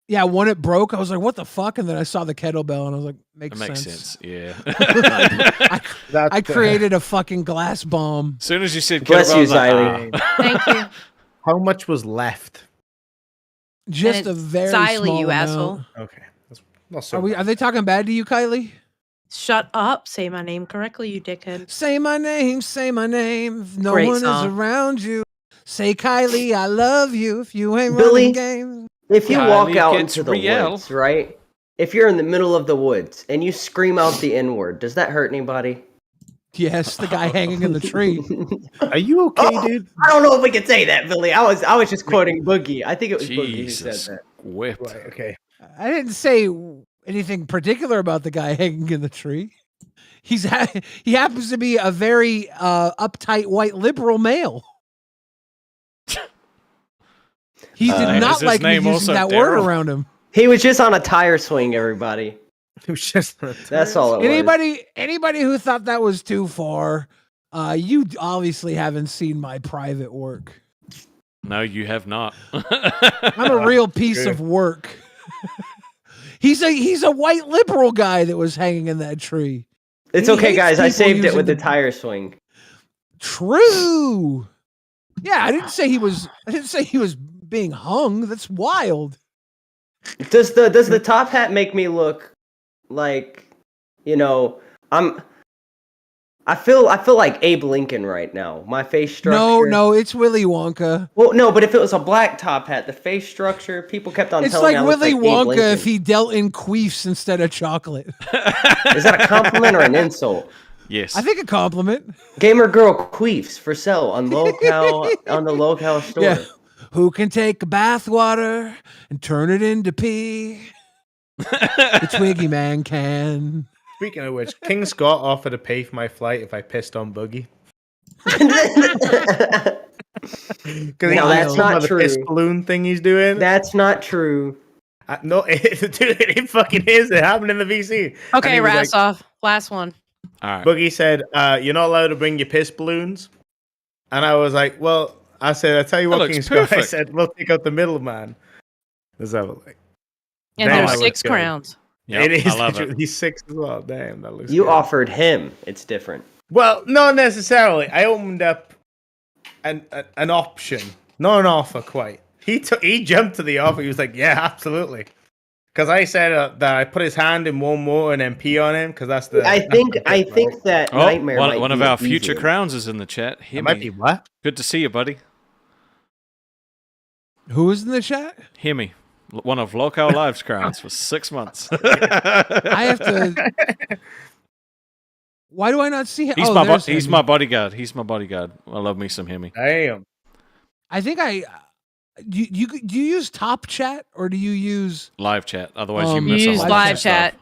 Yeah, when it broke, I was like, what the fuck? And then I saw the kettlebell and I was like, It makes sense. Yeah. I created a fucking glass bomb. As soon as you said Bless kettlebell, I you, was like, Xylee. Thank you. How much was left? Just And a it's very Xylee, small you amount. asshole. Okay. That's not so Are they talking bad to you, Kylie? Shut up. Say my name correctly, you dickhead. Say my name, say my name. If no Great one song. is around you, say Kylie, I love you. If you ain't Billy? running games. If you Kylie walk out gets into the real. woods, right? If you're in the middle of the woods and you scream out the N-word, does that hurt anybody? Yes, the guy hanging in the tree. Are you okay, Oh, dude? I don't know if we can say that, Billy. I was just quoting Boogie. I think it was Boogie who Jesus, said whipped. Right, okay. I didn't say anything particular about the guy hanging in the tree. He happens to be a very uptight white liberal male. He did Is not his like me name using also that word Daryl? around him. that. He was just on a tire swing, everybody. It was just That's all it was. Anybody who thought that was too far, you obviously haven't seen my private work. No, you have not. I'm a real piece of work. He's a white liberal guy that was hanging in that tree. It's He okay, hates guys. I people saved it using with the the- tire swing. True. Yeah, I didn't say he was being hung. That's wild. Does the top hat make me look like, you know, I feel like Abe Lincoln right now. My face structure. No, it's Willy Wonka. Well, no, but if it was a black top hat, the face structure, people kept on It's telling like me I looked Willy like Abe Wonka Lincoln. if he dealt in queefs instead of chocolate. Is that a compliment or an insult? Yes. I think a compliment. Gamer girl queefs for sale on Lolcow on the Lolcow store. Yeah. Who can take a bath water and turn it into pee? The Twiggy man can. Speaking of which, King Scott offered to pay for my flight if I pissed on Boogie. Because No, that's not the true. piss balloon thing he's doing. That's not true. No, dude, it fucking is. It happened in the VC. And Okay, he was like- Rasov. Last one. All right. Boogie said, "You're not allowed to bring your piss balloons," and I was like, "Well," I said, "I tell you That what, looks King Scott." I perfect. said, "We'll take out the middleman." Let's have a look. And Damn, there's that looks 6 good. crowns. Yep, It is. I love it. He's 6 as well. Damn, that looks. You good. offered him. It's different. Well, not necessarily. I opened up an option, not an offer quite. He jumped to the offer. He was like, "Yeah, absolutely." Because I said that I put his hand in one more and then pee on him. Because that's the. I think that Oh, Nightmare might one of be our future easier. crowns is in the chat. It might be Hemi. what? Good to see you, buddy. Who is in the chat? Hemi. One of Lolcow Live's crowns for 6 months. I have to. Why do I not see him? He's, Oh, my there's he's him. my bodyguard. He's my bodyguard. I love me some Hemi. Damn. I think do you use Top Chat or do you use? Live chat. Otherwise, you You miss a Use whole live bunch of stuff. chat.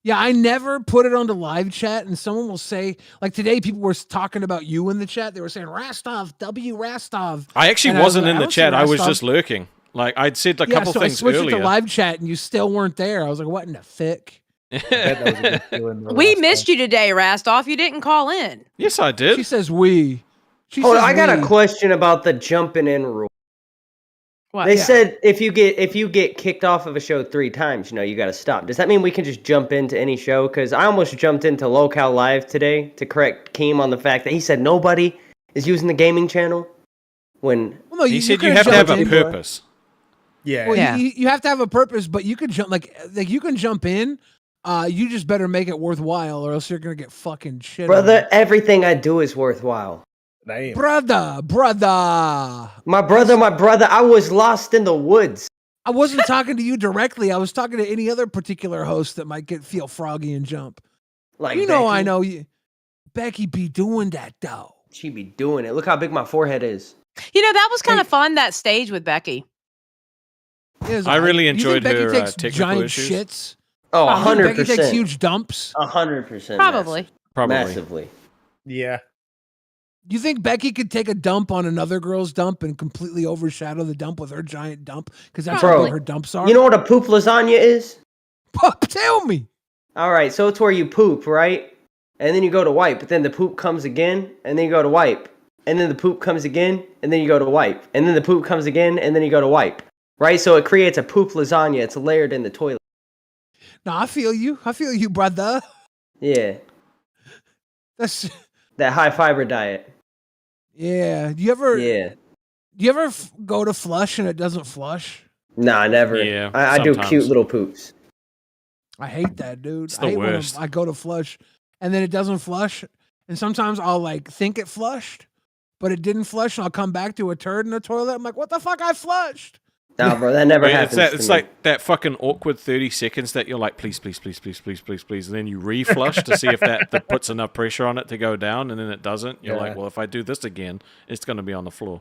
Yeah, I never put it onto live chat, and someone will say, like today, people were talking about you in the chat. They were saying Rastov, W Rastov. I actually And wasn't like, in I the don't see chat. I was Rastov. just lurking. Like I'd said a couple so things I switched earlier. it to live chat, and you still weren't there. I was like, what in the fick? I bet that was a good feeling. We missed you today, Rastoff. You didn't call in. Yes, I did. She says we. She Hold on, says I got a we. question about the jumping in rule. What? They Yeah. said if you get kicked off of a show 3 times, you got to stop. Does that mean we can just jump into any show? Because I almost jumped into Lolcow Live today to correct Keem on the fact that he said nobody is using the gaming channel. When Well, no, He said you could've have to have jumped a in. purpose. Yeah. Well, Yeah. you have to have a purpose, but you could jump like you can jump in. You just better make it worthwhile, or else you're gonna get fucking shit. brother, everything I do is worthwhile. Damn. brother. My brother, I was lost in the woods. I wasn't talking to you directly. I was talking to any other particular host that might feel froggy and jump. Like You know, I Becky. know you. Becky be doing that though. She be doing it. Look how big my forehead is. That was kind of fun, that stage with Becky. I really You enjoyed think Becky her, takes technical giant issues? shits. Oh, Oh, You think Becky takes 100%. huge dumps. 100%. Probably. Probably. Massively. Yeah. Do you think Becky could take a dump on another girl's dump and completely overshadow the dump with her giant dump? Because that's how Bro, big her dumps are. You know what a poop lasagna is? Tell me. All right, so it's where you poop, right? And then you go to wipe, but then the poop comes again, and then you go to wipe. And then the poop comes again, and then you go to wipe. And then the poop comes again, and then you go to wipe. Right? So it creates a poop lasagna. It's layered in the toilet. No, I feel you. I feel you, brother. Yeah. That's That high fiber diet. yeah. Do you ever Yeah. go to flush and it doesn't flush? Nah, never. Yeah, I do sometimes. cute little poops. I hate that, dude. It's I the hate worst. when I go to flush and then it doesn't flush. And sometimes I'll like think it flushed, but it didn't flush, and I'll come back to a turd in the toilet. I'm like, what the fuck? I flushed. Nah, bro, that never Wait, happens. it's to me. like that fucking awkward 30 seconds that you're like, please, please, please, please, please, please, please, and then you reflush to see if that puts enough pressure on it to go down, and then it doesn't. You're like, well, if I do this again, it's going to be on the floor.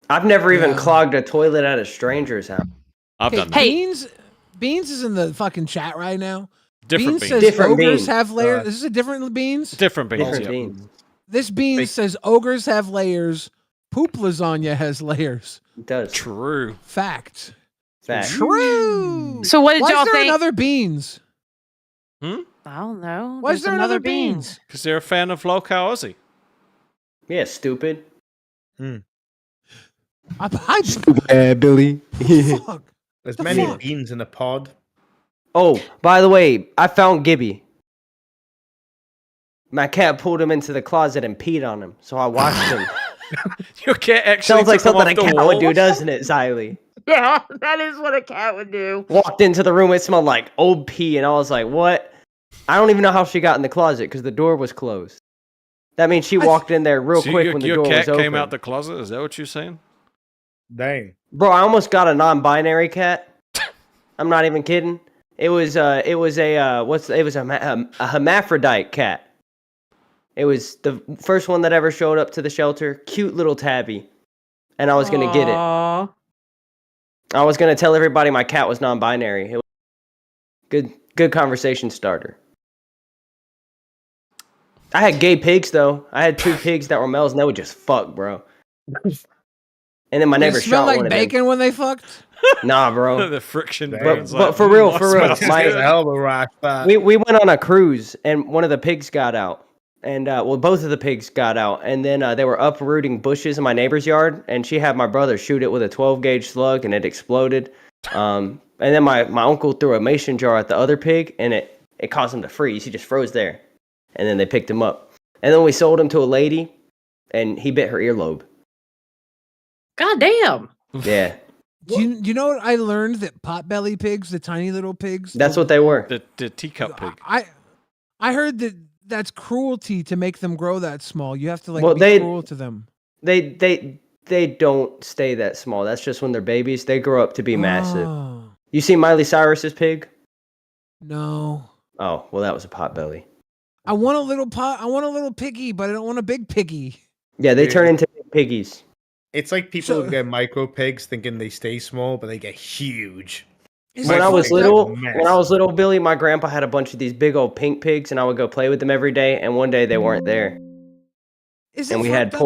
I've never even Yeah. clogged a toilet at a stranger's house. I've done that. Hey. Beans is in the fucking chat right now. Different Beans beans. says Different ogres beans. have layers. Is this a different beans? Different beans, Different yeah. beans. This bean says ogres have layers. Poop lasagna has layers. It does. True. Fact. Fact. True. So what did Why y'all is there think? another beans? I don't know. Why is There's there another beans? Because they're a fan of Lolcow Aussie. Yeah, stupid. Billy. Fuck. There's The many fuck? beans in a pod. Oh, by the way, I found Gibby. My cat pulled him into the closet and peed on him, so I washed him. Your cat actually Sounds like took him something a off the cat would do, wall? doesn't it, Xylee? Yeah, that is what a cat would do. Walked into the room, it smelled like old pee, and I was like, what? I don't even know how she got in the closet because the door was closed. That means she walked in there real So quick your, when the your door cat was open. came out the closet? Is that what you're saying? Dang. Bro, I almost got a non-binary cat. I'm not even kidding. It was a hermaphrodite cat. It was the first one that ever showed up to the shelter. Cute little tabby. And I was going to get it. Aw. I was going to tell everybody my cat was non-binary. It was good conversation starter. I had gay pigs though. I had 2 pigs that were males and they would just fuck, bro. And then my They neighbor smell shot like one of them. bacon when they fucked. Nah, bro. The friction But- burns. but for real, for real, smells my- good. a hell of a rash. That. We went on a cruise and one of the pigs got out. And both of the pigs got out, and then they were uprooting bushes in my neighbor's yard, and she had my brother shoot it with a 12-gauge slug, and it exploded. And then my uncle threw a mason jar at the other pig, and it caused him to freeze. He just froze there, and then they picked him up. And then we sold him to a lady, and he bit her earlobe. God damn. Yeah, Do you know what I learned? That potbelly pigs, the tiny little pigs. that's what they were. The teacup pig. I heard that that's cruelty to make them grow that small. You have to like Well, be they- cruel to them. They don't stay that small. That's just when they're babies. They grow up to be massive. Oh, You see Miley Cyrus's pig? no. Oh, well, that was a potbelly. I want a little pot. I want a little piggy, but I don't want a big piggy. Yeah, they Dude. turn into big piggies. It's like people So- who get micro pigs thinking they stay small, but they get huge. When I was little, mess. Billy, my grandpa had a bunch of these big old pink pigs, and I would go play with them every day. And one day they weren't there, Is it and we had fucked up?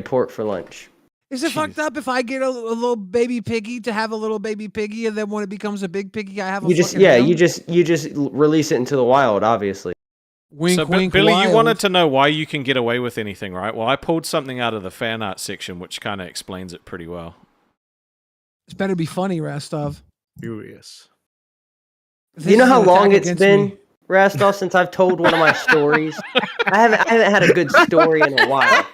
pork for lunch. Is it fucked up if I get a little baby piggy to have a little baby piggy, and then when it becomes a big piggy, I have a You just fucking hound? you just release it into the wild, obviously. Wink, So, wink, Billy, you wild. wanted to know why you can get away with anything, right? Well, I pulled something out of the fan art section, which kind of explains it pretty well. It's better be funny, Rastov. Furious. If Do you this know is how an long attack it's against been, me- Rastov, since I've told one of my stories? I haven't had a good story in a while.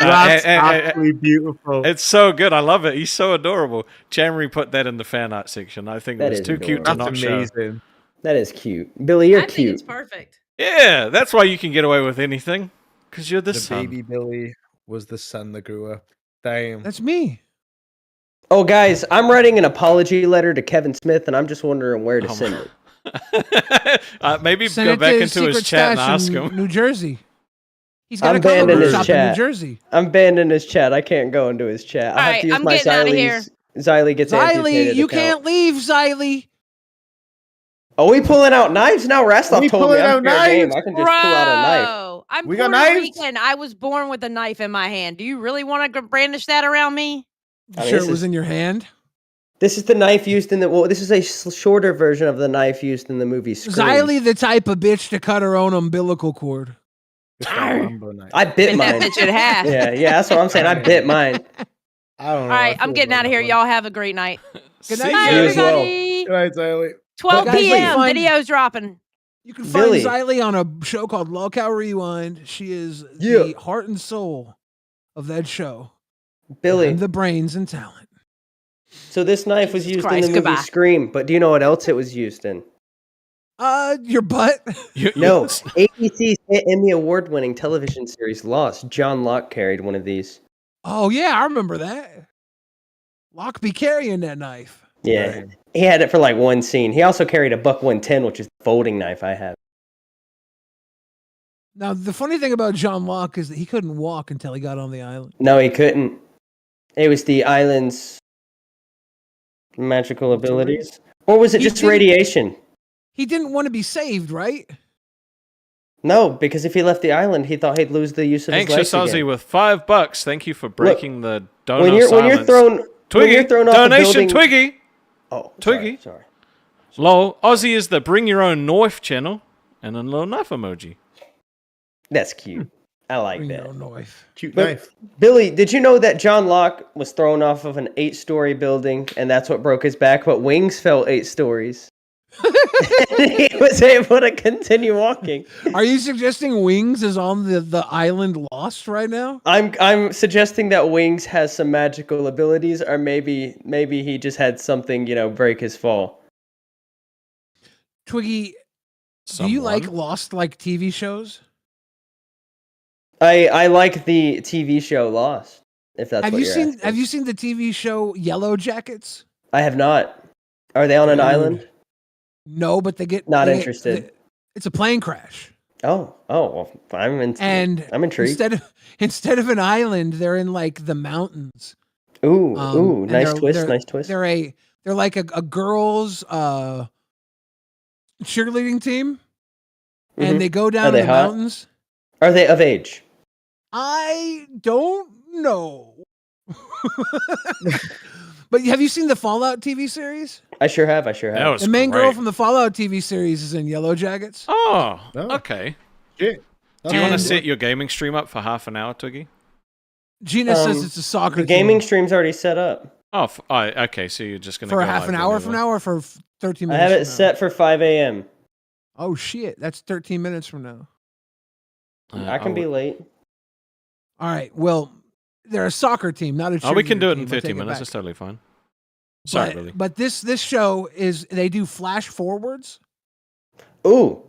That's hey, absolutely beautiful. It's so good. I love it. He's so adorable. Jamry put that in the fan art section. I think That it was is too cute to adorable. not That's show. amazing. That is cute. Billy, you're I think cute. it's perfect. Yeah, that's why you can get away with anything. Because you're the, The son. baby Billy was the son that grew up. Damn. That's me. Oh, guys, I'm writing an apology letter to Kevin Smith, and I'm just wondering where to Oh, send my- it. Maybe Send go it back to into his secret chat and stash ask in him. New Jersey. He's got I'm a comic banned in book his shop in New chat. Jersey. I'm banned in his chat. I can't go into his chat. I'll have Alright, to use I'm my getting outta here. Xylee gets Xylee, amputated you account. can't leave, Xylee. Are we pulling out knives now? Rastov We told me pulling I'm out fair game. knives? I can just pull out a knife. Bro, I'm We got Puerto knives? Rican. I was born with a knife in my hand. Do you really want to brandish that around me? I mean, Sure, this it was is- in your hand. This is the knife used in the. Well, this is a shorter version of the knife used in the movie Scream. Xylee, the type of bitch to cut her own umbilical cord. It's that Rambo knife. I bit And that mine. bitch in half. Yeah, that's what I'm saying. I bit mine. I don't know. All right, I I'm feel getting about out of that here. one. Y'all have a great night. Good See night, Bye, You as well. everybody. Good night, Xylee. 12 Guys, p.m. find- Videos dropping. You can find Billy. Xylee on a show called Lolcow Rewind. She is Yeah. the heart and soul of that show. Billy. I'm the brains and talent. So this knife was Jesus used in Christ, the movie goodbye. Scream, but do you know what else it was used in? Your butt. No, ABC's Emmy award-winning television series Lost. John Locke carried one of these. Oh yeah, I remember that. Locke be carrying that knife. Yeah, he had it for like one scene. He also carried a Buck 110, which is the folding knife I have. Now the funny thing about John Locke is that he couldn't walk until he got on the island. No, he couldn't. It was the island's magical abilities, or was it He just didn't- radiation? He didn't want to be saved, right? No, because if he left the island, he thought he'd lose the use of his Anxious legs Aussie again. with $5. Thank you for breaking the donor When you're silence. thrown, Twiggy, when you're thrown off donation, a building, Twiggy. Oh, Twiggy. Sorry. Lol, Aussie is the bring your own knife channel, and a little knife emoji. That's cute. I like Bring that. your own knife. Cute But- knife. Billy, did you know that John Locke was thrown off of an 8-story building, and that's what broke his back? But wings fell 8 stories. And he was able to continue walking. Are you suggesting Wings is on the island Lost right now? I'm suggesting that Wings has some magical abilities, or maybe he just had something, break his fall. Twiggy, do you like Lost like TV shows? I like the TV show Lost. If that's Have what you you're seen asking. Have you seen the TV show Yellow Jackets? I have not. Are they on an Dude. island? No, but they get Not they get- interested. it's a plane crash. Oh, well, I'm intrigued. Instead of an island, they're in like the mountains. Ooh, And nice they're- twist, they're- nice twist. They're like a girls cheerleading team, Mhm. and they go Are down they to the hot? mountains. Are they of age? I don't know. But have you seen the Fallout TV series? I sure have. That was The main girl great. from the Fallout TV series is in Yellow Jackets. Oh, Oh. okay. Shit. Do you want to And- set your gaming stream up for half an hour, Twiggy? Gina says it's a soccer The gaming team. stream's already set up. Oh, okay. So you're just gonna For go a half live an hour whenever. from now or for 13 I minutes? have it from now? set for 5 a.m. Oh shit, that's 13 minutes from now. I can be late. All right. Well, they're a soccer team, not a Oh, we can cheerleader do it team. in I 13 take it minutes. back. It's totally fine. Sorry, but, Billy. But this show is they do flash forwards. Ooh,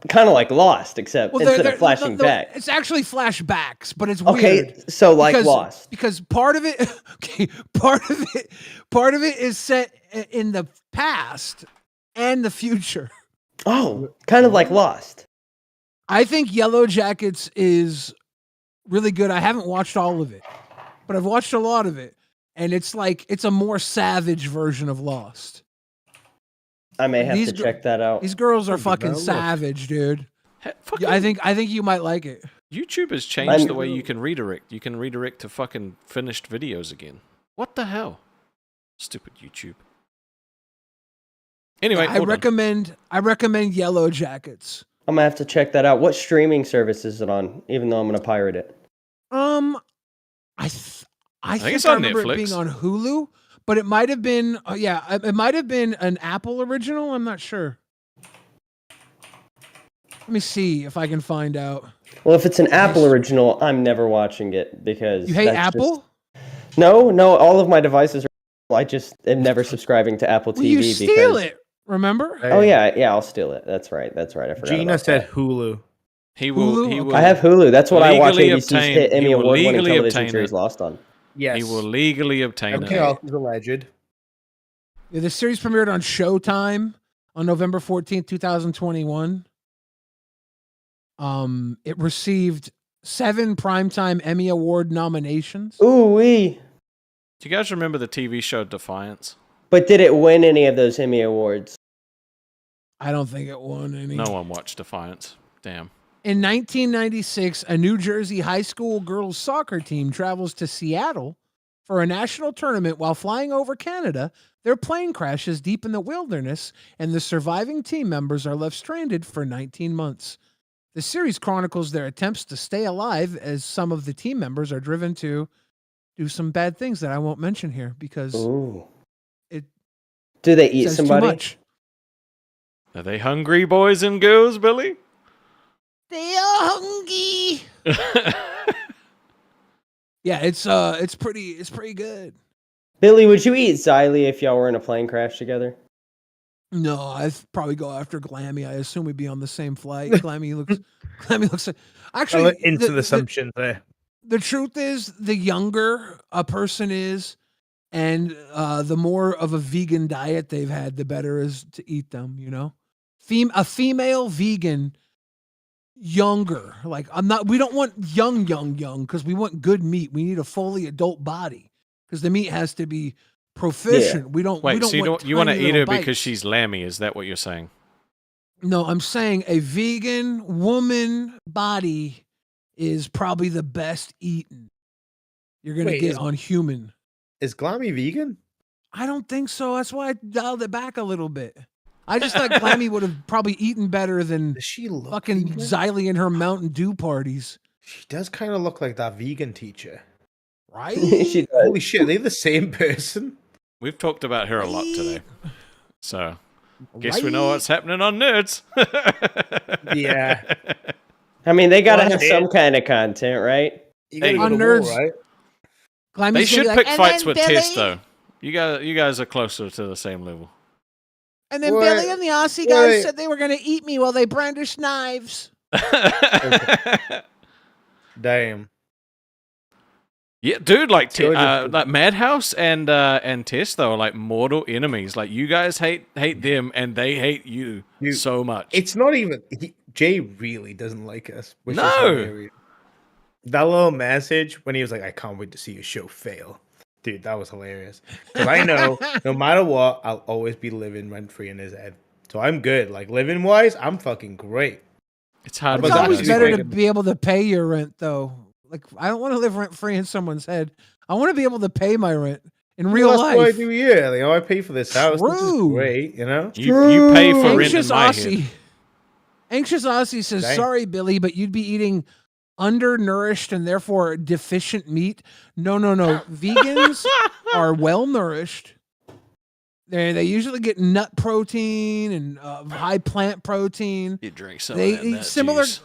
kind of like Lost, except instead of flashing no, back. it's actually flashbacks, but it's Okay, weird. so like because, Lost. because part of it, part of it is set in the past and the future. Oh, kind of like Lost. I think Yellow Jackets is really good. I haven't watched all of it, but I've watched a lot of it, and it's like it's a more savage version of Lost. I may have These to gir- check that out. These girls are Could be fucking better look. savage, dude. Fucking I think you might like it. YouTube has changed the way you can redirect. You can redirect to fucking finished videos again. What the hell? Stupid YouTube. Anyway, I recommend Yellow Jackets. I'm gonna have to check that out. What streaming service is it on? Even though I'm gonna pirate it. I think it's I on remember it Netflix. being on Hulu, but it might have been it might have been an Apple original. I'm not sure. Let me see if I can find out. Well, if it's an Apple original, I'm never watching it because You hate that's Apple? No, all of my devices are. I just am never subscribing to Apple TV. Well, you steal it. Remember? Oh yeah, I'll steal it. That's right. I forgot. Gina about said that. Hulu. He will. He Hulu? will. I have Hulu. That's what I watch legally ABC's obtain- hit Emmy he will award-winning legally television obtain series it. Lost on. Yes. He will legally obtain Everything it. else is alleged. Yeah, the series premiered on Showtime on November 14th, 2021. It received 7 Primetime Emmy Award nominations. Ooh wee! Do you guys remember the TV show Defiance? But did it win any of those Emmy awards? I don't think it won any. No one watched Defiance. Damn. In 1996, a New Jersey high school girls soccer team travels to Seattle for a national tournament. While flying over Canada, their plane crashes deep in the wilderness, and the surviving team members are left stranded for 19 months. The series chronicles their attempts to stay alive as some of the team members are driven to do some bad things that I won't mention here because Ooh. it Do they eat says somebody? too much. Are they hungry boys and girls, Billy? They are hungry. Yeah, it's pretty good. Billy, would you eat Xylee if y'all were in a plane crash together? No, I'd probably go after Glammy. I assume we'd be on the same flight. Glammy looks like actually Instant assumptions there. the truth is the younger a person is and the more of a vegan diet they've had, the better is to eat them, you know? A female vegan younger. Like we don't want young because we want good meat. We need a fully adult body because the meat has to be proficient. We don't Wait, we don't so want you want to tiny eat her little because bites. she's lammy? Is that what you're saying? No, I'm saying a vegan woman body is probably the best eaten you're going to Wait, get on human. Is Glammy vegan? I don't think so. That's why I dialed it back a little bit. I just thought Glammy would have probably eaten better than Does she look fucking vegan? Xylee and her Mountain Dew parties. She does kind of look like that vegan teacher. Right? She does. Holy shit, are they the same person? We've talked about her a lot today. So, guess we Right? know what's happening on Nerds. Yeah. I mean, they gotta Well, have that's some it. kind of content, right? You gotta On go to war, Nerds. right? Glammy's They gonna should be like, pick "And fights then with Billy-" Tess, though. You guys are closer to the same level. And then What? Billy and the Aussie guys Wait. said they were going to eat me while they brandished knives. Damn. Yeah, dude, like Good. like Madhouse and Tess though are like mortal enemies. Like you guys hate them and they hate you so much. It's not even. Jay really doesn't like us. Which No. Is hilarious. That little message when he was like, "I can't wait to see your show fail." Dude, that was hilarious. Because I know no matter what, I'll always be living rent free in his head. So I'm good. Like living wise, I'm fucking great. It's hard. But It's with that always was those better to people. be able to pay your rent, though. Like, I don't want to live rent free in someone's head. I want to be able to pay my rent in real Well, that's what I life. do here. You know, I pay for this house. This is True. great. You know. You pay for rent in Anxious my Aussie. head. Anxious Aussie says, Dang. "Sorry, Billy, but you'd be eating undernourished and therefore deficient meat." No. Vegans are well nourished. They usually get nut protein and high plant protein. You drink some They of eat that similar. juice.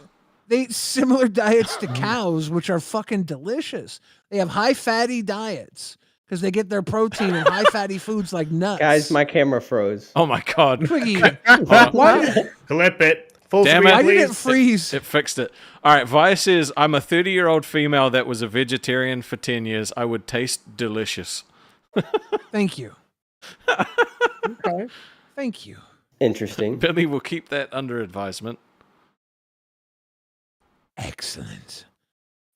They eat similar diets to cows, which are fucking delicious. They have high fatty diets because they get their protein in high fatty foods like nuts. Guys, my camera froze. Oh my god. Twiggy, on. why, Clip it. Full Damn screen, it. why did it please. freeze? It fixed it. All right, Vice is, I'm a 30-year-old female that was a vegetarian for 10 years. I would taste delicious. Thank you. Okay. Thank you. Interesting. Billy will keep that under advisement. Excellent.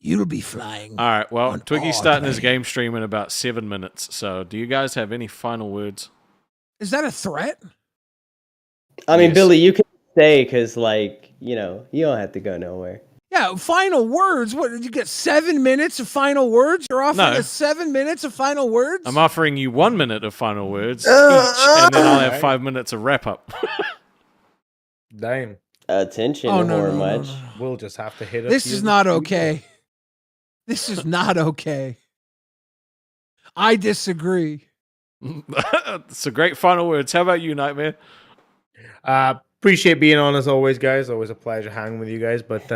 You'll be flying. All right, well, On Twiggy's our starting his plane. game stream in about 7 minutes. So do you guys have any final words? Is that a threat? I mean, Yes. Billy, you can stay because, like, you know, you don't have to go nowhere. Yeah, final words. What did you get? 7 minutes of final words? You're offering No. us 7 minutes of final words? I'm offering you 1 minute of final words each, and then I'll have Right. 5 minutes of wrap up. Damn. Attention, Oh, no, or no, no, much. no. We'll just have to hit. This is not okay. This is not okay. I disagree. So great final words. How about you, Nightmare? Appreciate being on as always, guys. Always a pleasure hanging with you guys. But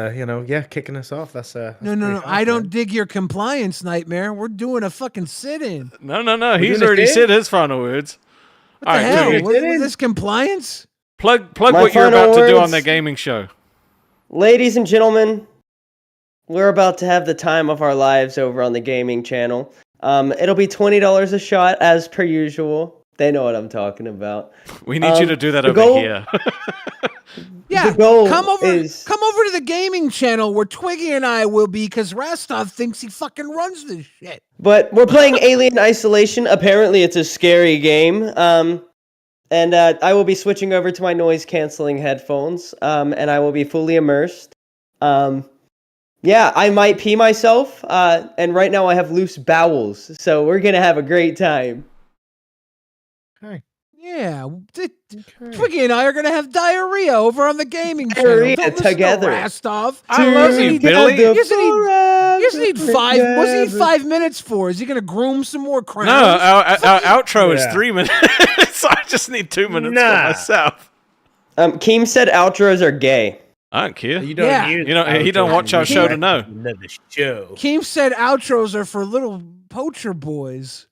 kicking us off. That's No, pretty no. harsh, I don't man. dig your compliance, Nightmare. We're doing a fucking sit-in. No. He's doing a already sit? said his final words. What All the right, hell? Twiggy, What is this compliance? plug My what you're final about to do on words. their gaming show. Ladies and gentlemen, we're about to have the time of our lives over on the gaming channel. It'll be $20 a shot as per usual. They know what I'm talking about. We need you to do that the over goal- here. Yeah, The goal come over is- to the gaming channel where Twiggy and I will be because Rastov thinks he fucking runs this shit. But we're playing Alien Isolation. Apparently, it's a scary game. And I will be switching over to my noise-canceling headphones. And I will be fully immersed. Yeah, I might pee myself. And right now I have loose bowels. So we're going to have a great time. Yeah, Twiggy and I are gonna have diarrhea over on the gaming channel. Diarrhea Don't listen to together. Rastov. I love you, Billy. He doesn't need 5. What's he need 5 minutes for? Is he gonna groom some more crowns? No, our outro is Yeah. 3 minutes. I just need 2 minutes for Nah. myself. Keem said outros are gay. I don't care. You don't Yeah. use You know, he don't outros watch our to show to direct know. Another show. Keem said outros are for little poacher boys.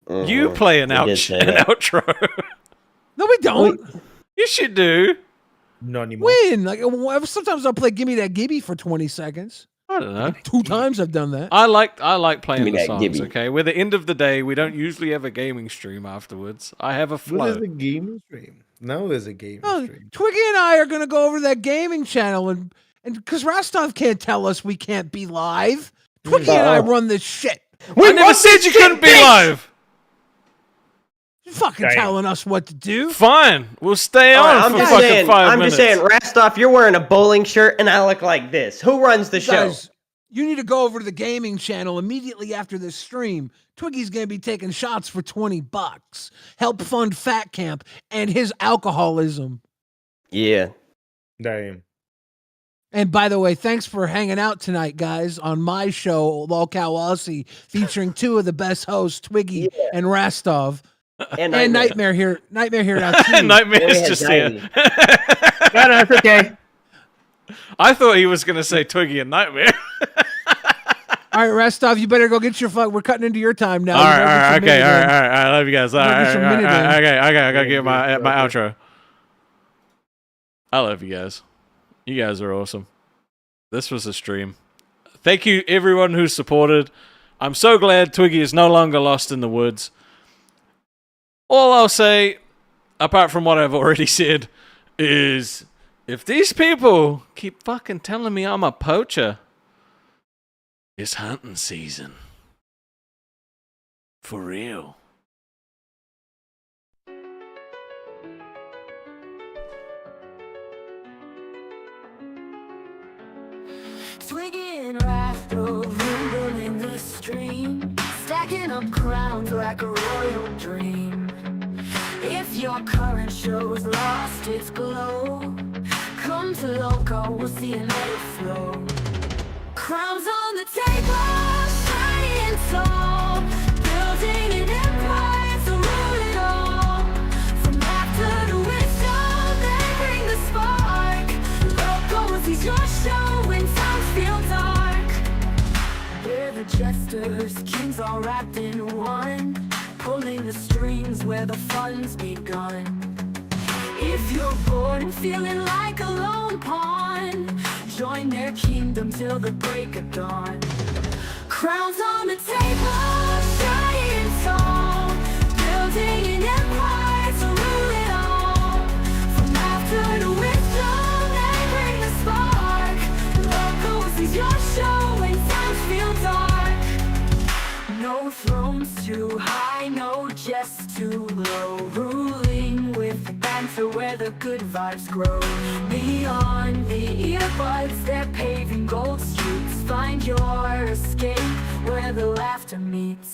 You play an He did say that. outro. No, we don't. Yes, you do. Not anymore. When? Like sometimes I'll play "Gimme That Gibby" for 20 seconds. I don't know. 2 times I've done that. I like playing Give me the that songs. Gibby. Okay, we're the end of the day. We don't usually have a gaming stream afterwards. I have a What flow. is a gaming stream? No, there's a gaming Oh, stream. Twiggy and I are gonna go over to that gaming channel and because Rastov can't tell us we can't be live. Twiggy and I run this shit. I never said you couldn't be live. You're fucking Damn. telling us what to do. Fine, we'll stay on Alright, for fucking 5 I'm minutes. just saying, Rastoff, you're wearing a bowling shirt and I look like this. Who runs the show? Guys, you need to go over to the gaming channel immediately after this stream. Twiggy's gonna be taking shots for $20. Help fund Fat Camp and his alcoholism. Yeah. Damn. And by the way, thanks for hanging out tonight, guys, on my show, Lolcow Aussie, featuring 2 of the best hosts, Twiggy and Rastov. And Nightmare here now too. Nightmare's Only just has here. 90. No, it's okay. I thought he was gonna say Twiggy and Nightmare. All right, Rastov, you better go get your fuck. We're cutting into your time now. all You right, better get your minute in. all right. I love you guys. All Gotta right, get some all right, minute in. okay. I gotta get my Yeah, outro. I love you guys. You guys are awesome. This was a stream. Thank you, everyone who supported. I'm so glad Twiggy is no longer lost in the woods. All I'll say, apart from what I've already said, is if these people keep fucking telling me I'm a poacher, it's hunting season. For real. Twiggy and Rafto rumble in the stream, stacking up crowns like a royal dream. If your current show's lost its glow, come to Lolcow, we'll see and let it flow. Crowns on the table, shining tall, building an empire to rule it all. From laughter to wisdom, they bring the spark. Lolcow is your show when times feel dark. We're the jesters, kings all wrapped in one, pulling the strings where the fun's begun. If you're bored and feeling like a lone pawn, join their kingdom till the break of dawn. Crowns on the table, shining tall, building an empire to rule it all. From laughter to wisdom, they bring the spark. Lolcow is your show when times feel dark. No thrones too high, no jest too low, ruling with banter banter where the good vibes grow. Beyond the earbuds, they're paving gold streets. Find your escape where the laughter meets.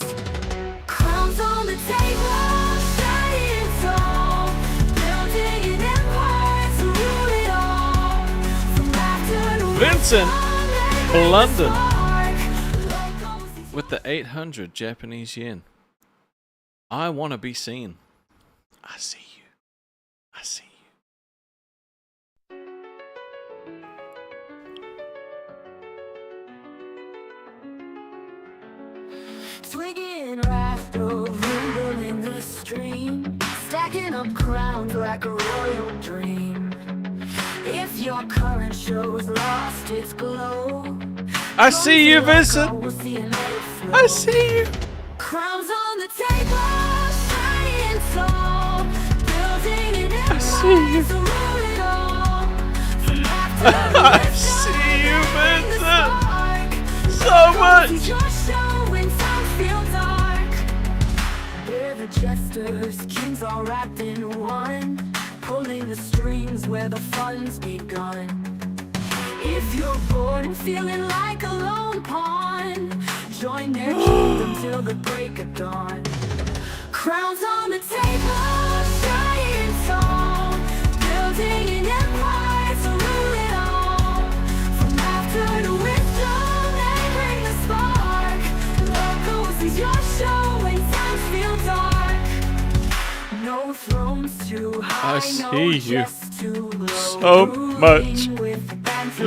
Crowns on the table, shining tall, building an empire to rule it all. From laughter to Vincent wisdom, London Lolcow with the 800 Japanese yen. I want to be seen. I see you. I see you. Twiggy and HTOV rumble in the stream, stacking up crowns like a royal dream. If your current show's lost its glow, I see you, Vincent. we'll see and let it flow. I see you. Crowns on the table, shining tall, building an empire see you. to rule it all. From laughter to I wisdom, see you, bring the Vincent. spark. So much. It's your show when times feel dark. We're the jesters, kings all wrapped in one, pulling the strings where the fun's begun. If you're bored and feeling like a lone pawn, join their kingdom till the break of dawn. Crowns on the table, shining tall, building an empire to rule it all. From laughter to wisdom, they bring the spark. Lolcow is your show when times feel dark. No thrones too high, I no see you chests too low. so much. Ruling with banter